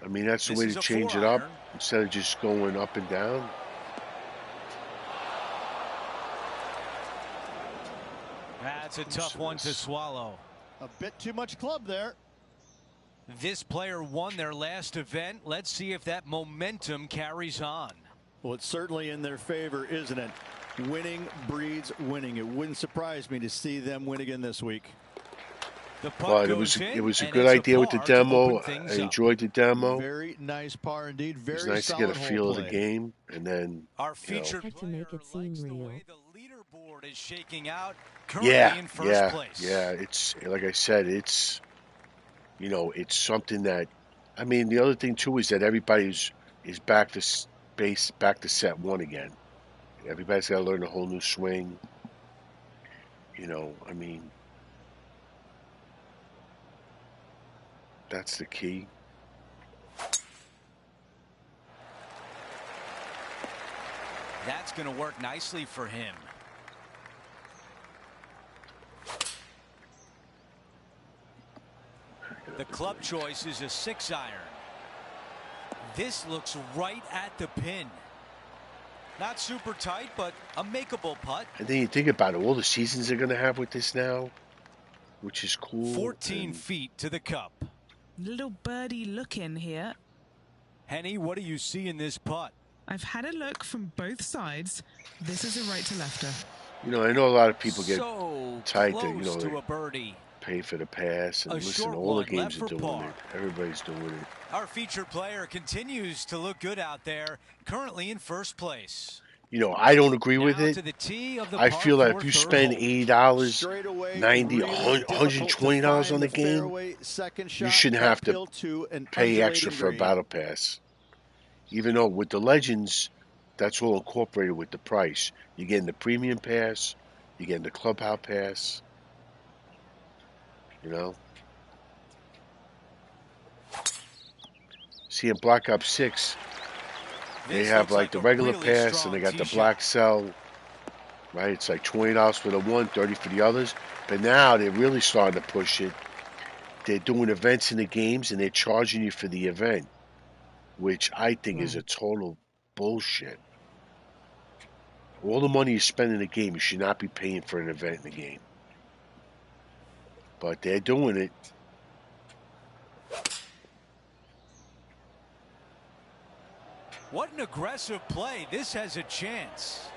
I mean, that's the way to change it up instead of just going up and down. That's a tough one to swallow. A bit too much club there. This player won their last event. Let's see if that momentum carries on. Well, it's certainly in their favor, isn't it? Winning breeds winning. It wouldn't surprise me to see them win again this week. But it was a good idea with the demo. I enjoyed the demo. Very nice par indeed. Very It was nice to get a feel of the game, and then our featured to make it seem real. The leaderboard is shaking out. Currently in first place. Yeah. It's like I said. It's it's something that. I mean, the other thing too is that everybody's back to back to set one again. Everybody's got to learn a whole new swing. I mean, that's the key. That's going to work nicely for him. The club choice is a 6-iron. This looks right at the pin. Not super tight, but a makeable putt. And then you think about it, all the seasons they're going to have with this now, which is cool. 14 feet to the cup. Little birdie look in here. Henny, what do you see in this putt? I've had a look from both sides. This is a right to lefter. I know a lot of people get so tight close that, to a birdie. Pay for the pass, and listen, all the games are doing it. Everybody's doing it. Our featured player continues to look good out there, currently in first place. I don't agree with it. I feel that if you spend $80, $90, $120 on the game, you shouldn't have to pay extra for a battle pass. Even though with the Legends, that's all incorporated with the price. You're getting the premium pass, you're getting the clubhouse pass. See, in Black Ops 6, they have like the regular pass and they got the black cell, right? It's like $20 for the one, $30 for the others. But now they're really starting to push it. They're doing events in the games and they're charging you for the event, which I think is a total bullshit. All the money you spend in the game, you should not be paying for an event in the game. But they're doing it. What an aggressive play. This has a chance.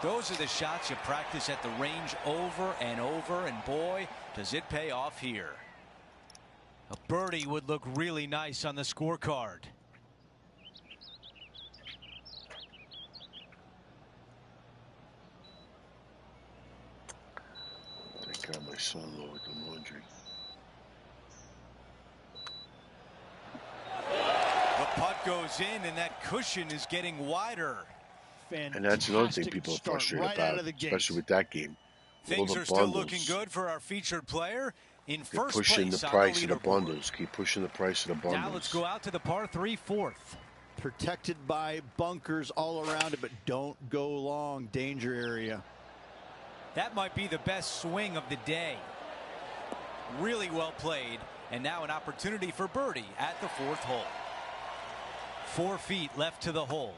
Those are the shots you practice at the range over and over, and boy, does it pay off here. A birdie would look really nice on the scorecard. Thank God my son lowered the laundry. The putt goes in, and that cushion is getting wider. Fantastic. And that's another thing people are frustrated about, especially with that game. Things are still looking good for our featured player. In first place, pushing the price of the bundles. Keep pushing the price of the bundles. Now let's go out to the par 3 fourth. Protected by bunkers all around it, but don't go long. Danger area. That might be the best swing of the day. Really well played, and now an opportunity for birdie at the fourth hole. 4 feet left to the hole.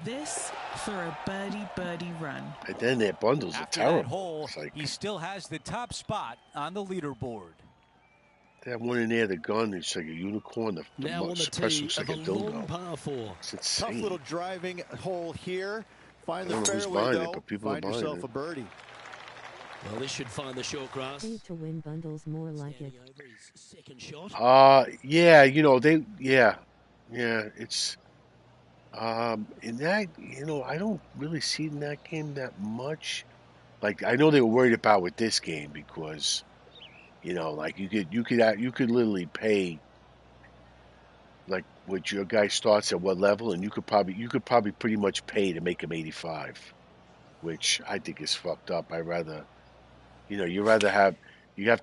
This for a birdie run. And then their bundles After are terrible. That hole, he still has the top spot on the leaderboard. That one in there, the gun, it's like a unicorn. The Now on the suppressor tee looks of like a a long dildo. par 4. It's insane. Tough little driving hole here. Find I don't the know who's fairway, buying it, though. but people are Find buying yourself it. a birdie. Well, this should find the short grass. Pay to win bundles more like it. Over his second shot. Yeah, you know, it's, in that, you know, I don't really see in that game that much. Like, I know they were worried about with this game because, you know, like you could literally pay, like, what your guy starts at what level, and you could probably pretty much pay to make him 85, which I think is fucked up. I rather, you know, you have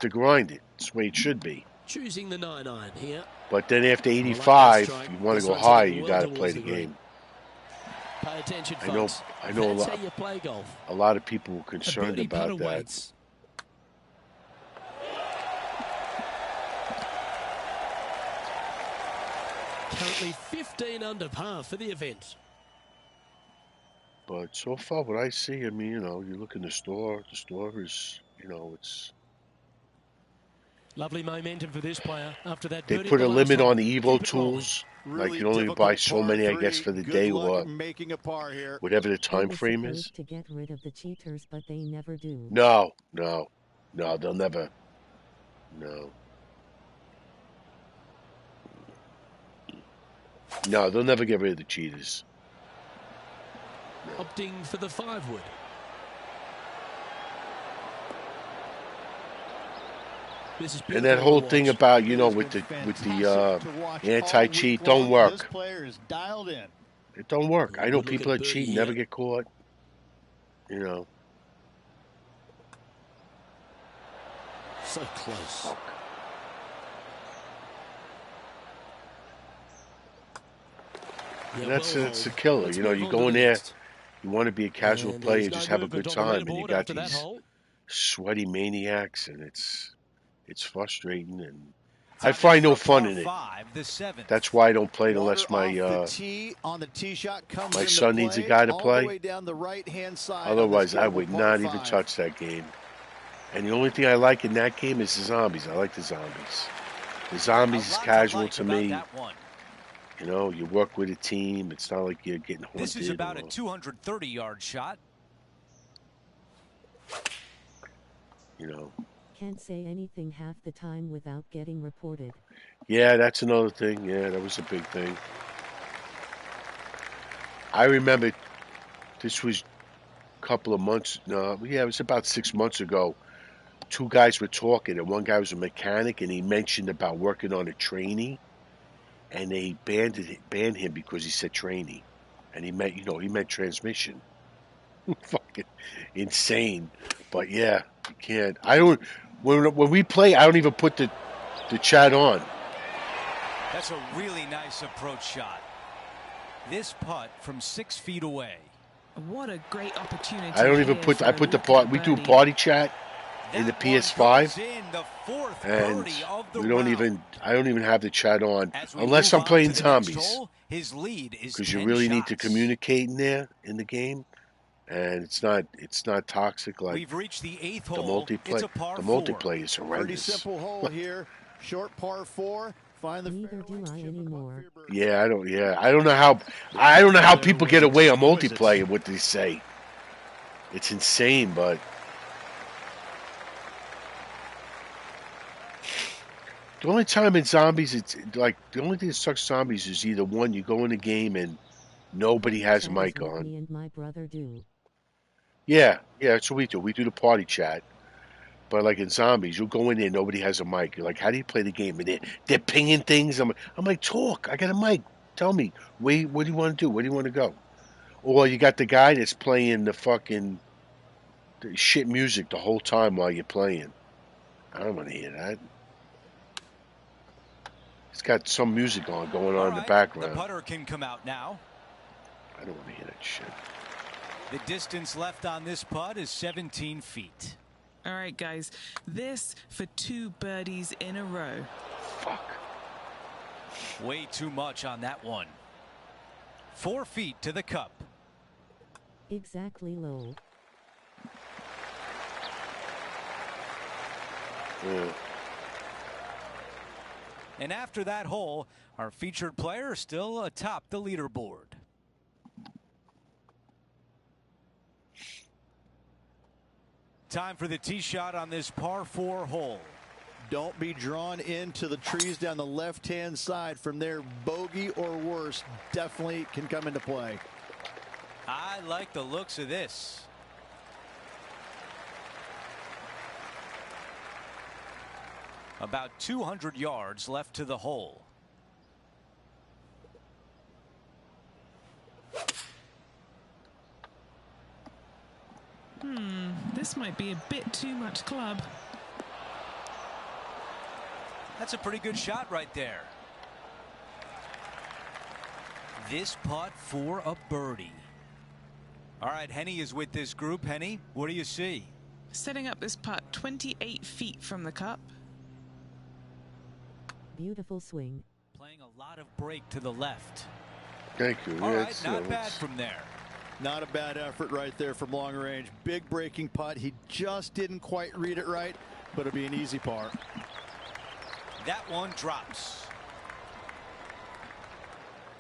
to grind it. That's the way it should be. Choosing the 9-iron here. But then after 85, you want to go higher, you got to play the green. game. Pay attention, folks. I know That's how you play golf. a lot of people were concerned about that. Waits. Currently 15 under par for the event. But so far, what I see, I mean, you know, you look in the store is, you know, it's... Lovely momentum for this player after that. They put a limit on the Evo tools. Really like, you can only buy so many, I guess, for the day or making a par here. whatever the time They were frame is. supposed to get rid of the cheaters, but they never do. No, they'll never. No, they'll never get rid of the cheaters. Opting for the 5-wood. And that whole thing about, you know, with the anti-cheat don't work. This player is dialed in. It don't work. I know people that cheat and never get caught. You know. So close. And it's a killer. You know, you go in there, you want to be a casual player, you just have a good time, and you got these sweaty maniacs, and it's frustrating, and I find no fun in it. That's why I don't play it unless my my son needs a guy to play. Otherwise, I would not even touch that game. And the only thing I like in that game is the zombies. I like the zombies. The zombies is casual to me. You know, you work with a team. It's not like you're getting haunted. This is about a 230-yard shot. You know. Can't say anything half the time without getting reported. Yeah, that's another thing. Yeah, that was a big thing. I remember this was a couple of months. No, yeah, it was about 6 months ago. Two guys were talking, and one guy was a mechanic, and he mentioned about working on a trainee, and they banned him because he said trainee, and he meant transmission. Fucking insane. But yeah, you can't. I don't. When we play, I don't even put the chat on. That's a really nice approach shot. This putt from 6 feet away. What a great opportunity. I don't even put. I put the part. We do party chat in the PS5, and we don't even. I don't even have the chat on unless I'm playing zombies. Because you really need to communicate in there in the game. And it's not toxic like we've reached the 8th hole. The multiplayer is horrendous. Pretty simple hole here. Short par 4. Find the Neither do I anymore. Yeah, I don't know how people get away on multiplayer. What they say, it's insane. But the only time in zombies, it's like the only thing that sucks zombies is either one, you go in a game and nobody has a mic on. Me and my brother do. Yeah, that's what we do. We do the party chat. But like in zombies, you'll go in there, nobody has a mic. You're like, how do you play the game? And they're pinging things. I'm like, talk. I got a mic. Tell me, wait, what do you want to do? Where do you want to go? Or you got the guy that's playing the fucking shit music the whole time while you're playing. I don't want to hear that. It's got some music going on in the background. The putter can come out now. I don't want to hear that shit. The distance left on this putt is 17 feet. All right, guys. This for 2 birdies in a row. Fuck. Way too much on that one. 4 feet to the cup. Exactly low. Yeah. And after that hole, our featured player is still atop the leaderboard. Time for the tee shot on this par 4 hole. Don't be drawn into the trees down the left-hand side. From there, bogey or worse definitely can come into play. I like the looks of this. About 200 yards left to the hole. This might be a bit too much club. That's a pretty good shot right there. This putt for a birdie. All right, Henny is with this group. Henny, what do you see? Setting up this putt 28 feet from the cup. Beautiful swing. Playing a lot of break to the left. Thank you. All right, not bad from there. Not a bad effort right there from long range. Big breaking putt. He just didn't quite read it right, but it'll be an easy par. That one drops.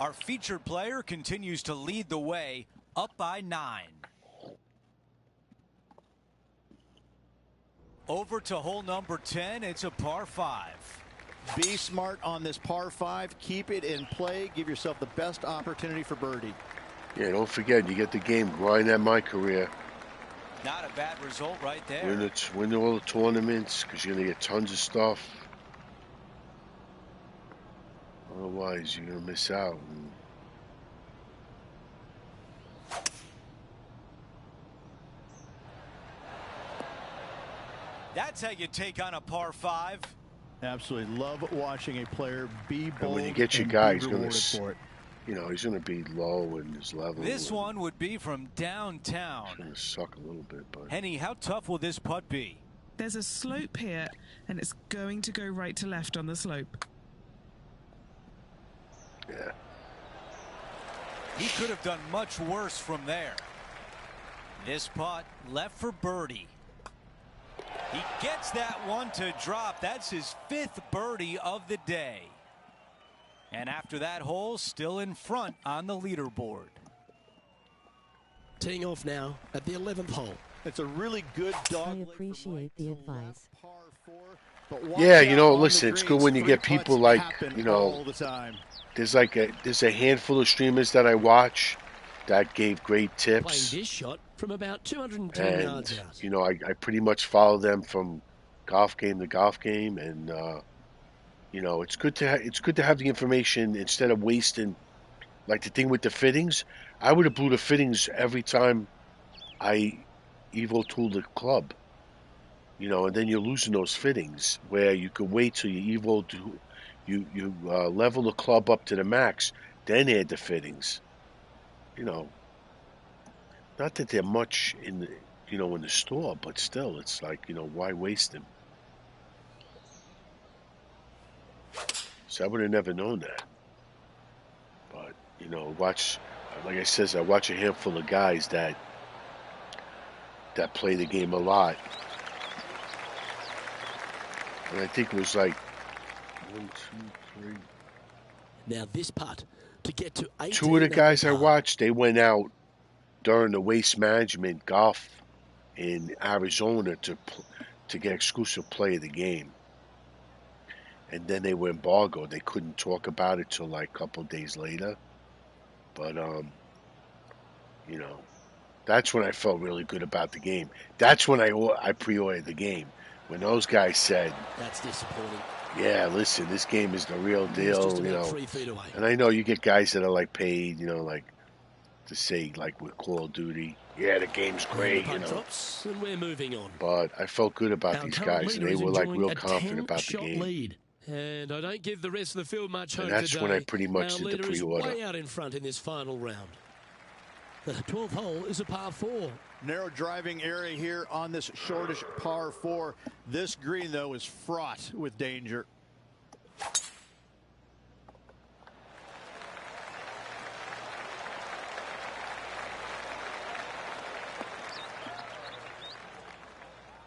Our featured player continues to lead the way, up by 9. Over to hole number 10. It's a par 5. Be smart on this par 5. Keep it in play. Give yourself the best opportunity for birdie. Yeah, don't forget, you get the game. Grind at my career. Not a bad result right there. Win all the tournaments, because you're going to get tons of stuff. Otherwise, you're going to miss out. That's how you take on a par 5. Absolutely love watching a player be bold. And when you get your guy, he's going to, you know, he's going to be low in his level. This one would be from downtown. It's going to suck a little bit, but. Henny, how tough will this putt be? There's a slope here, and it's going to go right to left on the slope. Yeah. He could have done much worse from there. This putt left for birdie. He gets that one to drop. That's his 5th birdie of the day. And after that hole, still in front on the leaderboard. Teeing off now at the 11th hole. It's a really good dog. I appreciate the advice. Yeah, you know, listen, it's good when you get people like, you know, there's a handful of streamers that I watch that gave great tips. Playing this shot from about 210 yards out. You know, I pretty much follow them from golf game to golf game, and you know, it's good to have the information instead of wasting, like the thing with the fittings. I would have blew the fittings every time I Evo tooled the club. You know, and then you're losing those fittings where you could wait till you Evo do, you level the club up to the max, then add the fittings. You know, not that they're much in the, you know, in the store, but still, it's like, you know, why waste them? So I would have never known that. But, you know, watch, like I says, I watch a handful of guys that play the game a lot. And I think it was like 1, 2, 3. Now this putt to get to 18. 2 of the guys I watched, they went out during the Waste Management golf in Arizona to get exclusive play of the game. And then they were embargoed. They couldn't talk about it till like a couple of days later. But you know, that's when I felt really good about the game. That's when I pre-ordered the game. When those guys said, "That's disappointing." Yeah, listen, this game is the real deal, you know. 3 feet away. And I know you get guys that are like paid, you know, like to say like with Call of Duty, yeah, the game's great, you know. Drops and we're moving on. But I felt good about these guys, and they were like real confident about the game. Lead. And I don't give the rest of the field much hope. And that's today. when I pretty much Our did the leader pre-order. is way out in front in this final round. The 12th hole is a par 4. Narrow driving area here on this shortish par 4. This green, though, is fraught with danger.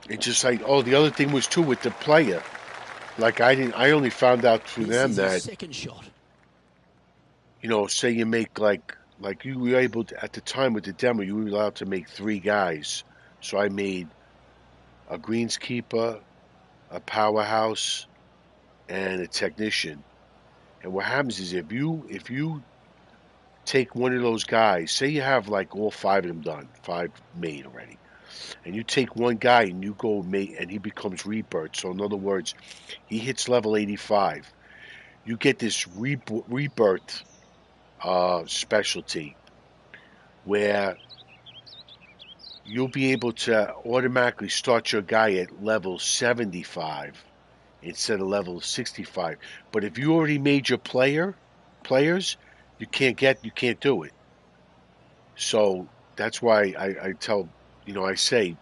It's just like, oh, the other thing was too with the player. like I only found out through This them is his that, second shot. say you make like you were able to, at the time with the demo, you were allowed to make 3 guys. So I made a greenskeeper, a powerhouse, and a technician. And what happens is if you take one of those guys, say you have like all 5 of them done, 5 made already, and you take one guy and you go mate, and he becomes rebirth. So in other words, he hits level 85. You get this rebirth specialty where you'll be able to automatically start your guy at level 75 instead of level 65. But if you already made your players, you can't do it. So that's why I tell, I say,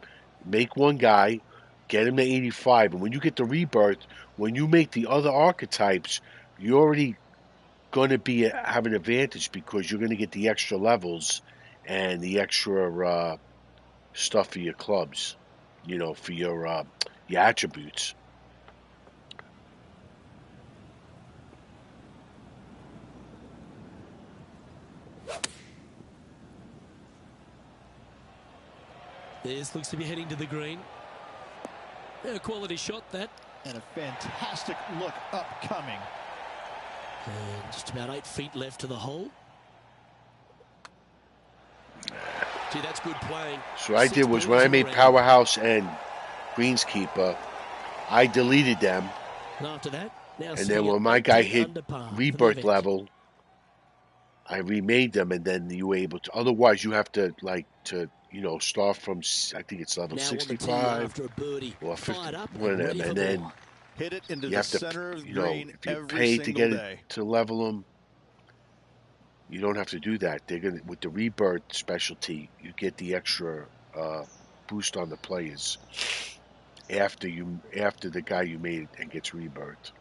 make one guy, get him to 85, and when you get the rebirth, when you make the other archetypes, you're already going to have an advantage because you're going to get the extra levels and the extra stuff for your clubs, for your attributes. This looks to be heading to the green. A quality shot, that. And a fantastic look upcoming. And just about 8 feet left to the hole. Gee, that's good playing. So what I did was when I made Powerhouse and Greenskeeper, I deleted them. And after that, and then when my guy hit rebirth level, I remade them, and then you were able to. Otherwise, you have to start from, I think it's level 65 or 50, one of them, and then hit it into you the have to, center of the if green you every pay to get day. it to level them, you don't have to do that. They're gonna, with the rebirth specialty, you get the extra boost on the players after the guy you made and gets rebirth.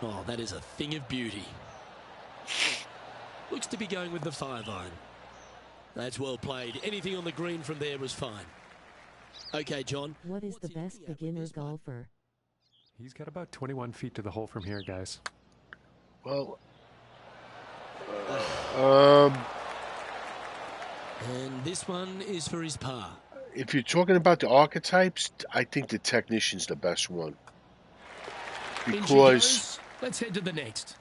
Oh, that is a thing of beauty. Looks to be going with the 5-iron. That's well played. Anything on the green from there was fine. Okay, John. What is the best beginner golfer? He's got about 21 feet to the hole from here, guys. Well, and this one is for his par. If you're talking about the archetypes, I think the technician's the best one. Because let's head to the next.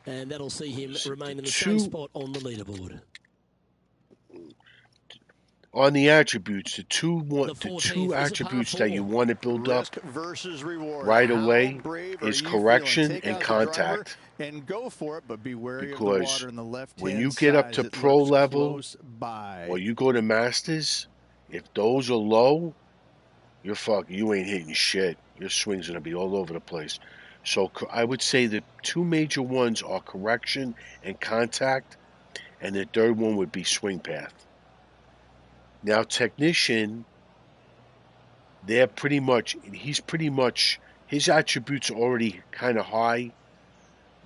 And that'll see him remain in the same spot on the leaderboard. On the attributes, the two attributes that you want to build up right away is correction and contact. And go for it, but be wary because of the water in the left when you get up to pro level or you go to masters, if those are low, you're fucking. You ain't hitting shit. Your swing's gonna be all over the place. So I would say the 2 major ones are correction and contact, and the third one would be swing path. Now, technician, he's pretty much, his attributes are already kind of high,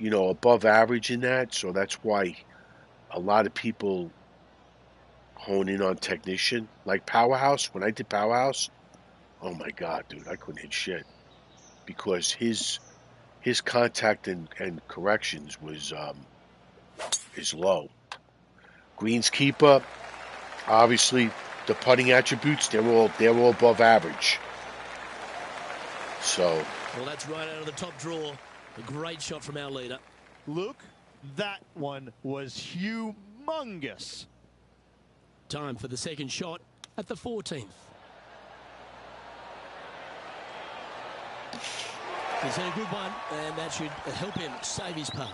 above average in that. So that's why a lot of people hone in on technician. Like Powerhouse, when I did Powerhouse, oh my God, dude, I couldn't hit shit. Because his contact and corrections is low. Greenskeeper, obviously, the putting attributes, they're all above average. So. Well, that's right out of the top drawer. A great shot from our leader. Luke, that one was humongous. Time for the second shot at the 14th. He's had a good one, and that should help him save his par.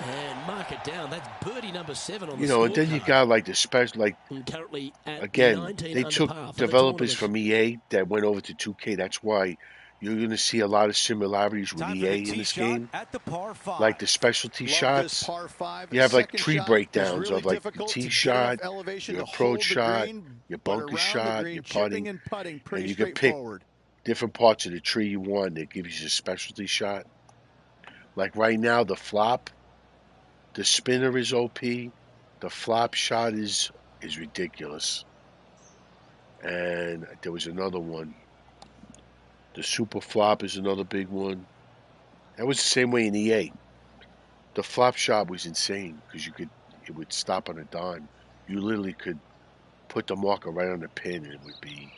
And mark it down. That's birdie number 7 on the scorecard. And then you got like the special, like, currently at again, they took developers from EA that went over to 2K. That's why you're going to see a lot of similarities with EA in this game. Like the specialty shots. You have like 3 breakdowns of like your tee shot, your approach shot, your bunker shot, your putting. And you can pick different parts of the tree you want that gives you a specialty shot. Like right now, the flop, the spinner is OP. The flop shot is ridiculous. And there was another one. The super flop is another big one. That was the same way in EA. The flop shot was insane because it would stop on a dime. You literally could put the marker right on the pin and it would be,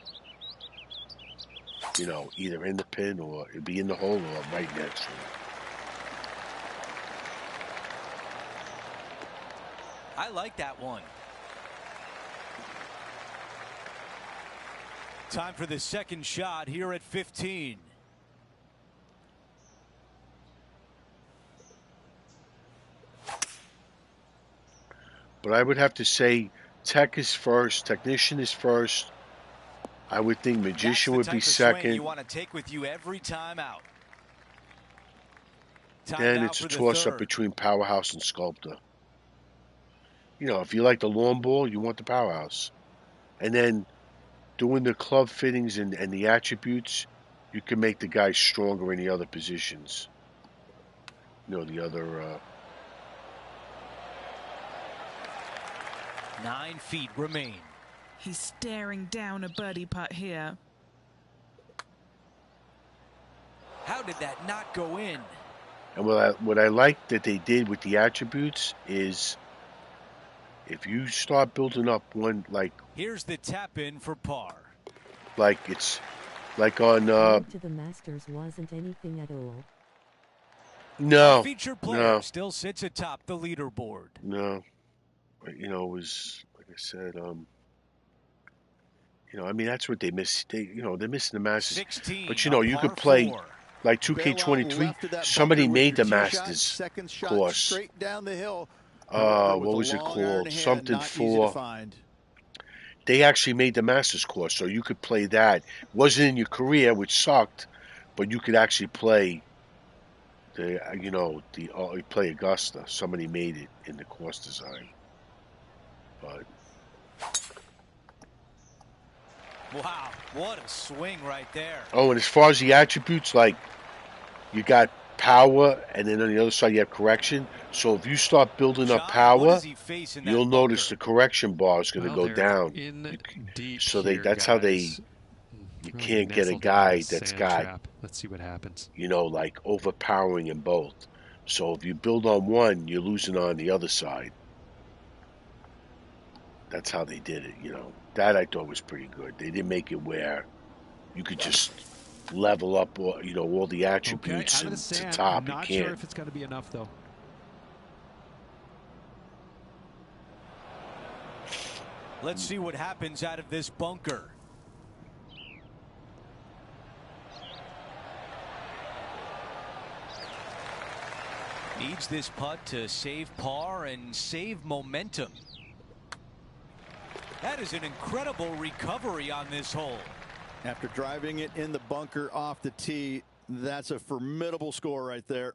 you know, either in the pin or it'd be in the hole or right next to it. I like that one. Time for the second shot here at 15. But I would have to say tech is first, technician is first. I would think magician would be second. You want to take with you every time out. Then it's a toss-up between powerhouse and sculptor. You know, if you like the long ball, you want the powerhouse. And then doing the club fittings and the attributes, you can make the guy stronger in the other positions. You know, the other... 9 feet remain. He's staring down a birdie putt here. How did that not go in? And what I like that they did with the attributes is if you start building up one, like... Here's the tap in for par. Like it's like on... to the Masters wasn't anything at all. No. Our featured player still sits atop the leaderboard. No. You know, it was, like I said, you know, I mean, that's what they miss. They're missing the Masters. 16, but, you know, you could play, like 2K23, somebody made the Masters course. Straight down the hill. What was it called? Something for... They actually made the Masters course, so you could play that. It wasn't in your career, which sucked, but you could actually play play Augusta. Somebody made it in the course design. But wow, what a swing right there. Oh, and as far as the attributes, like you got power, and then on the other side you have correction. So if you start building up power, you'll notice the correction bar is going to go down. So that's how they. You can't get a guy that's got. Let's see what happens. You know, like overpowering in both. So if you build on one, you're losing on the other side. That's how they did it, you know. That I thought was pretty good. They didn't make it where you could just level up, all the attributes to top. I'm not sure if it's going to be enough, though. Let's see what happens out of this bunker. Needs this putt to save par and save momentum. That is an incredible recovery on this hole. After driving it in the bunker off the tee, that's a formidable score right there.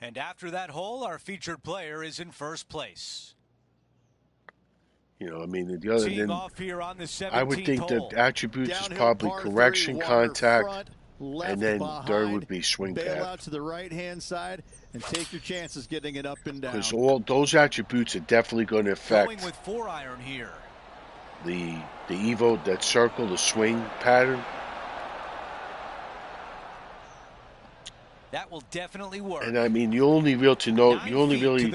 And after that hole, our featured player is in first place. You know, I mean, the other than off here on the 17th I would think hole. the attributes is probably correction, contact, and then third would be swing bail path. Out to the right-hand side and take your chances getting it up and down. Because all those attributes are definitely going to affect going with 4-iron here. The Evo, that circle, the swing pattern. That will definitely work. And I mean, you only really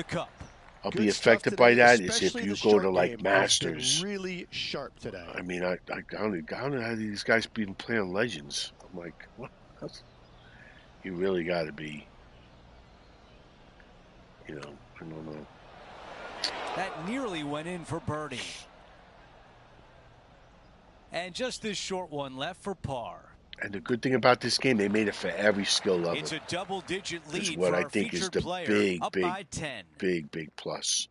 I'll be affected by that is if you go to like Masters. Really sharp today. I mean, I don't know how these guys been playing Legends. I'm like, what? You really got to be, I don't know. That nearly went in for birdie. And just this short one left for par. And the good thing about this game, they made it for every skill level. It's a double-digit lead is what for I our think is the player, up by 10. big plus.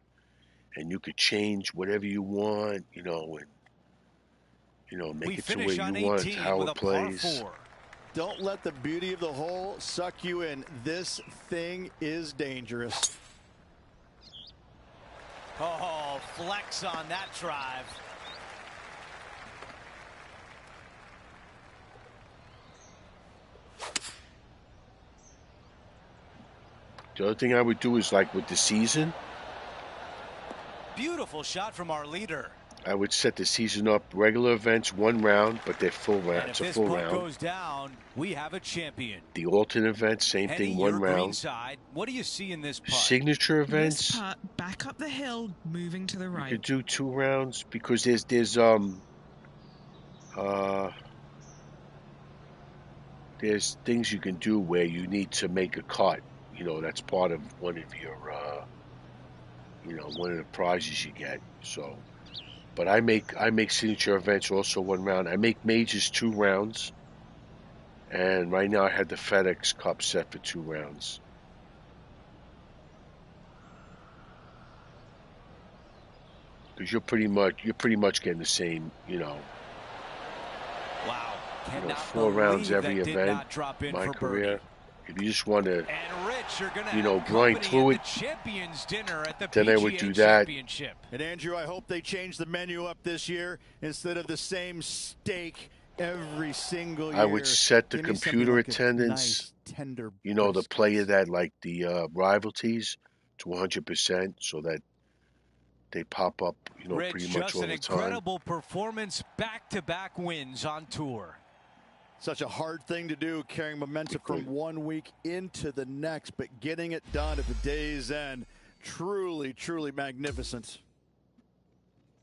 And you could change whatever you want, and make it to where you want, how it plays. Don't let the beauty of the hole suck you in. This thing is dangerous. Oh, flex on that drive. The other thing I would do is like with the season. Beautiful shot from our leader. I would set the season up regular events 1 round, but they're full round. And It's if a this full putt round. goes down, we have a champion. The alternate events, same Henny, thing, your 1 round. greenside. What do you see in this putt? Signature events. This putt back up the hill, moving to the right. You could do 2 rounds because there's things you can do where you need to make a cut. That's part of one of your one of the prizes you get. So, but I make signature events also 1 round. I make majors 2 rounds, and right now I had the FedEx Cup set for 2 rounds. Because you're pretty much getting the same, Wow. 4 rounds every event. My career. If you just want to, grind through it, then I would do that. And Andrew, I hope they change the menu up this year instead of the same steak every single year. I would set the computer like attendance, nice, tender the player that like the rivalties to 100%, so that they pop up, Rich, pretty much just all an the time. incredible performance, back-to-back wins on tour. Such a hard thing to do, carrying momentum from one week into the next, but getting it done at the day's end, truly, truly magnificent.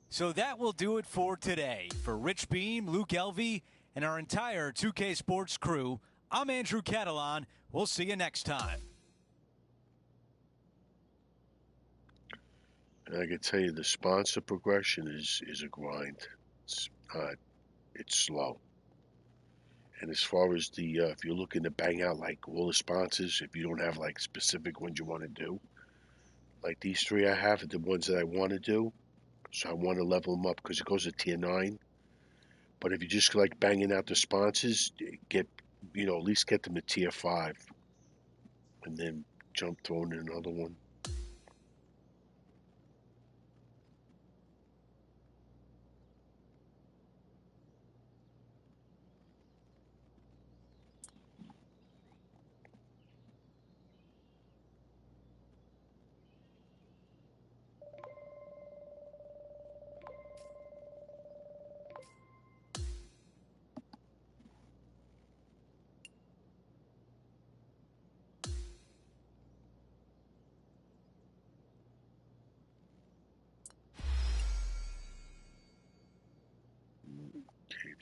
So that will do it for today. For Rich Beam, Luke Elvey, and our entire 2K Sports crew, I'm Andrew Catalan. We'll see you next time. And I can tell you the sponsor progression is a grind. It's slow. And as far as the if you're looking to bang out like all the sponsors, if you don't have like specific ones you want to do, like these 3 I have are the ones that I want to do. So I want to level them up because it goes to tier 9. But if you just like banging out the sponsors, at least get them to tier 5, and then throw in another one.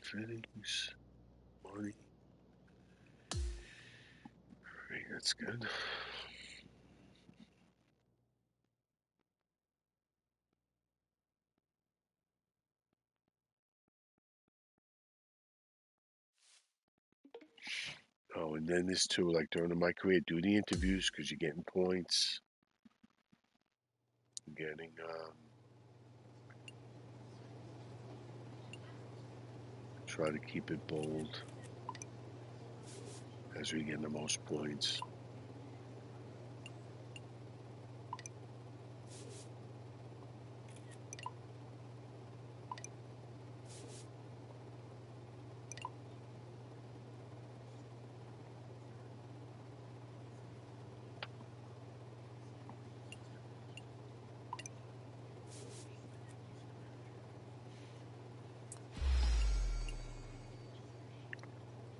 Fittings, money. Right, that's good. Oh, and then this too, like during my career, do the interviews because you're getting points. Getting try to keep it bold as we get the most points.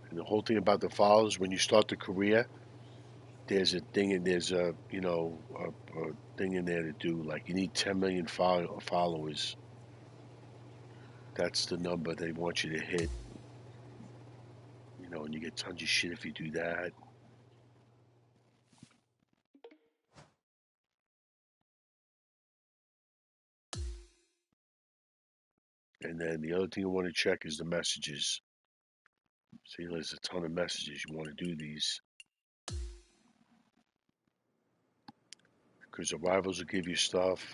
And the whole thing about the followers, when you start the career, there's a thing and there's a thing in there to do. Like you need 10 million followers. That's the number they want you to hit. And you get tons of shit if you do that. And then the other thing you want to check is the messages. See, there's a ton of messages. You want to do these. Because the rivals will give you stuff.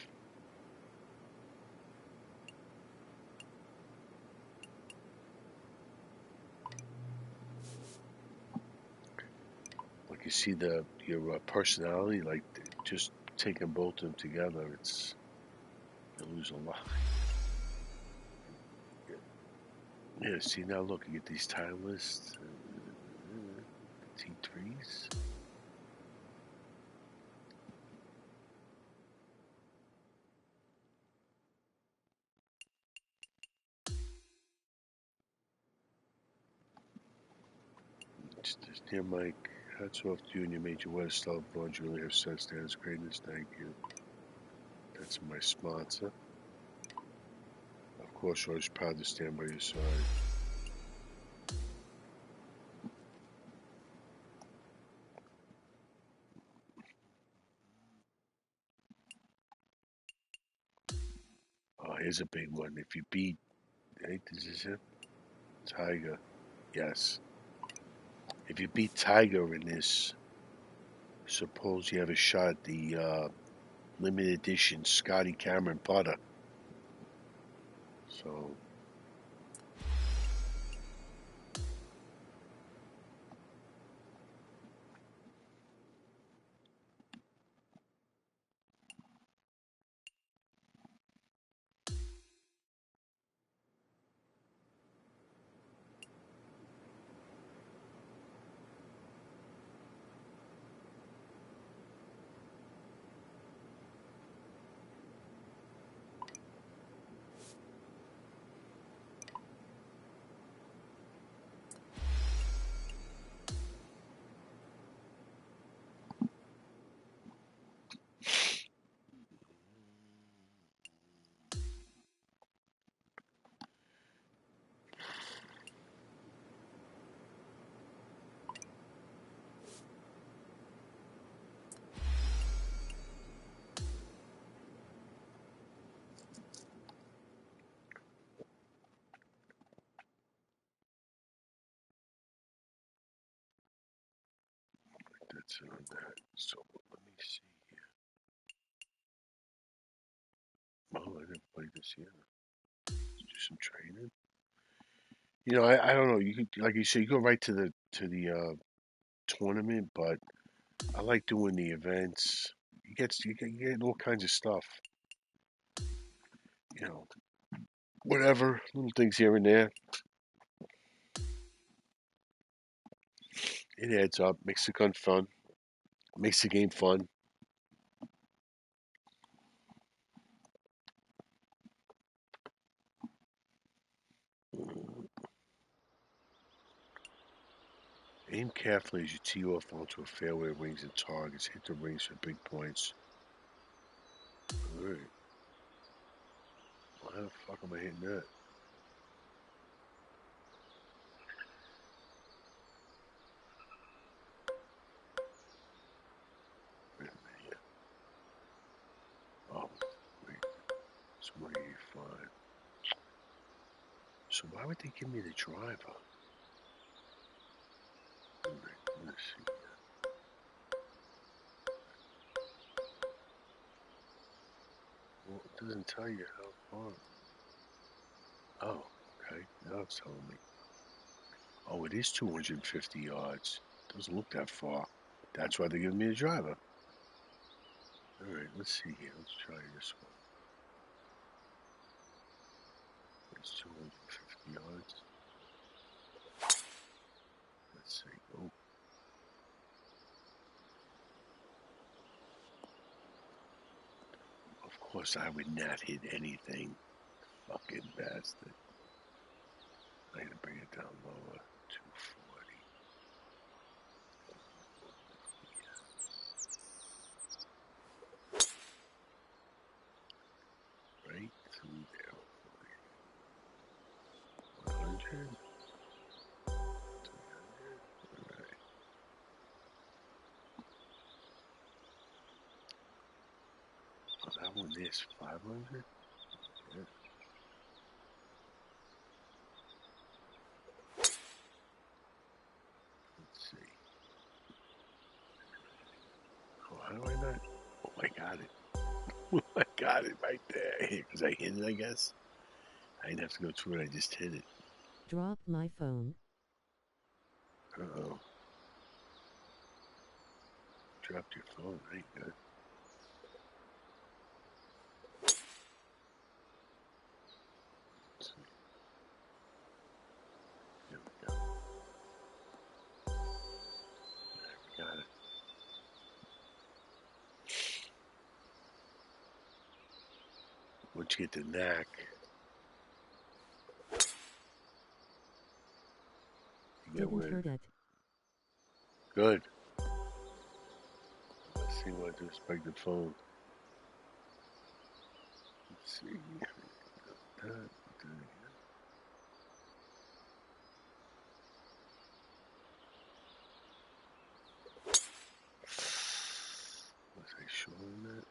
Like you see your personality, like just taking both of them together, you lose a lot. Yeah, see now look, you get these time lists, T3s. Dear Mike, hats off to you and your major weather style bonds. You really have set standards greatness. Thank you. That's my sponsor. Of course, always proud to stand by your side. Oh, here's a big one. If you beat, hey, this is it, Tiger. Yes. If you beat Tiger in this, suppose you have a shot at the limited edition Scotty Cameron putter. So. That's it on that. So let me see here. Oh, I didn't play this yet. Let's do some training. You know, I don't know. You could, like you said, you go right to the tournament, but I like doing the events. You get all kinds of stuff. You know, whatever little things here and there. It adds up. Makes the gun fun. Makes the game fun. Aim carefully as you tee off onto a fairway of rings and targets. Hit the rings for big points. Alright. Why the fuck am I hitting that? Wait a minute here. Oh, wait. It's 185. So why would they give me the driver? Alright, let's see. Well, it doesn't tell you how far. Oh, okay. Now it's telling me. Oh, it is 250 yards. Doesn't look that far. That's why they're giving me the driver. Alright, let's see here. Let's try this one. It's 250 yards. Let's see. Oh. Of course, I would not hit anything. Fucking bastard. I'm gonna bring it down lower. 240. Right through there. 100. 300. Alright. Oh, that one is 500? Yeah. Let's see. Oh, how do I not? Oh, I got it. I got it right there. Because I hit it, I guess. I didn't have to go through it. I just hit it. Drop my phone. Uh-oh. Dropped your phone. Ain't good. Let's see. There we go. There we got it. Once you get the knack, you get Didn't where forget. Good. Let's see what to expect the phone. Let's see. Was I showing that?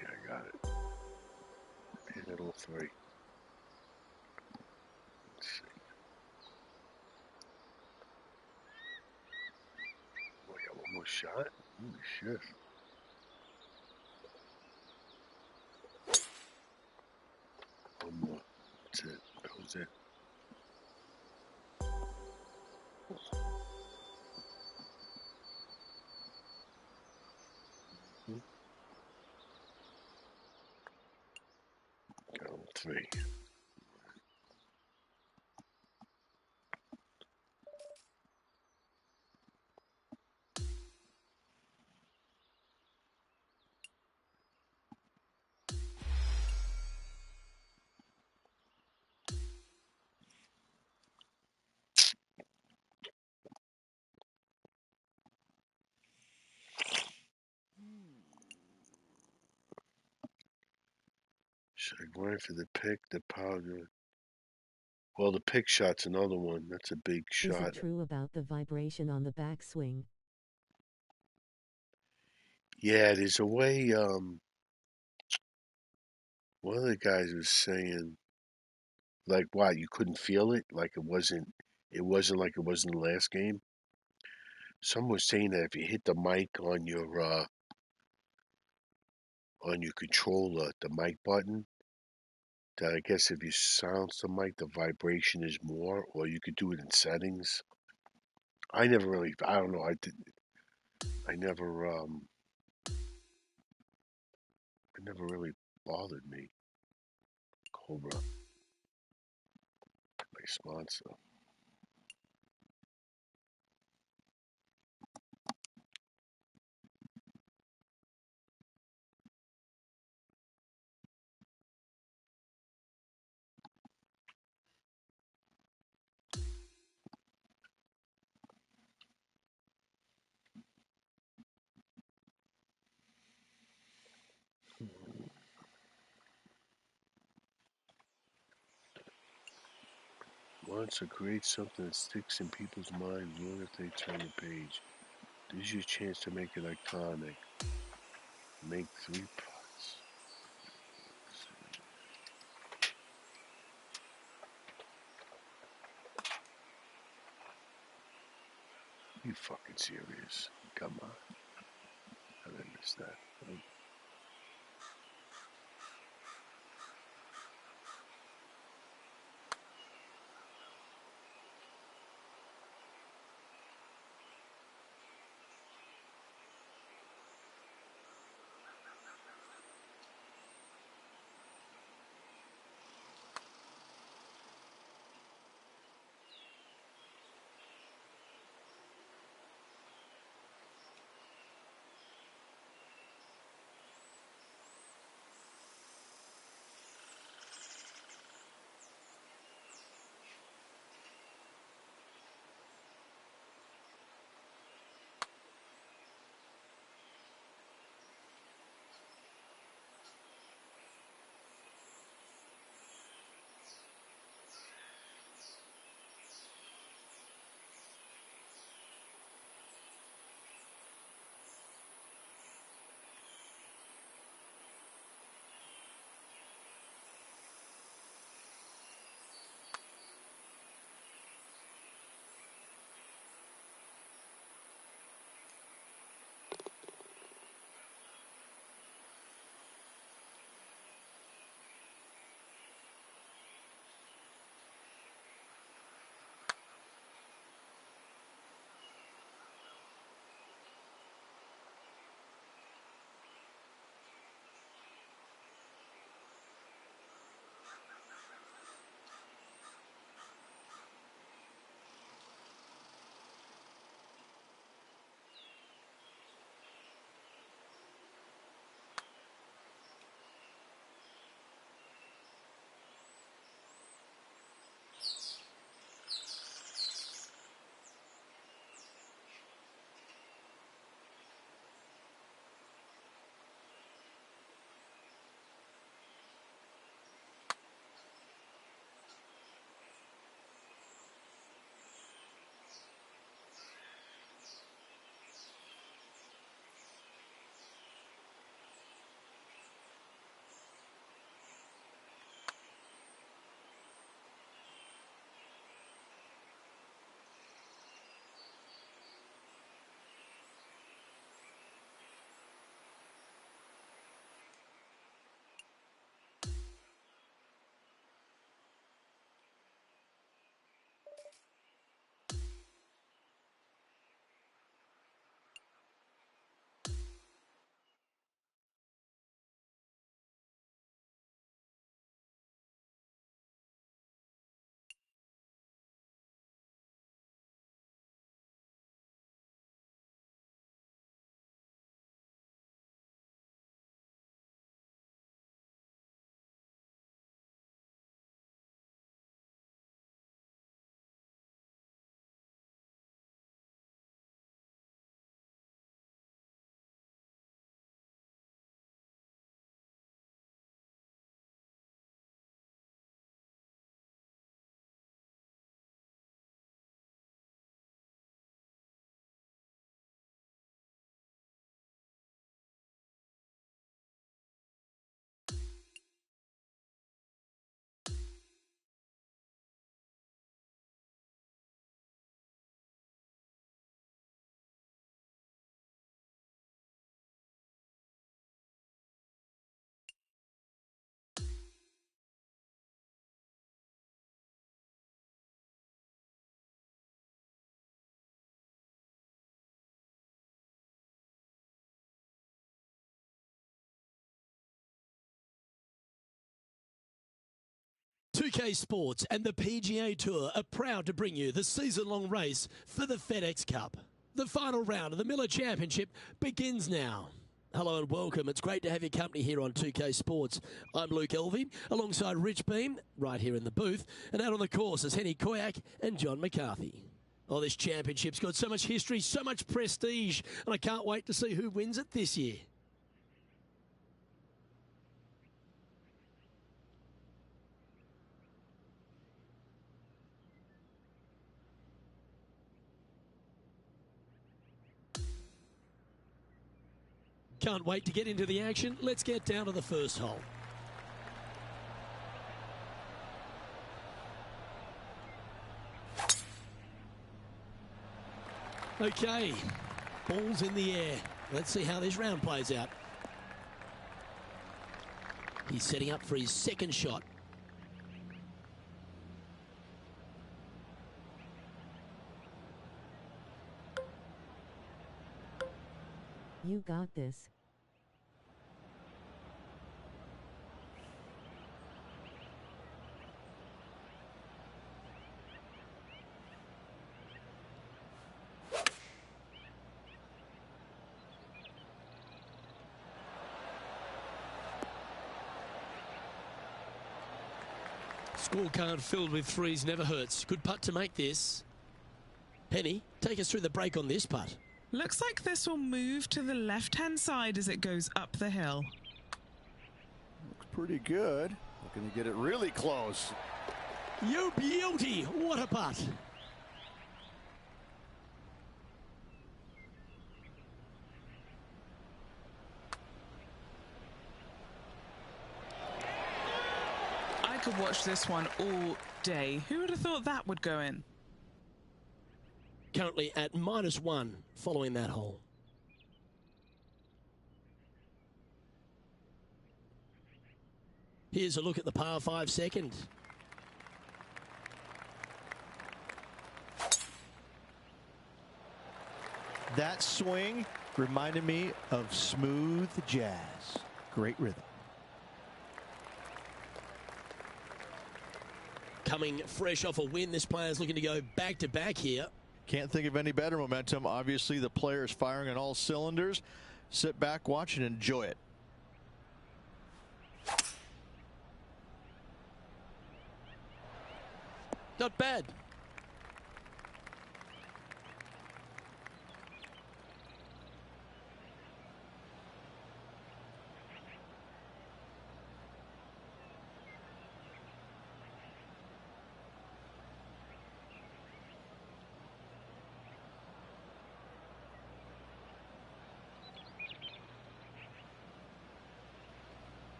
I got it. I got all three. Let's see. Oh, I got one more shot? Holy shit. One more. That's it. That was it. Got all three. Should I go in for the pick, the powder? Well, the pick shot's another one. That's a big shot. Is it true about the vibration on the backswing? Yeah, there's a way, one of the guys was saying, like, what, you couldn't feel it? Like it wasn't like it was in the last game? Someone was saying that if you hit the mic on your controller, the mic button, that I guess if you silence the mic, the vibration is more, or you could do it in settings. I don't know, it never really bothered me. Cobra, my sponsor. Wants to create something that sticks in people's minds long if they turn the page. This is your chance to make it iconic. Make 3 putts. You fucking serious? Come on. How did I miss that? 2K Sports and the PGA Tour are proud to bring you the season-long race for the FedEx Cup. The final round of the Miller Championship begins now. Hello and welcome. It's great to have your company here on 2K Sports. I'm Luke Elvey, alongside Rich Beam, right here in the booth. And out on the course is Henny Koyak and John McCarthy. Oh, this championship's got so much history, so much prestige, and I can't wait to see who wins it this year. Can't wait to get into the action. Let's get down to the first hole. Okay, ball's in the air. Let's see how this round plays out. He's setting up for his second shot. You got this. Scorecard filled with threes never hurts. Good putt to make this. Penny, take us through the break on this putt. Looks like this will move to the left-hand side as it goes up the hill. Looks pretty good. Looking to get it really close. You beauty! What a putt! I could watch this one all day. Who would have thought that would go in? Currently at -1 following that hole. Here's a look at the par 5 second. That swing reminded me of smooth jazz. Great rhythm. Coming fresh off a win, this player's looking to go back-to-back here. Can't think of any better momentum. Obviously, the player is firing on all cylinders. Sit back, watch, and enjoy it. Not bad.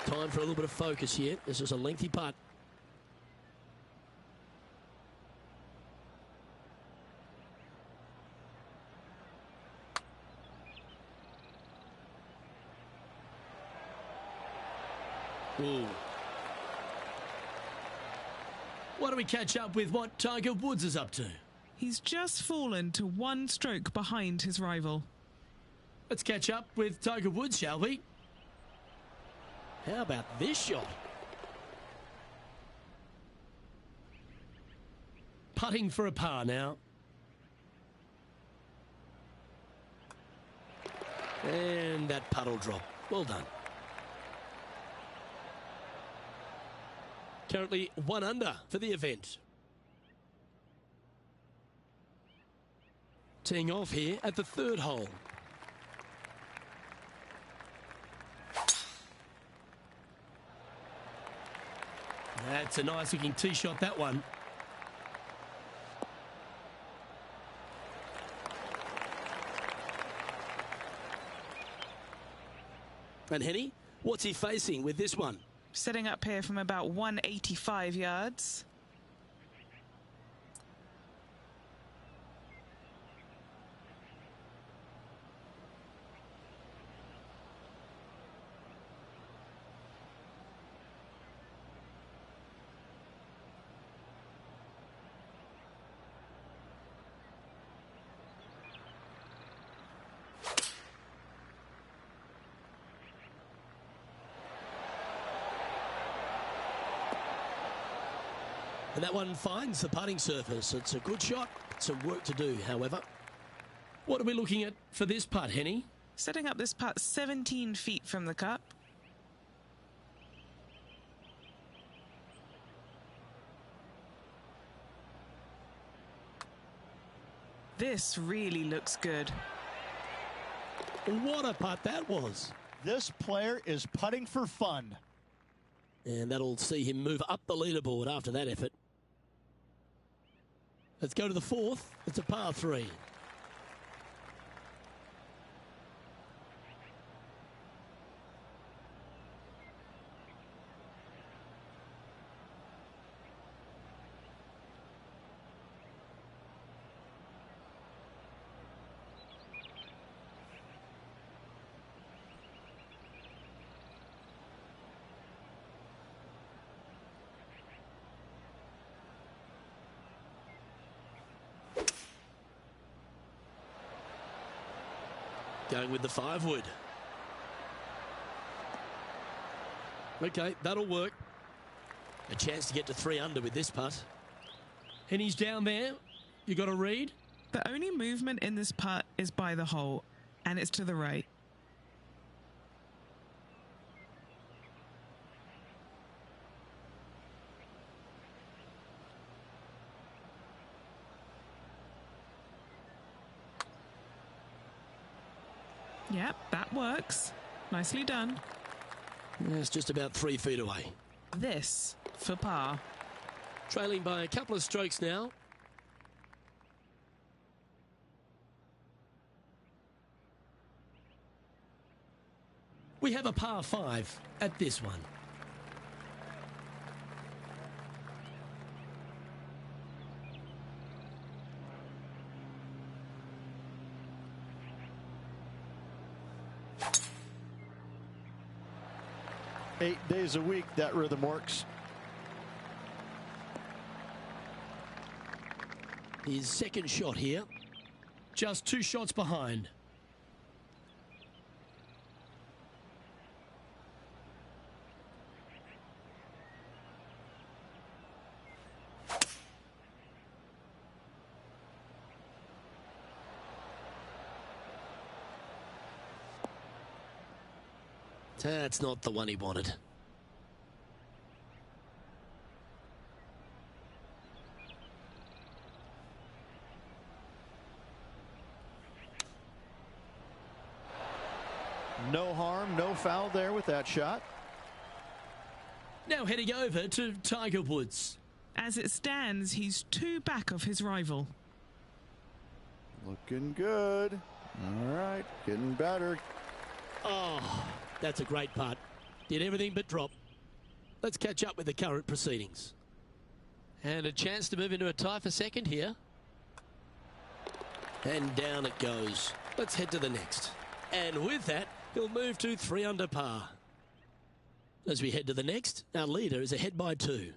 Time for a little bit of focus here. This is a lengthy putt. Ooh. Why don't we catch up with what Tiger Woods is up to? He's just fallen to 1 stroke behind his rival. Let's catch up with Tiger Woods, shall we? How about this shot? Putting for a par now. And that putt will drop. Well done. Currently 1 under for the event. Teeing off here at the 3rd hole. That's a nice looking tee shot, that one. And Henny, what's he facing with this one? Setting up here from about 185 yards. And that one finds the putting surface. It's a good shot. Some work to do, however. What are we looking at for this putt, Henny? Setting up this putt 17 feet from the cup. This really looks good. What a putt that was. This player is putting for fun. And that'll see him move up the leaderboard after that effort. Let's go to the fourth. It's a par 3. Going with the 5-wood. Okay, that'll work. A chance to get to 3 under with this putt. And he's down there. You got to read? The only movement in this putt is by the hole, and it's to the right. Yep, that works. Nicely done. It's just about 3 feet away. This for par. Trailing by a couple of strokes now. We have a par 5 at this one. Eight days a week, that rhythm works. His second shot here. Just 2 shots behind. That's not the one he wanted. No harm, no foul there with that shot. Now heading over to Tiger Woods. As it stands, he's 2 back of his rival. Looking good. All right, getting better. Oh, that's a great putt. Did everything but drop. Let's catch up with the current proceedings. And a chance to move into a tie for second here. And down it goes. Let's head to the next. And with that, he'll move to 3 under par. As we head to the next, our leader is ahead by 2.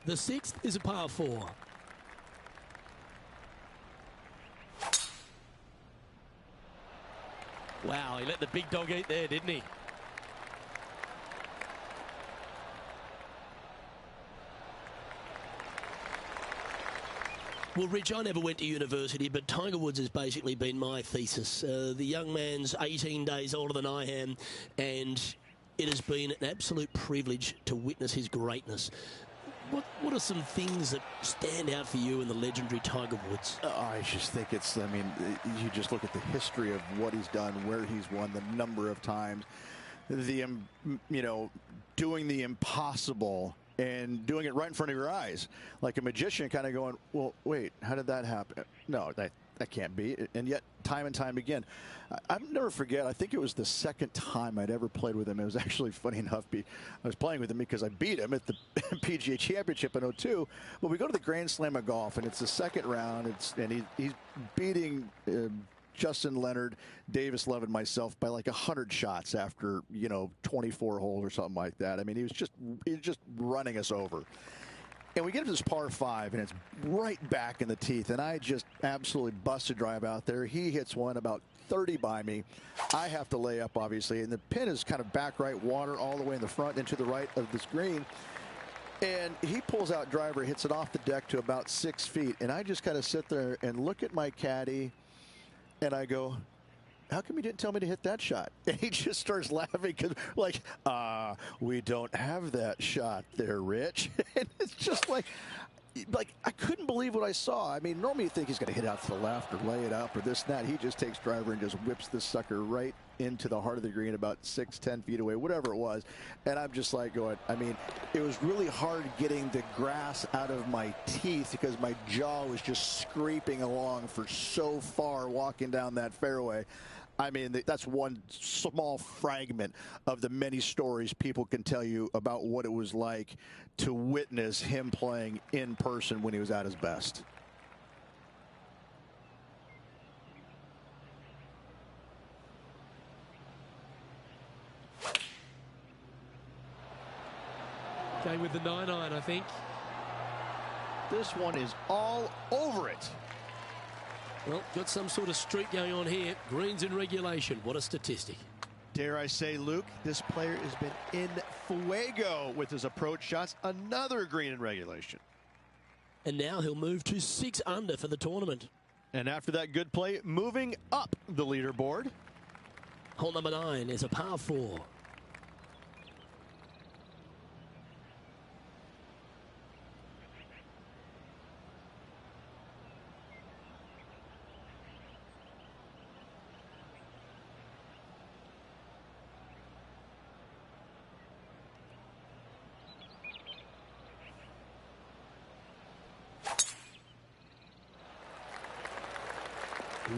The 6th is a par 4. Wow, he let the big dog eat there, didn't he? Well, Rich, I never went to university, but Tiger Woods has basically been my thesis. The young man's 18 days older than I am, and it has been an absolute privilege to witness his greatness. What are some things that stand out for you in the legendary Tiger Woods? I just think it's, I mean, you just look at the history of what he's done, where he's won, the number of times, the, you know, doing the impossible and doing it right in front of your eyes. Like a magician kind of going, well, wait, how did that happen? No, that can't be. And yet, time and time again, I'll never forget, I think it was the second time I'd ever played with him. It was actually funny enough. I was playing with him because I beat him at the PGA Championship in '02. But we go to the Grand Slam of golf, and it's the second round. And he's beating Justin Leonard, Davis Love, and myself by like 100 shots after, 24 holes or something like that. I mean, he was just running us over. And we get to this par 5, and it's right back in the teeth. And I just absolutely busted drive out there. He hits one about 30 by me. I have to lay up, obviously. And the pin is kind of back right, water all the way in the front and to the right of this green. And he pulls out driver, hits it off the deck to about 6 feet. And I just kind of sit there and look at my caddy, and I go, how come you didn't tell me to hit that shot? And he just starts laughing because, like, we don't have that shot there, Rich. And it's just like I couldn't believe what I saw. I mean, normally you think he's going to hit out to the left or lay it up or this and that. He just takes driver and just whips this sucker right into the heart of the green about 6-10 feet away, whatever it was. And I'm just like going, I mean, it was really hard getting the grass out of my teeth because my jaw was just scraping along for so far walking down that fairway. I mean, that's one small fragment of the many stories people can tell you about what it was like to witness him playing in person when he was at his best. Going with the 9-iron, I think. This one is all over it. Well, got some sort of streak going on here. Greens in regulation. What a statistic. Dare I say, Luke, this player has been in fuego with his approach shots. Another green in regulation. And now he'll move to 6 under for the tournament. And after that good play, moving up the leaderboard. Hole number 9 is a par 4.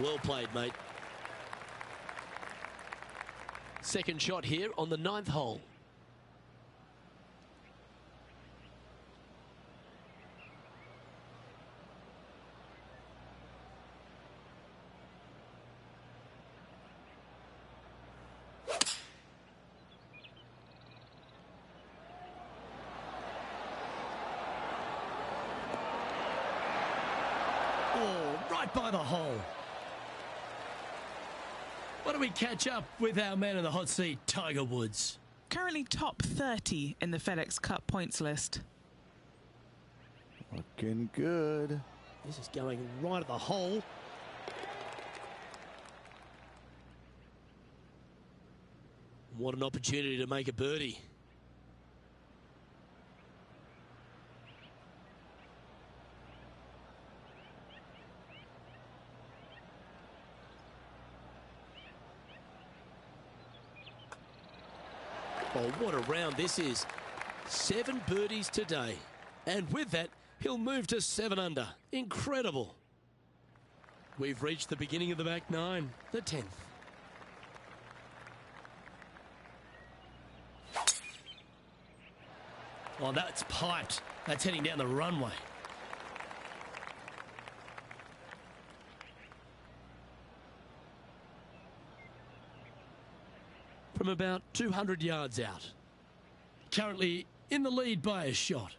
Well played, mate. Second shot here on the 9th hole. Oh, right by the hole. Why don't we catch up with our man in the hot seat, Tiger Woods? Currently top 30 in the FedEx Cup points list. Looking good. This is going right at the hole. What an opportunity to make a birdie. Oh, what a round this is. 7 birdies today. And with that, he'll move to 7 under. Incredible. We've reached the beginning of the back 9, the 10th. Oh, that's piped. That's heading down the runway. From about 200 yards out. Currently in the lead by a shot.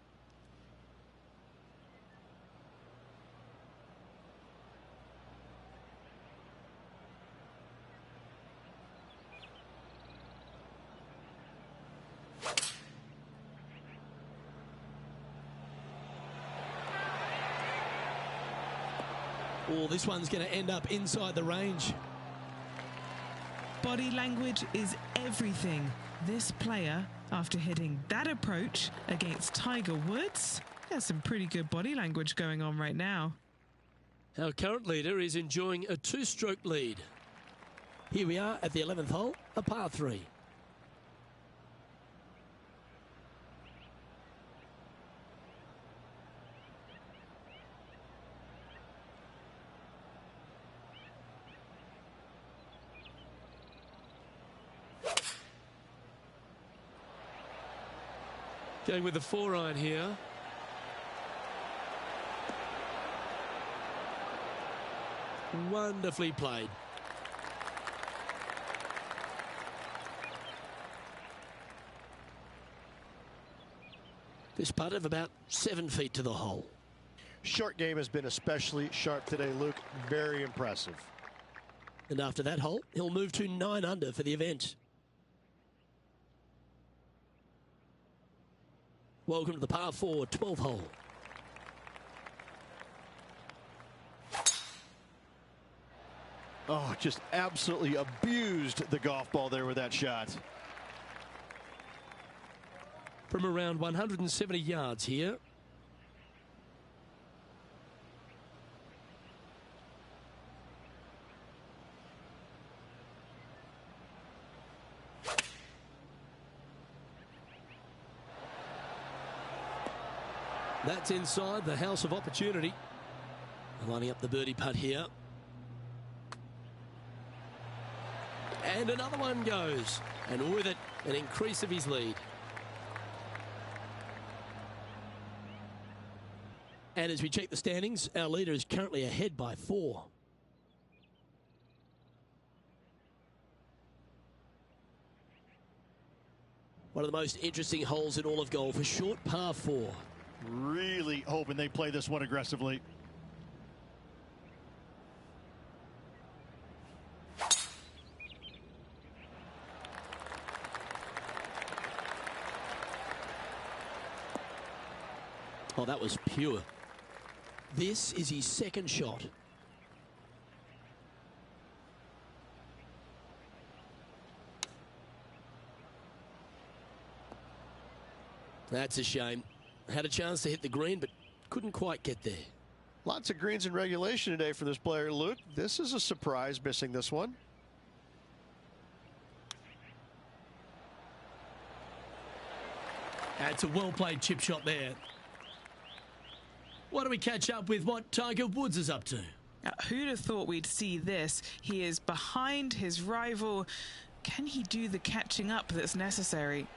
Oh, this one's going to end up inside the range. Body language is everything. This player, after hitting that approach against Tiger Woods, has some pretty good body language going on right now. Our current leader is enjoying a 2-stroke lead. Here we are at the 11th hole, a par 3. Going with the 4-iron here. Wonderfully played. This putt of about 7 feet to the hole. Short game has been especially sharp today, Luke. Very impressive. And after that hole, he'll move to 9 under for the event. Welcome to the par 4 12th hole. Oh, just absolutely abused the golf ball there with that shot. From around 170 yards here. That's inside the house of opportunity. Lining up the birdie putt here. And another one goes. And with it, an increase of his lead. And as we check the standings, our leader is currently ahead by 4. One of the most interesting holes in all of golf, a short par 4. Really hoping they play this one aggressively. Oh, that was pure. This is his second shot. That's a shame. Had a chance to hit the green, but couldn't quite get there. Lots of greens in regulation today for this player, Luke. This is a surprise, missing this one. That's a well-played chip shot there. Why don't we catch up with what Tiger Woods is up to? Who'd have thought we'd see this? He is behind his rival. Can he do the catching up that's necessary?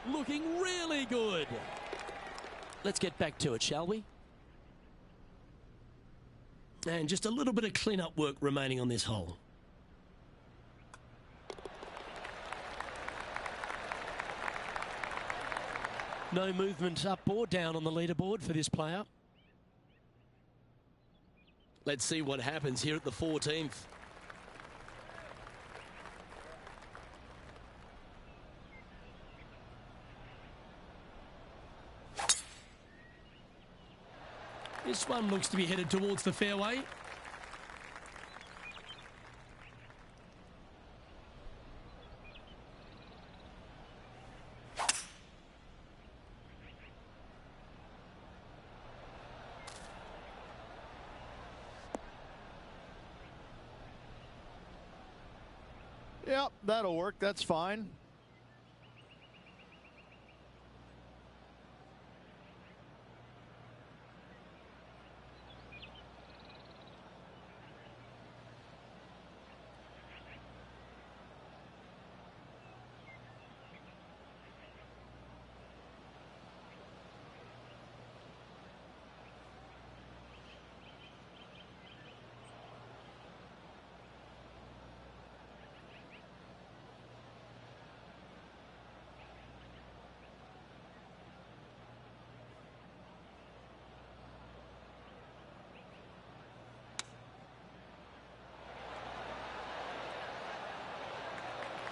Looking really good. Let's get back to it, shall we? And just a little bit of clean-up work remaining on this hole. No movement up or down on the leaderboard for this player. Let's see what happens here at the 14th. This one looks to be headed towards the fairway. Yep, that'll work. That's fine.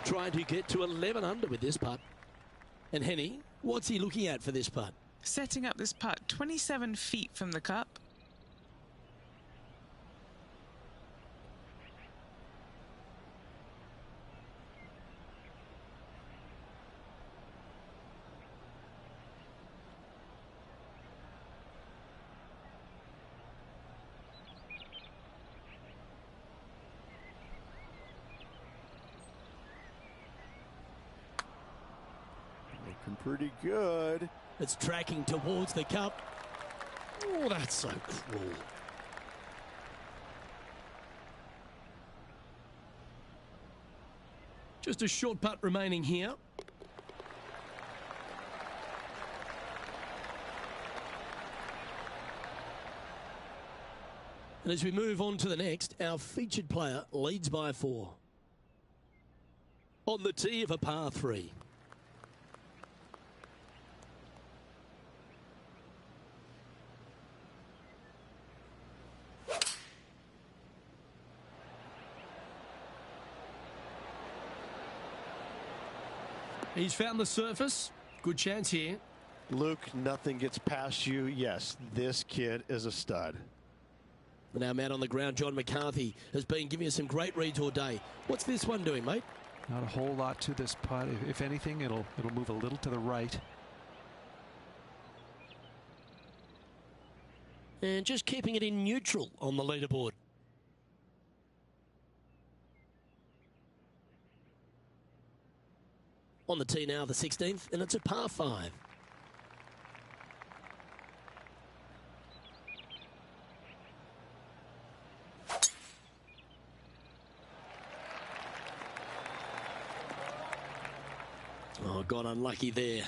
Trying to get to 11 under with this putt. And Henny, what's he looking at for this putt? Setting up this putt 27 feet from the cup. Looking pretty good. It's tracking towards the cup. Oh, that's so cruel. Just a short putt remaining here. And as we move on to the next, our featured player leads by 4. On the tee of a par 3. He's found the surface. Good chance here. Luke, nothing gets past you. Yes, this kid is a stud. Now man on the ground, John McCarthy, has been giving us some great reads all day. What's this one doing, mate? Not a whole lot to this putt. If anything, it'll move a little to the right. And just keeping it in neutral on the leaderboard. On the tee now, the 16th, and it's a par 5. Oh, got unlucky there.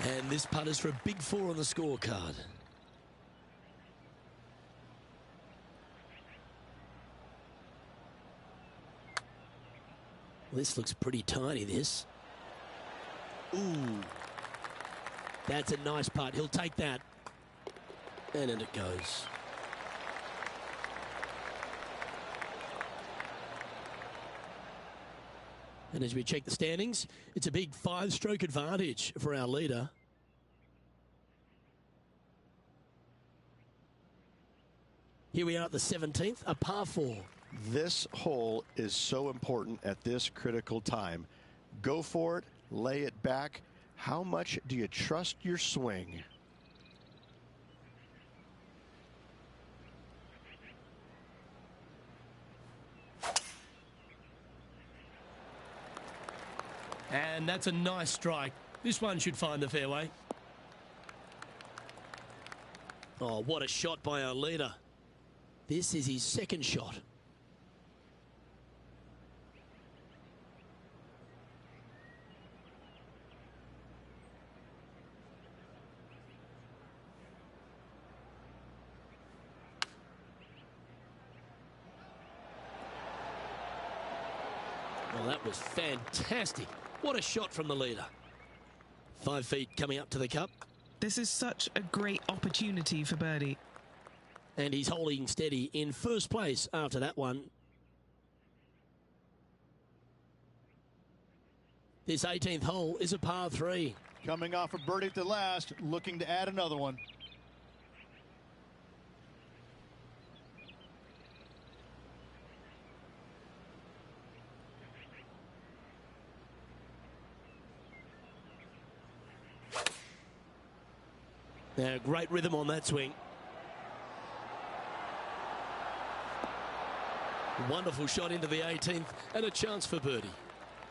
And this putt is for a big 4 on the scorecard. Well, this looks pretty tiny, this. Ooh. That's a nice putt. He'll take that. And in it goes. And as we check the standings, it's a big 5-stroke advantage for our leader. Here we are at the 17th, a par 4. This hole is so important at this critical time. Go for it, lay it back. How much do you trust your swing? And that's a nice strike. This one should find the fairway. Oh, what a shot by our leader. This is his second shot. Well, that was fantastic. What a shot from the leader. 5 feet coming up to the cup. This is such a great opportunity for birdie. And he's holding steady in first place after that one. This 18th hole is a par 3. Coming off a birdie at the last, looking to add another one. Now, great rhythm on that swing. Wonderful shot into the 18th and a chance for birdie.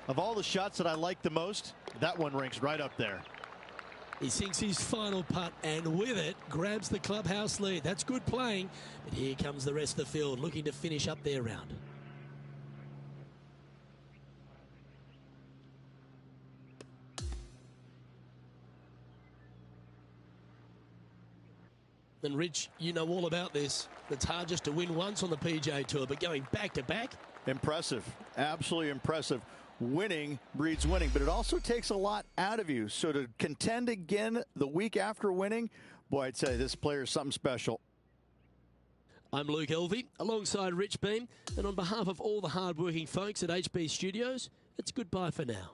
Of all the shots that I like the most, that one ranks right up there. He sinks his final putt and with it grabs the clubhouse lead. That's good playing, but here comes the rest of the field looking to finish up their round. And Rich, you know all about this. It's hard just to win once on the PGA Tour, but going back to back. Impressive. Absolutely impressive. Winning breeds winning, but it also takes a lot out of you. So to contend again the week after winning, boy, I'd say this player is something special. I'm Luke Elvey, alongside Rich Beam, and on behalf of all the hard-working folks at HB Studios, it's goodbye for now.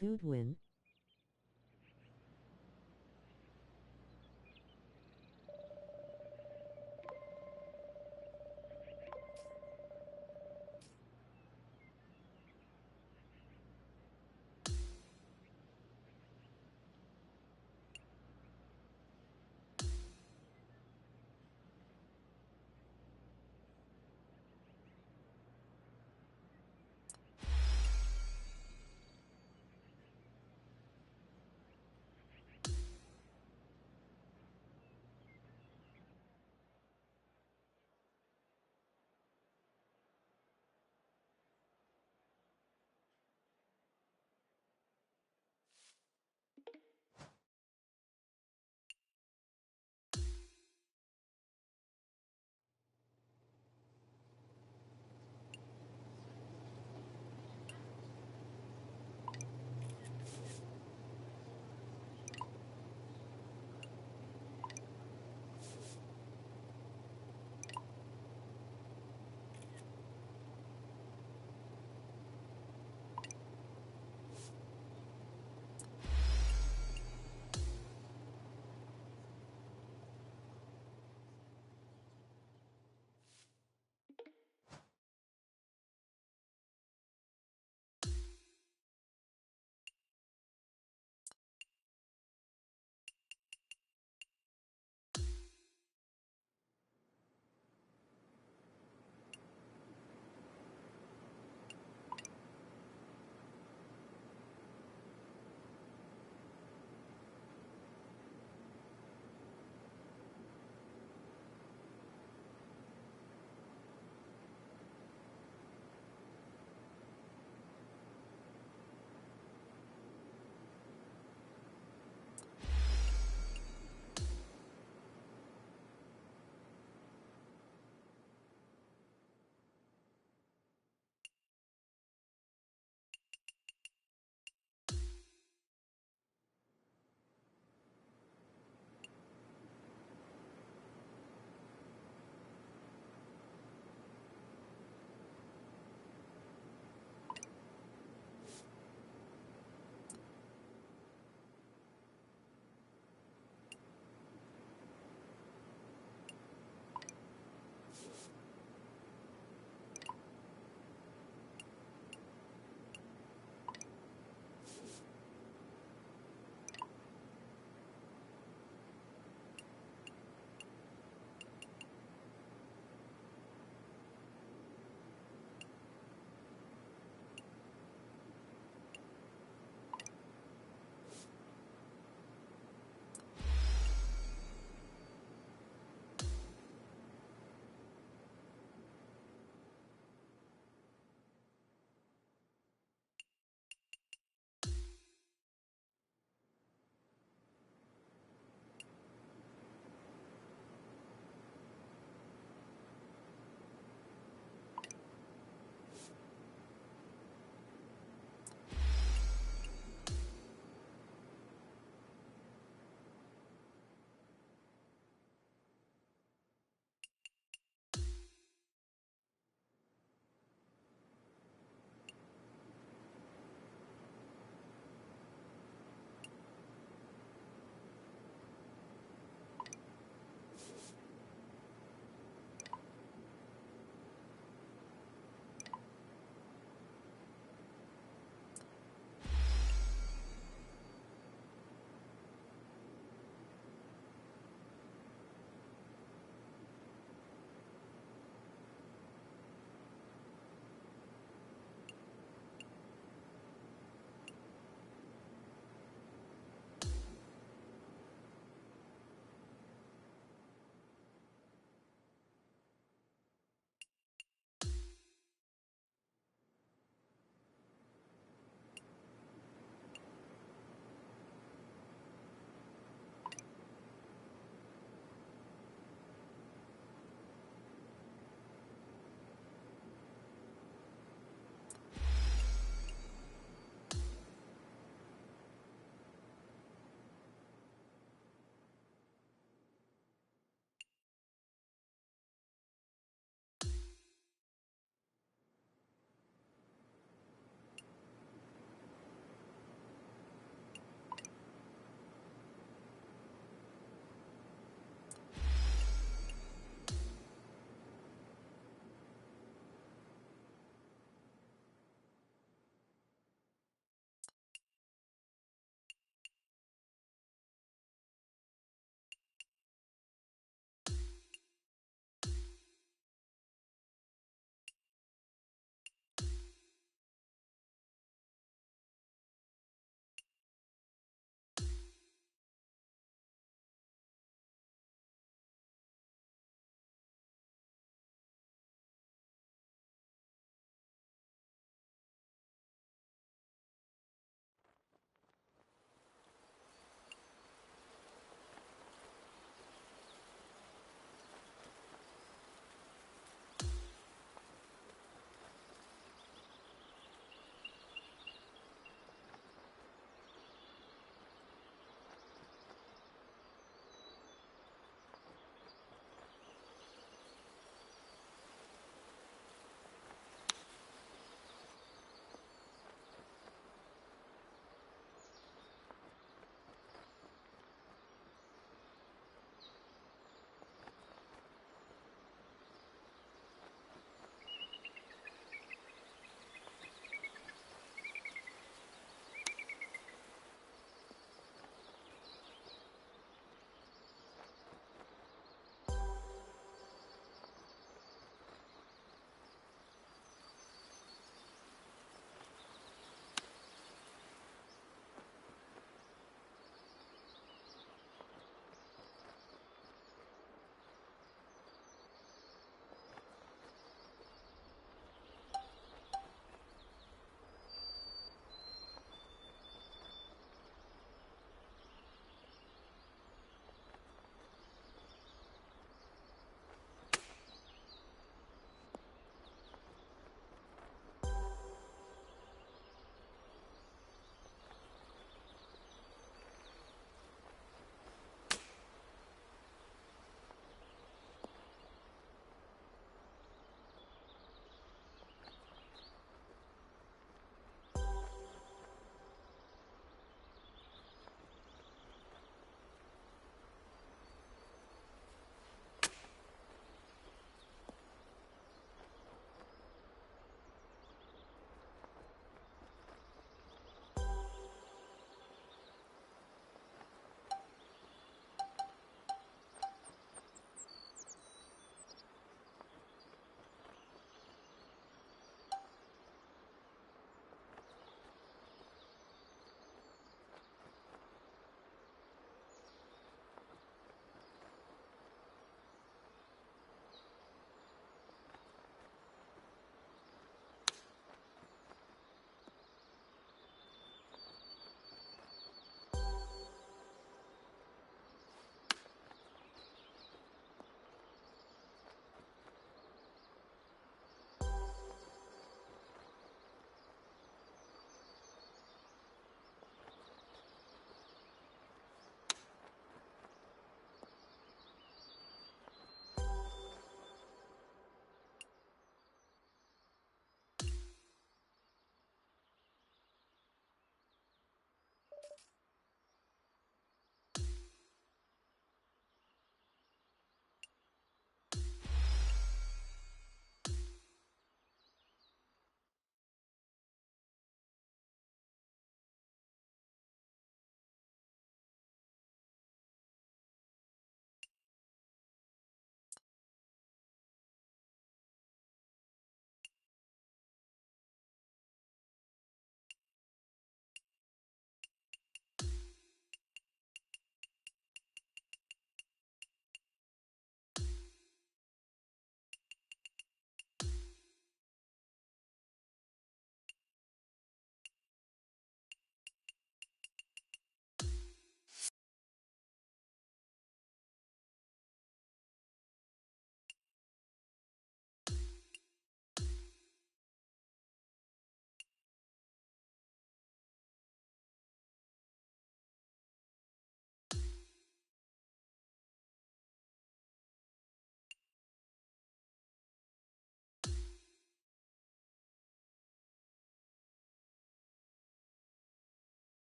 Good win.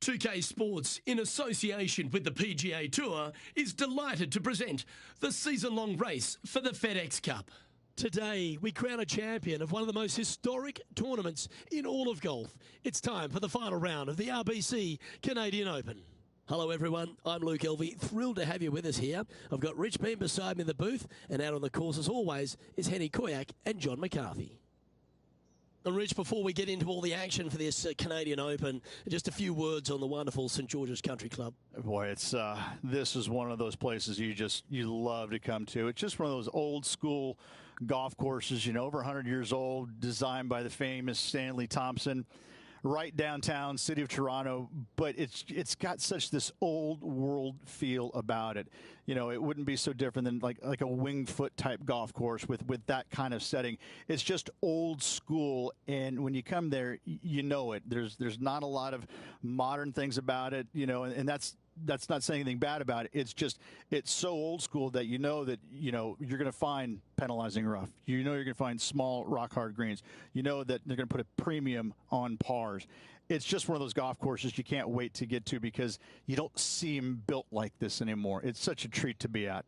2K Sports, in association with the PGA Tour, is delighted to present the season-long race for the FedEx Cup. Today, we crown a champion of one of the most historic tournaments in all of golf. It's time for the final round of the RBC Canadian Open. Hello everyone, I'm Luke Elvey, thrilled to have you with us here. I've got Rich Beam beside me in the booth, and out on the course as always is Henny Koyak and John McCarthy. And Rich, before we get into all the action for this Canadian Open, just a few words on the wonderful St. George's Country Club. Boy, it's this is one of those places you love to come to. It's just one of those old school golf courses, you know, over 100 years old, designed by the famous Stanley Thompson, right downtown, city of Toronto. But it's got such this old world feel about it. You know, it wouldn't be so different than like a Winged Foot type golf course with that kind of setting. It's just old school, and when you come there, you know it. There's not a lot of modern things about it, you know, and that's not saying anything bad about it. It's just, it's so old school that you know you're going to find penalizing rough. You know you're going to find small rock hard greens. You know that they're going to put a premium on pars. It's just one of those golf courses you can't wait to get to because you don't see them built like this anymore. It's such a treat to be at.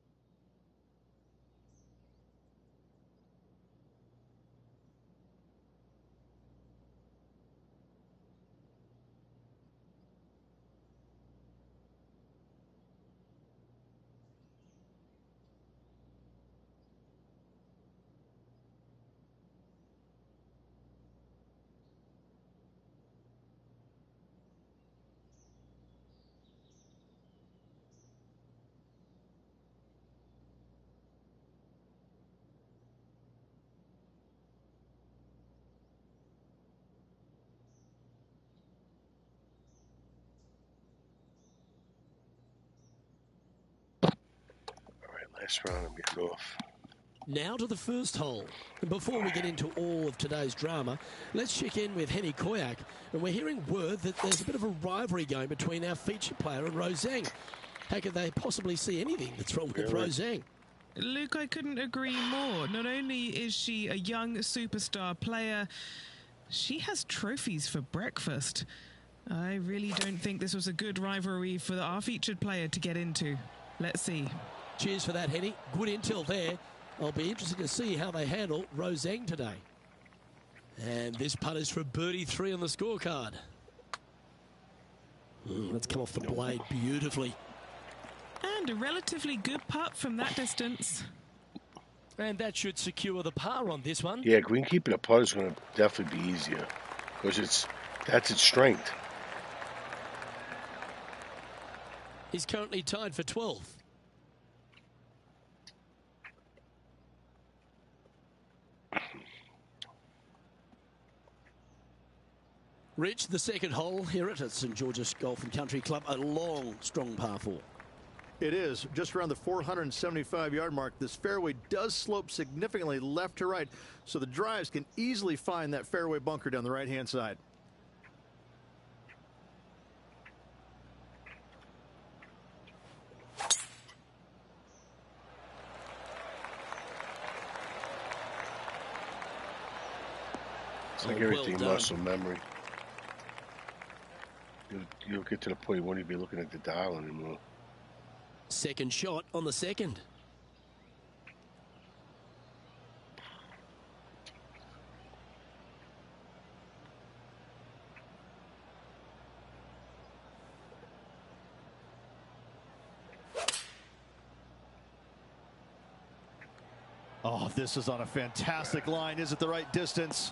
Last round, I'm getting off. Now to the first hole. And before we get into all of today's drama, let's check in with Henny Koyak. And we're hearing word that there's a bit of a rivalry going between our featured player and Rozang. How could they possibly see anything that's wrong with Rozang? Luke, I couldn't agree more. Not only is she a young superstar player, she has trophies for breakfast. I really don't think this was a good rivalry for our featured player to get into. Let's see. Cheers for that, Henny. Good intel there. I'll be interested to see how they handle Rozang today. And this putt is for birdie 3 on the scorecard. Let's come off the blade beautifully. And a relatively good putt from that distance. And that should secure the par on this one. Yeah, greenkeeping a putt is going to definitely be easier because that's its strength. He's currently tied for 12th. Rich, the second hole here at St. George's Golf and Country Club, a long, strong par 4. It is just around the 475-yard mark. This fairway does slope significantly left to right, so the drives can easily find that fairway bunker down the right-hand side. It's like everything, muscle memory. You'll get to the point you won't even be looking at the dial anymore. Second shot on the second. Oh, this is on a fantastic line. Is it the right distance?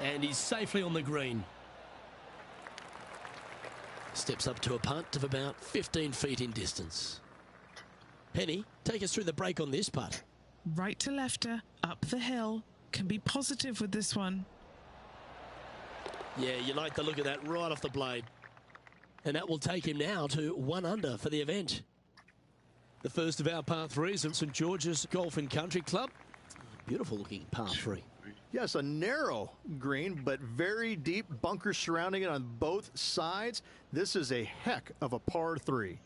And he's safely on the green. Steps up to a punt of about 15 feet in distance. Henny, take us through the break on this putt. Right to lefter, up the hill. Can be positive with this one. Yeah, you like the look of that right off the blade. And that will take him now to 1 under for the event. The first of our par 3s at St. George's Golf and Country Club. Beautiful looking par 3. Yes, a narrow green, but very deep bunkers surrounding it on both sides. This is a heck of a par 3.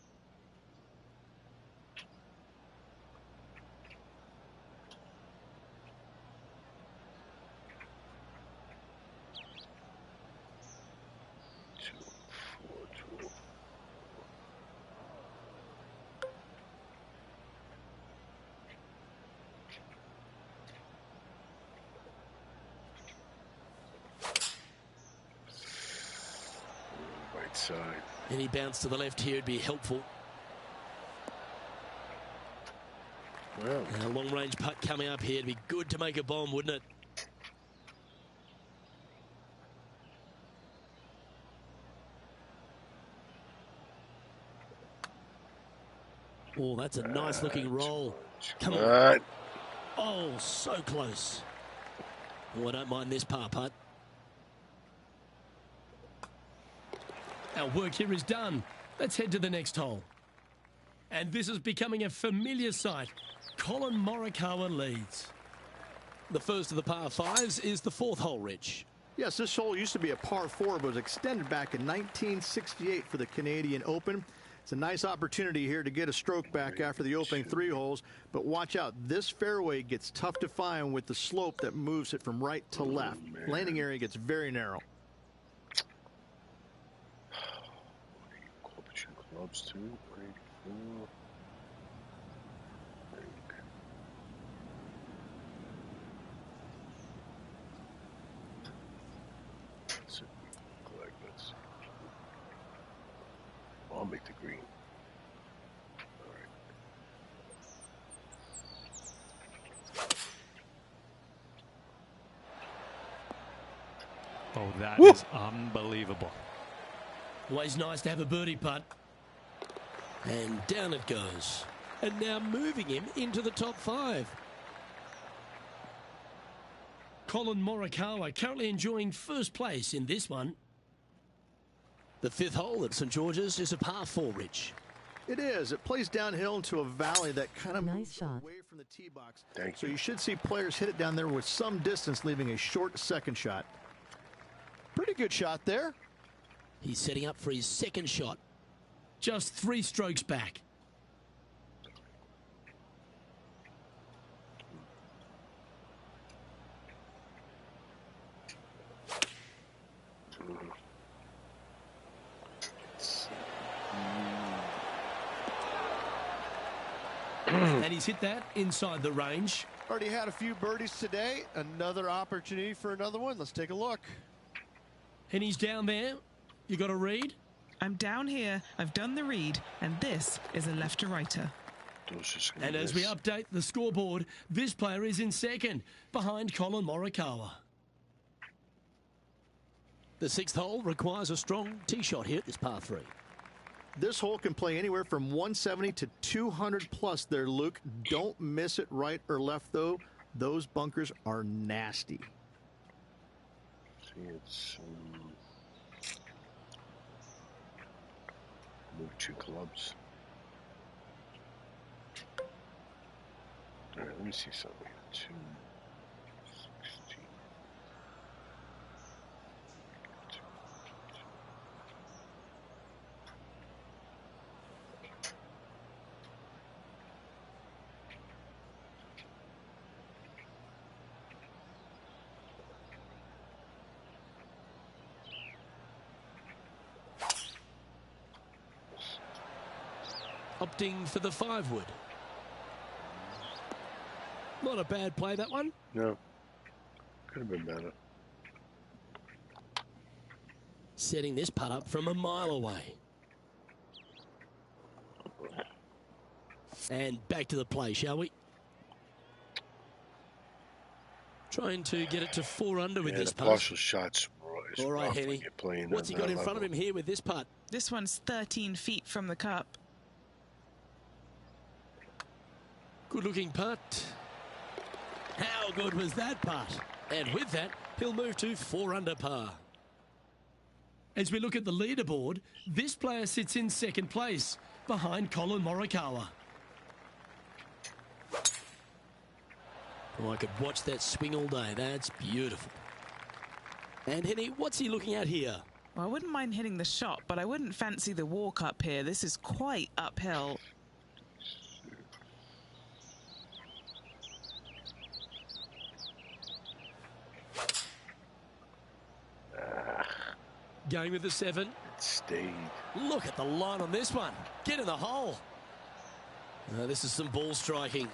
that side. Any bounce to the left here would be helpful. Well, And a long-range putt coming up here. It'd be good to make a bomb, wouldn't it? Oh, that's a nice-looking roll. Come on. Oh, so close. Oh, I don't mind this par putt. Our work here is done. Let's head to the next hole. And this is becoming a familiar sight. Collin Morikawa leads. The first of the par fives is the fourth hole, Rich. Yes, this hole used to be a par 4, but was extended back in 1968 for the Canadian Open. It's a nice opportunity here to get a stroke back after the opening 3 holes, but watch out. This fairway gets tough to find with the slope that moves it from right to left. Landing area gets very narrow. Clubs too. 3, 4. I'll make the green. All right. Oh, that is unbelievable. Always nice to have a birdie putt. And down it goes. And now moving him into the top 5. Collin Morikawa currently enjoying first place in this one. The fifth hole at St. George's is a par 4, Rich. It is. It plays downhill into a valley that kind of moves shot. away from the tee box. Thank so you. You should see players hit it down there with some distance, leaving a short second shot. Pretty good shot there. He's setting up for his second shot. Just 3 strokes back. And he's hit that inside the range. Already had a few birdies today. Another opportunity for another one. Let's take a look. And he's down there. You got a read? I'm down here. I've done the read, and this is a left to righter. And as we update the scoreboard, this player is in second, behind Collin Morikawa. The sixth hole requires a strong tee shot here at this par 3. This hole can play anywhere from 170 to 200 plus there, Luke. Don't miss it right or left, though. Those bunkers are nasty. See, it's move 2 clubs. All right, let me see something. 2, 16. Opting for the 5-wood. Not a bad play, that one. No. Could have been better. Setting this putt up from a mile away. And back to the play, shall we? Trying to get it to 4 under with this putt. Partial shots. All right, Henny. What's he got in front of him here with this putt? This one's 13 feet from the cup. Good looking putt. How good was that putt? And with that, he'll move to 4 under par. As we look at the leaderboard, this player sits in second place, behind Collin Morikawa. Oh, I could watch that swing all day. That's beautiful. And Henny, what's he looking at here? Well, I wouldn't mind hitting the shot, but I wouldn't fancy the walk up here. This is quite uphill. Going with the 7. It stayed. Look at the line on this one. Get in the hole. This is some ball striking.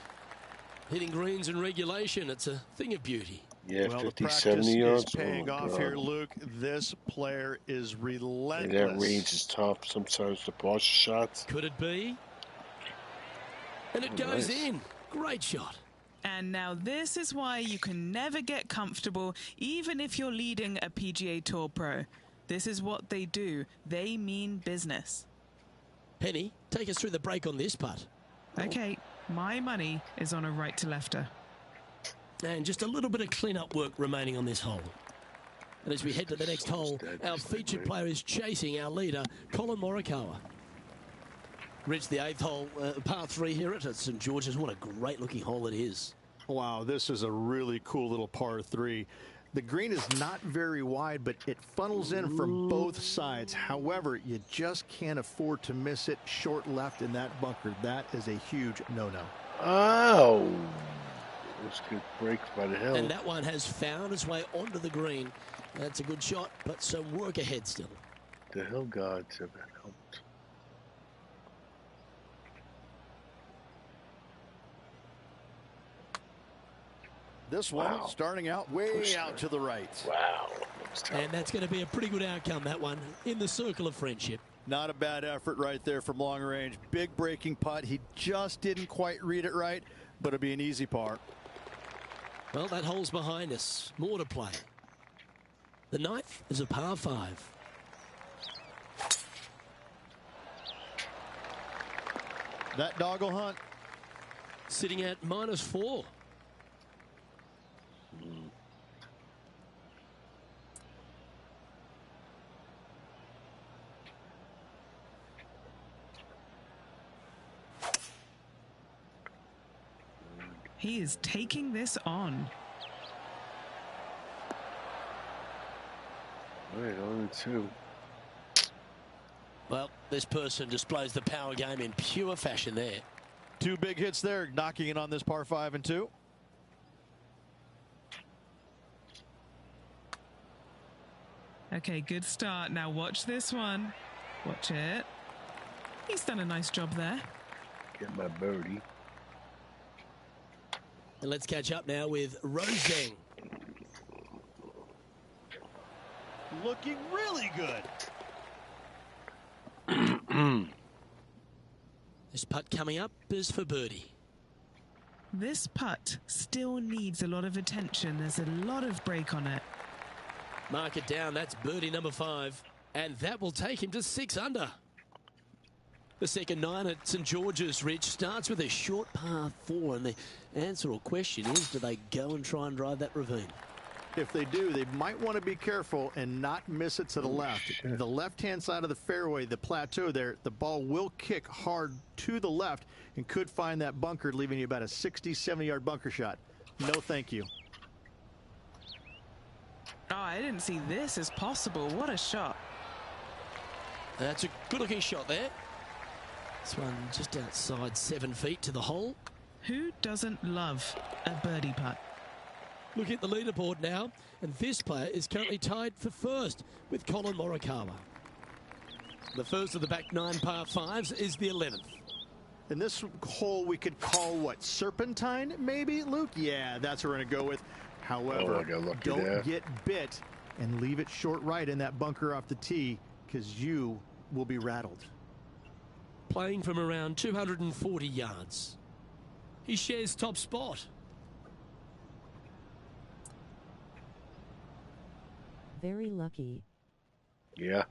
Hitting greens in regulation. It's a thing of beauty. Yeah, well, 50, the 70 yards. is paying off here, Luke. This player is relentless. And that range is tough sometimes to partial shots. Could it be? And it goes in. Great shot. And now this is why you can never get comfortable, even if you're leading a PGA Tour pro. This is what they do. They mean business. Penny, take us through the break on this putt. Okay, my money is on a right-to-lefter. And just a little bit of clean-up work remaining on this hole. And as we head to the next hole, our featured player is chasing our leader, Collin Morikawa. Reached the 8th hole, par 3 here at St. George's. What a great-looking hole it is. Wow, this is a really cool little par 3. The green is not very wide, but it funnels in from both sides. However, you just can't afford to miss it short left in that bunker. That is a huge no-no. Oh, that's a good break by the hill. And that one has found its way onto the green. That's a good shot, but some work ahead still. The hill gods have helped. This one starting out way out to the right. Wow. And that's going to be a pretty good outcome, that one, in the circle of friendship. Not a bad effort right there from long range. Big breaking putt. He just didn't quite read it right, but it'll be an easy par. Well, that hole's behind us. More to play. The 9th is a par 5. That dog will hunt. Sitting at -4. He is taking this on. Right, on 2. Well, this person displays the power game in pure fashion there. 2 big hits there, knocking it on this par 5 and 2. Okay, good start. Now watch this one. Watch it. He's done a nice job there. Get my birdie. And let's catch up now with Roseng. Looking really good. This putt coming up is for birdie. This putt still needs a lot of attention. There's a lot of break on it. Mark it down. That's birdie number 5. And that will take him to 6 under. The second 9 at St. George's, Rich, starts with a short par 4. And the answer or question is, do they go and try and drive that ravine? If they do, they might want to be careful and not miss it to the left. The left-hand side of the fairway, the plateau there, the ball will kick hard to the left and could find that bunker, leaving you about a 60, 70-yard bunker shot. No, thank you. Oh, I didn't see this as possible. What a shot. That's a good-looking shot there. This one just outside 7 feet to the hole. Who doesn't love a birdie putt? Look at the leaderboard now, and this player is currently tied for first with Collin Morikawa. The first of the back 9 par 5s is the 11th. And this hole we could call what, serpentine maybe, Luke? Yeah, that's what we're going to go with. However, don't get bit and leave it short right in that bunker off the tee, because you will be rattled. Playing from around 240 yards. He shares top spot. Very lucky. Yeah.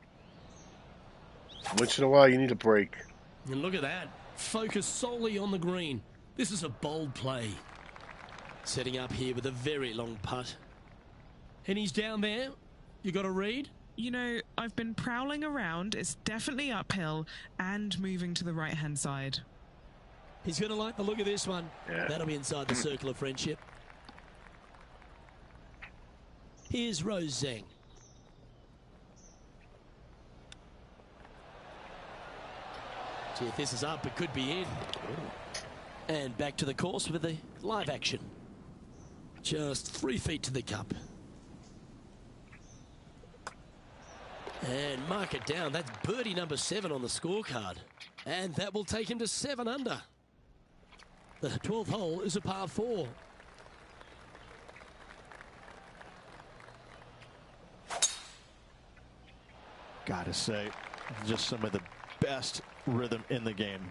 Once in a while, you need a break. And look at that. Focus solely on the green. This is a bold play. Setting up here with a very long putt. And he's down there. You got a read? You know, I've been prowling around. It's definitely uphill and moving to the right-hand side. He's going to like the look of this one. Yeah. That'll be inside the circle of friendship. Here's Roseng. See if this is up, it could be in. And back to the course with the live action. Just 3 feet to the cup. And mark it down. That's birdie number 7 on the scorecard. And that will take him to 7 under. The 12th hole is a par 4. Gotta say, just some of the best rhythm in the game.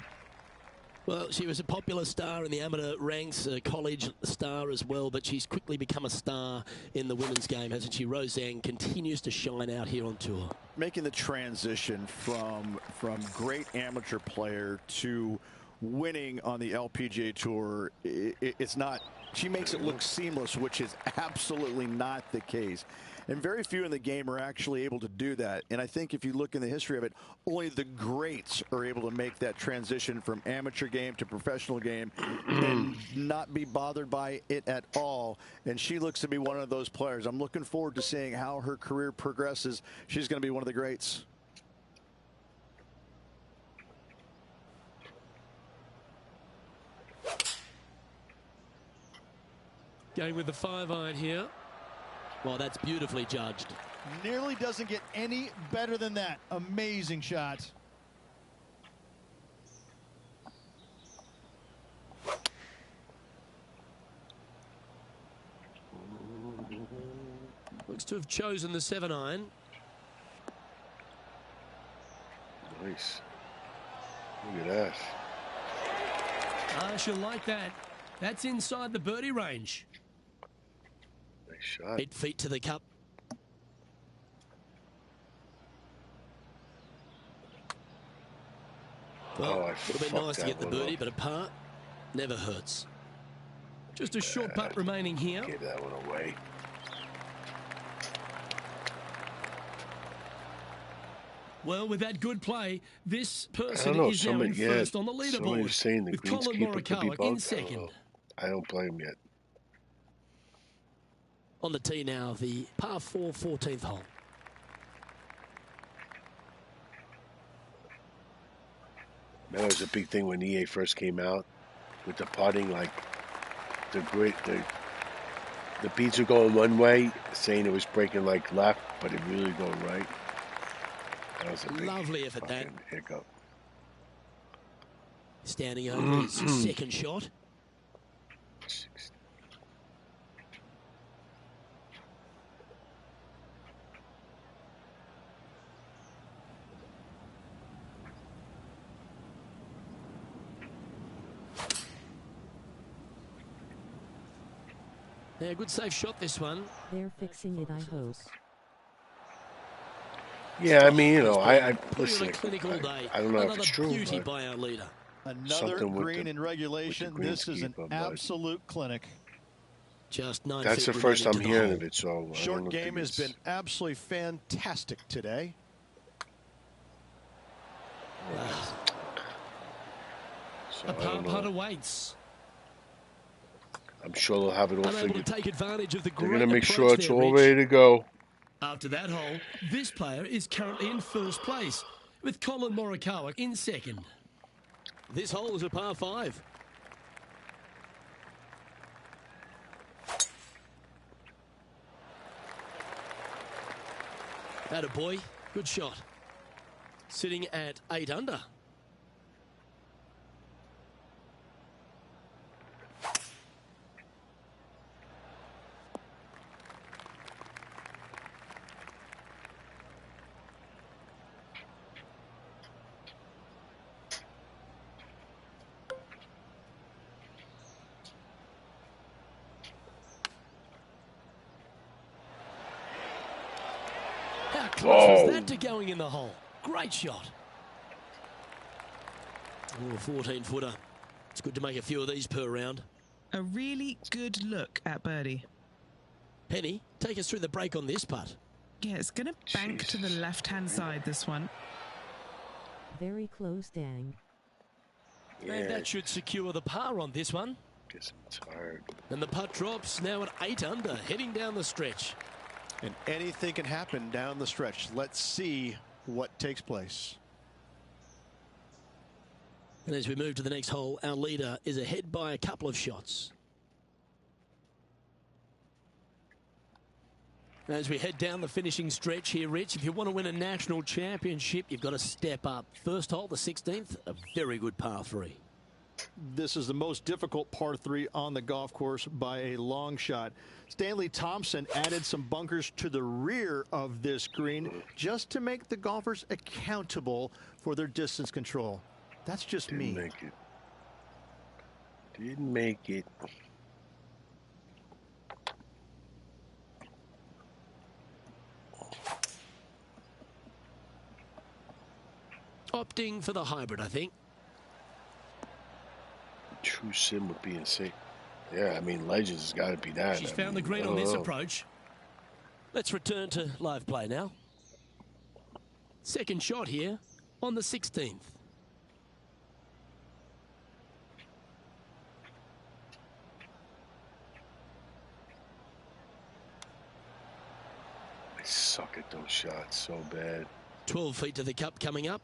Well, she was a popular star in the amateur ranks, a college star as well, but she's quickly become a star in the women's game, hasn't she? Roseanne continues to shine out here on tour. Making the transition from great amateur player to winning on the LPGA Tour, it's not, she makes it look seamless, which is absolutely not the case. And very few in the game are actually able to do that. And I think if you look in the history of it, only the greats are able to make that transition from amateur game to professional game and not be bothered by it at all. And she looks to be one of those players. I'm looking forward to seeing how her career progresses. She's going to be one of the greats. Going with the 5-iron here. Well, that's beautifully judged. Nearly doesn't get any better than that. Amazing shot. Looks to have chosen the 7-iron. Nice. Look at that. I shall like that. That's inside the birdie range. Nice shot. 8 feet to the cup. Well, I would have been nice to get the birdie, but a par never hurts. Just a short putt remaining here. Give that one away. Well, with that good play, this person is now in first on the leaderboard, saying the with Colin Morikawa in second. I don't play him yet. On the tee now, the par 4 14th hole. That was a big thing when EA first came out with the putting, like the beads were going one way, saying it was breaking like left, but it really going right. That was a big lovely effort, that hiccup. Standing over his second shot. Yeah, good safe shot, this one. They're fixing it, I hope. Yeah, I mean, you know, I listen. I don't know if it's true. Beauty by our leader. Another green in regulation. This is an absolute clinic. Just 9 That's feet the first I'm remaining hearing of it. So short game has been absolutely fantastic today. So a par putt awaits. I'm sure they'll have it all Unable figured. to take advantage of the They're going to make approach sure it's there, all Rich. ready to go. After that hole, this player is currently in first place, with Colin Morikawa in second. This hole is a par 5. Attaboy, good shot. Sitting at 8 under. How close was that to going in the hole? Great shot. Oh, a 14-footer. It's good to make a few of these per round. A really good look at birdie. Penny, take us through the break on this putt. Yeah, it's going to bank to the left-hand side, this one. Very close, dang. Yeah. And that should secure the par on this one. Guess I'm tired. And the putt drops now at 8 under, heading down the stretch. And anything can happen down the stretch. Let's see what takes place. And as we move to the next hole, our leader is ahead by a couple of shots. As we head down the finishing stretch here, Rich, if you want to win a national championship, you've got to step up. First hole, the 16th, a very good par 3. this is the most difficult par 3 on the golf course by a long shot. Stanley Thompson added some bunkers to the rear of this green just to make the golfers accountable for their distance control. That's just me. Didn't make it. Didn't make it. Opting for the hybrid, I think. True sim would be insane. Yeah, I mean, Legends has got to be that. She's found the green on this approach. Let's return to live play now. Second shot here on the 16th. I suck at those shots so bad. 12 feet to the cup coming up.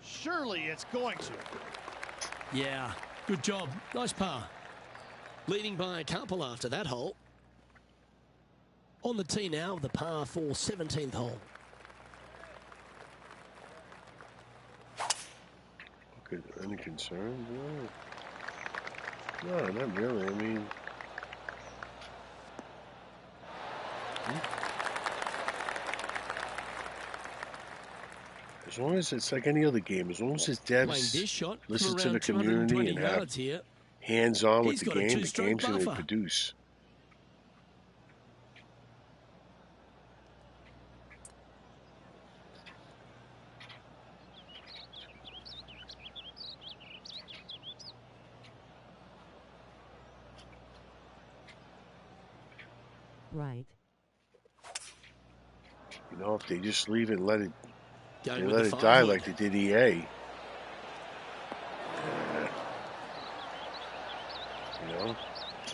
Surely it's going to. Yeah, good job. Nice par. Leading by a couple after that hole. On the tee now, the par for 17th hole. Okay, any concerns? No, not really. I mean, as long as it's like any other game, as long as his devs this shot listen to the community and have hands-on with the game's going to produce. Right. You know, if they just leave it and let it, let it die like they did EA. You know,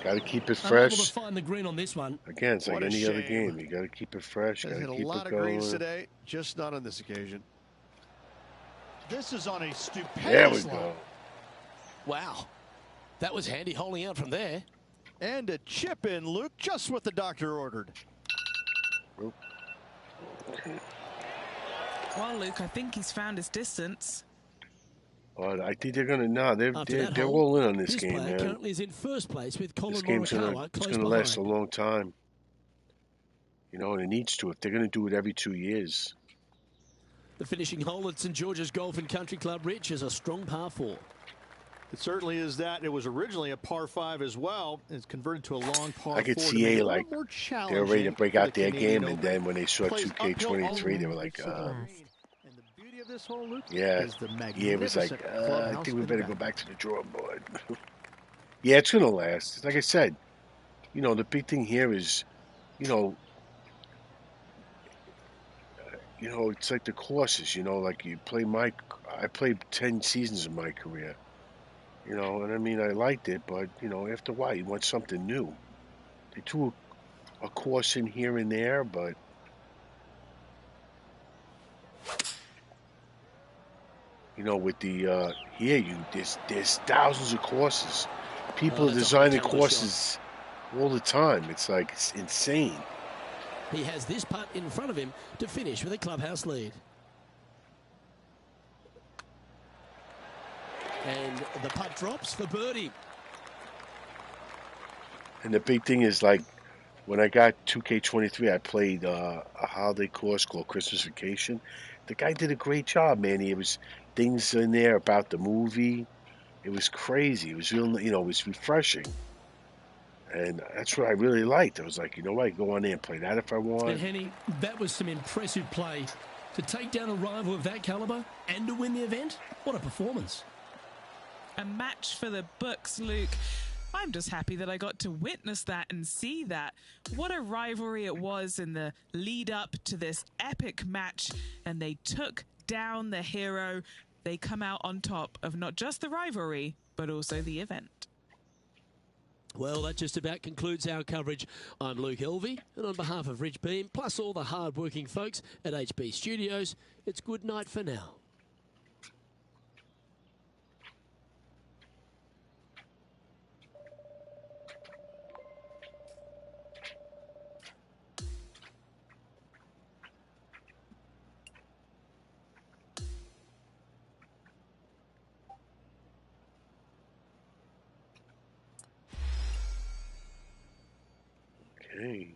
got to keep it fresh. Unable to find the green on this one. Again, it's like any other game. You got to keep it fresh. Got to keep it going. Hit a lot of greens today, just not on this occasion. This is on a stupendous There we go. Wow, that was handy holding out from there. And a chip in, Luke, just what the doctor ordered. Oop. Well, Luke, I think he's found his distance. Well, I think they're gonna. No, they're all in on this game, man. Currently is in first place with Colin This game's gonna last a long time. You know, and it needs to if they're gonna do it every 2 years. The finishing hole at St George's Golf and Country Club, Rich, is a strong par 4. It certainly is that. It was originally a par 5 as well. It's converted to a long par 4. I could see like they're ready to break out their game, and then when they saw 2K23, they were like, And the beauty of this whole Luke yeah, is the it was like, I think we better go event. back to the drawing board. Yeah, it's gonna last. Like I said, you know, the big thing here is, you know, it's like the courses. You know, like you play I played 10 seasons of my career. You know, and I mean, I liked it, but, you know, after a while, you want something new. They threw a course in here and there, but... You know, with the, there's thousands of courses. People are designing courses all the time. It's like, it's insane. He has this putt in front of him to finish with a clubhouse lead. And the putt drops for birdie. And the big thing is, like, when I got 2K23, I played a holiday course called Christmas Vacation. The guy did a great job, man. He was things in there about the movie. It was crazy. It was real, it was refreshing. And that's what I really liked. I was like, you know what, I can go on there and play that if I want. And Henny, that was some impressive play. To take down a rival of that caliber and to win the event, what a performance. A match for the books, Luke. I'm just happy that I got to witness that and see that. What a rivalry it was in the lead up to this epic match. And they took down the hero. They come out on top of not just the rivalry, but also the event. Well, that just about concludes our coverage. I'm Luke Elvey, and on behalf of Rich Beam, plus all the hard-working folks at HB Studios, it's good night for now. Okay,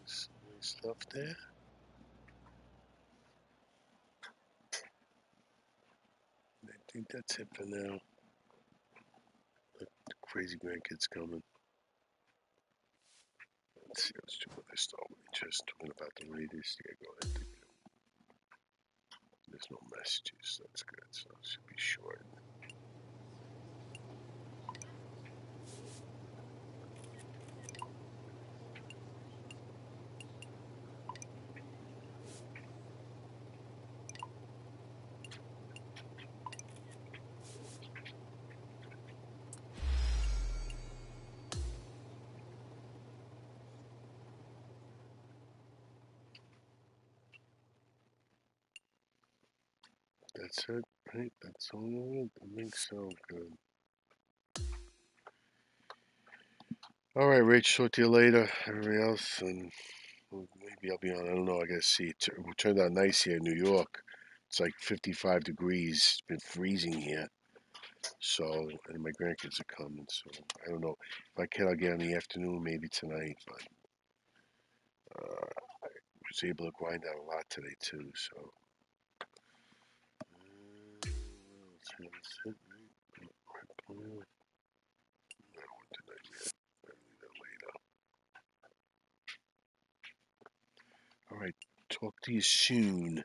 some stuff there. I think that's it for now. The crazy grandkids coming. Let's see, let's do what I start with. Just talking about the latest. Yeah, go ahead. There's no messages. That's good. So it should be short. That's it, right? That's all. I think so. Good. All right, Rich. Talk to you later. Everybody else, and maybe I'll be on. I don't know. I gotta see. It turned out nice here in New York. It's like 55 degrees. It's been freezing here. So, and my grandkids are coming. So I don't know. If I can, I'll get in the afternoon, maybe tonight. But I was able to grind out a lot today too. So. That's it, right? All right. Talk to you soon.